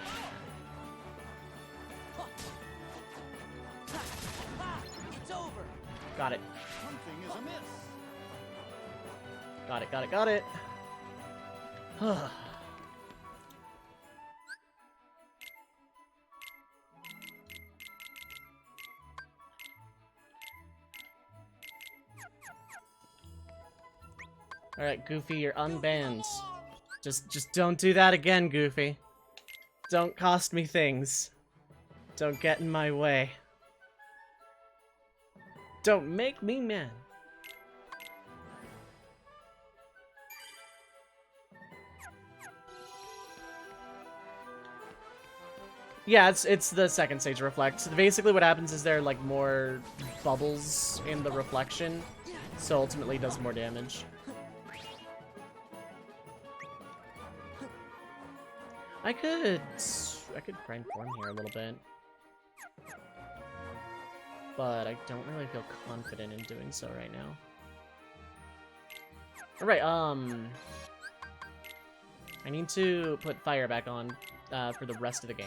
Got it. Something is amiss. Got it, got it, got it. Alright, Goofy, you're unbanned. Just don't do that again, Goofy. Don't cost me things. Don't get in my way. Don't make me mad. Yeah, it's the second stage reflect. Basically what happens is there are like more bubbles in the reflection, so ultimately it does more damage. I could grind form here a little bit. But I don't really feel confident in doing so right now. Alright, I need to put fire back on for the rest of the game.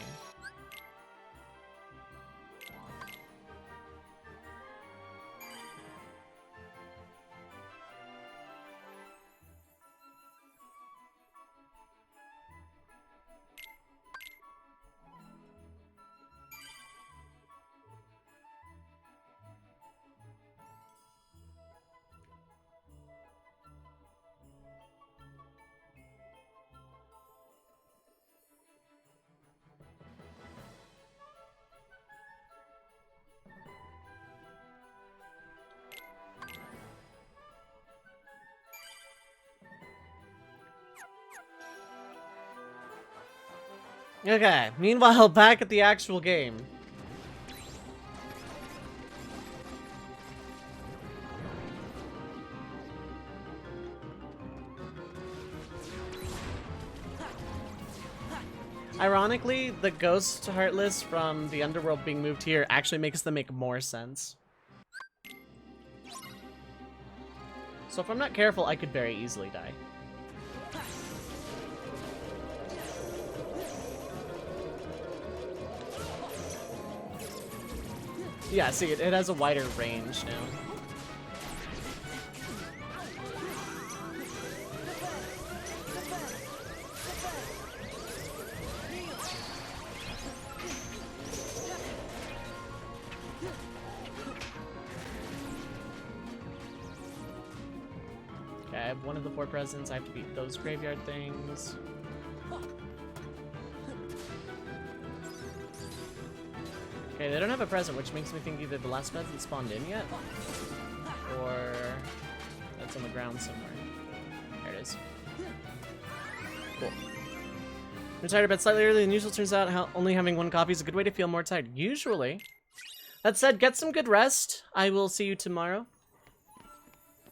Okay, meanwhile, back at the actual game. Ironically, the Ghost Heartless from the Underworld being moved here actually makes them make more sense. So if I'm not careful, I could very easily die. Yeah, see, it has a wider range now. Okay, I have one of the 4 presents. I have to beat those graveyard things. Okay, they don't have a present, which makes me think either the last present spawned in yet, or it's on the ground somewhere. There it is. Cool. I'm tired of bed slightly earlier than usual. Turns out only having 1 coffee is a good way to feel more tired. Usually. That said, get some good rest. I will see you tomorrow.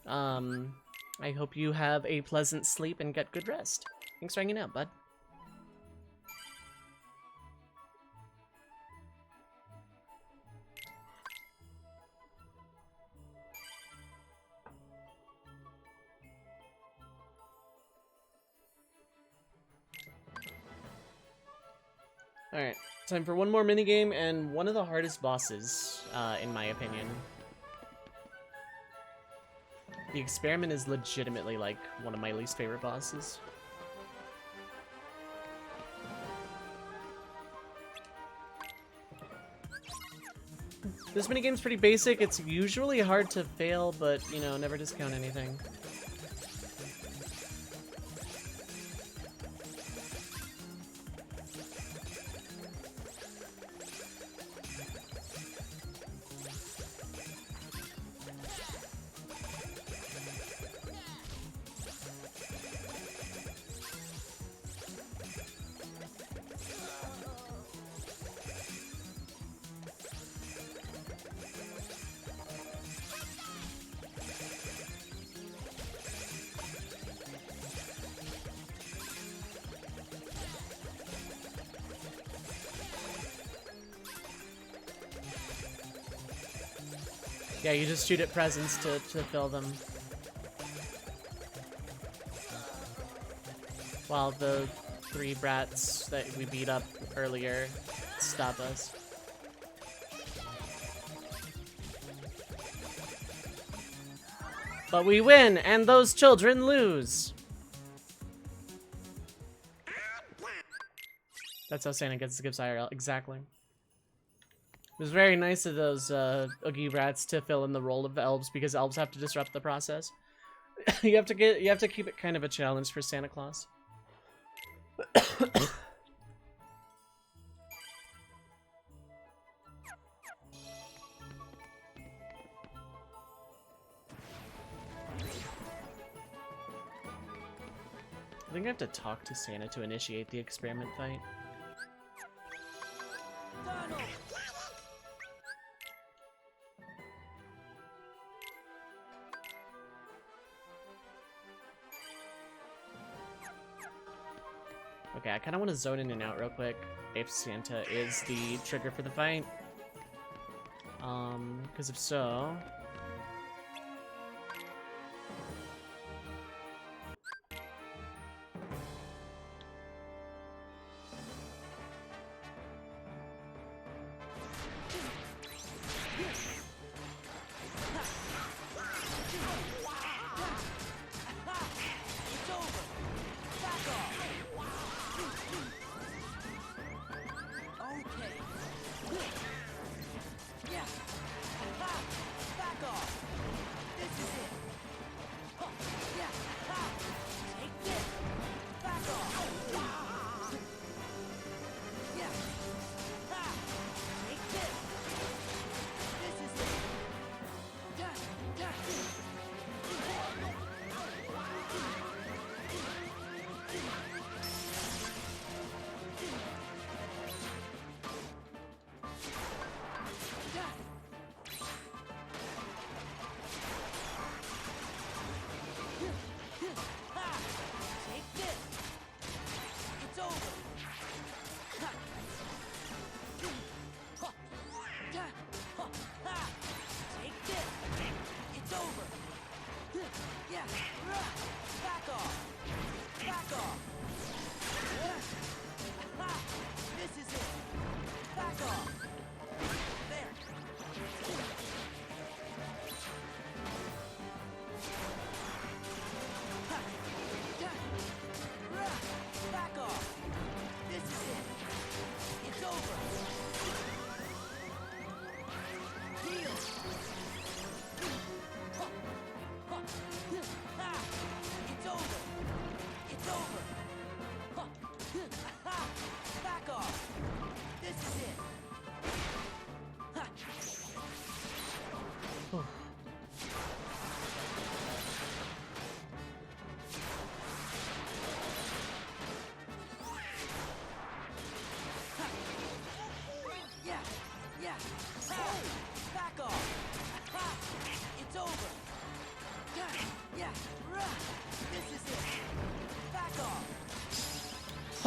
I hope you have a pleasant sleep and get good rest. Thanks for hanging out, bud. Alright, time for one more minigame and one of the hardest bosses, in my opinion. The Experiment is legitimately, like, one of my least favorite bosses. This minigame's pretty basic. It's usually hard to fail, but, you know, never discount anything. Yeah, you just shoot at presents to fill them. While the 3 brats that we beat up earlier stop us. But we win, and those children lose. That's how Santa gets the gifts IRL. Exactly. It was very nice of those Oogie Rats to fill in the role of the elves because elves have to disrupt the process. you have to keep it kind of a challenge for Santa Claus. I think I have to talk to Santa to initiate the experiment fight. Donald! Okay, I kind of want to zone in and out real quick if Santa is the trigger for the fight. Because if so...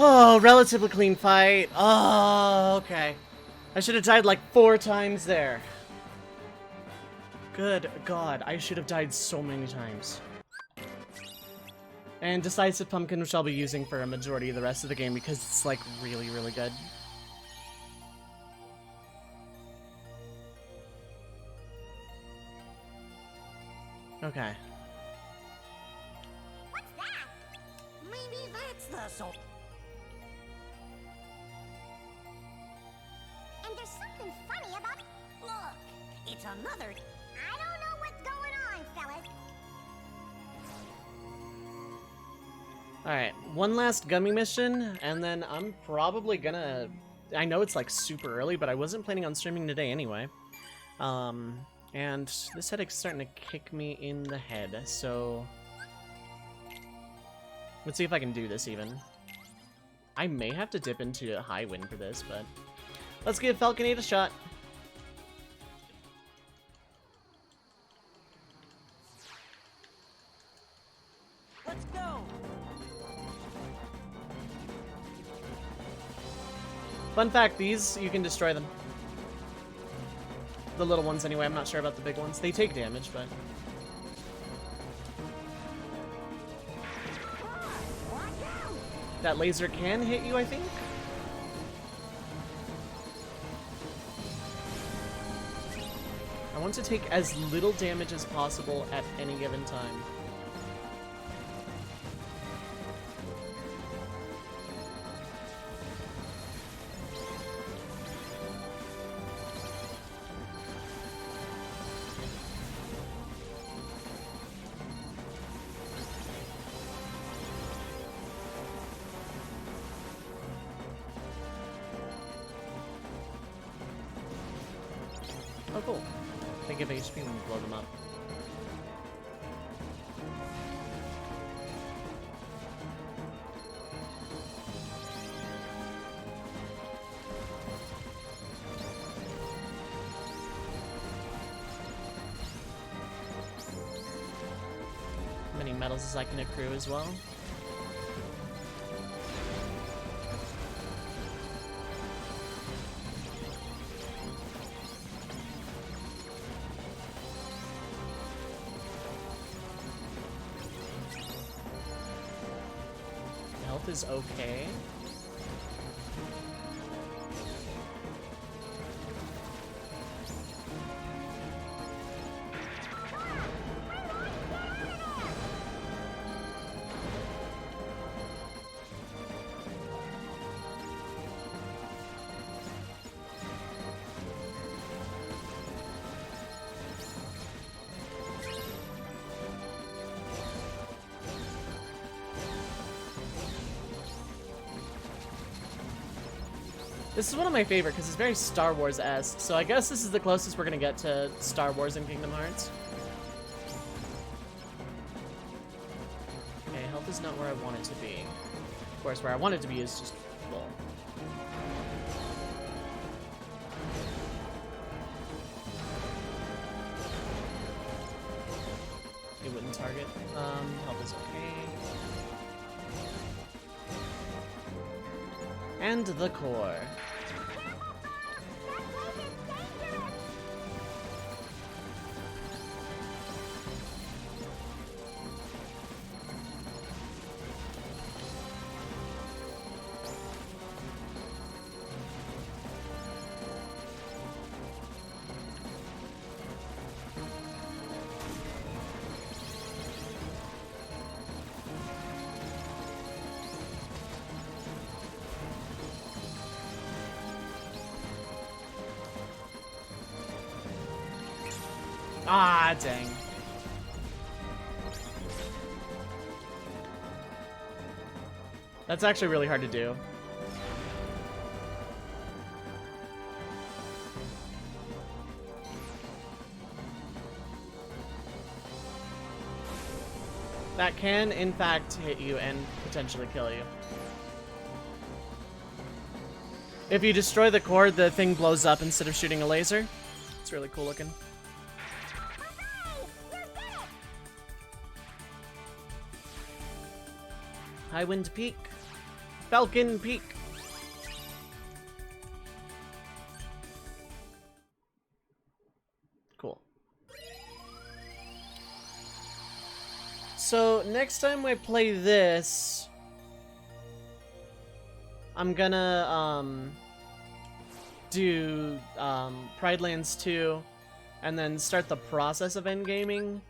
Oh, relatively clean fight. Oh, okay. I should have died like 4 times there. Good God, I should have died so many times. And Decisive Pumpkin, which I'll be using for a majority of the rest of the game because it's like really, really good. Okay. What's that? Maybe that's the soul. And there's something funny about... Look, it's another... I don't know what's going on, fellas. Alright, one last gummy mission, and then I'm probably gonna... I know it's like super early, but I wasn't planning on streaming today anyway. And this headache's starting to kick me in the head, so... Let's see if I can do this even. I may have to dip into a high wind for this, but... Let's give Falconade a shot. Let's go! Fun fact, these, you can destroy them. The little ones anyway, I'm not sure about the big ones. They take damage, but... That laser can hit you, I think? I want to take as little damage as possible at any given time. Oh, cool. They give HP when you blow them up. How many medals as I can accrue as well? Health is okay. This is one of my favorite because it's very Star Wars-esque, so I guess this is the closest we're gonna get to Star Wars in Kingdom Hearts. Okay, health is not where I want it to be. Of course, where I want it to be is just full. It wouldn't target. Health is okay. And the core. Ah, dang. That's actually really hard to do. That can, in fact, hit you and potentially kill you. If you destroy the core, the thing blows up instead of shooting a laser. It's really cool looking. Highwind Peak. Falcon Peak. Cool. So, next time I play this, I'm gonna, do, Pride Lands 2, and then start the process of endgaming.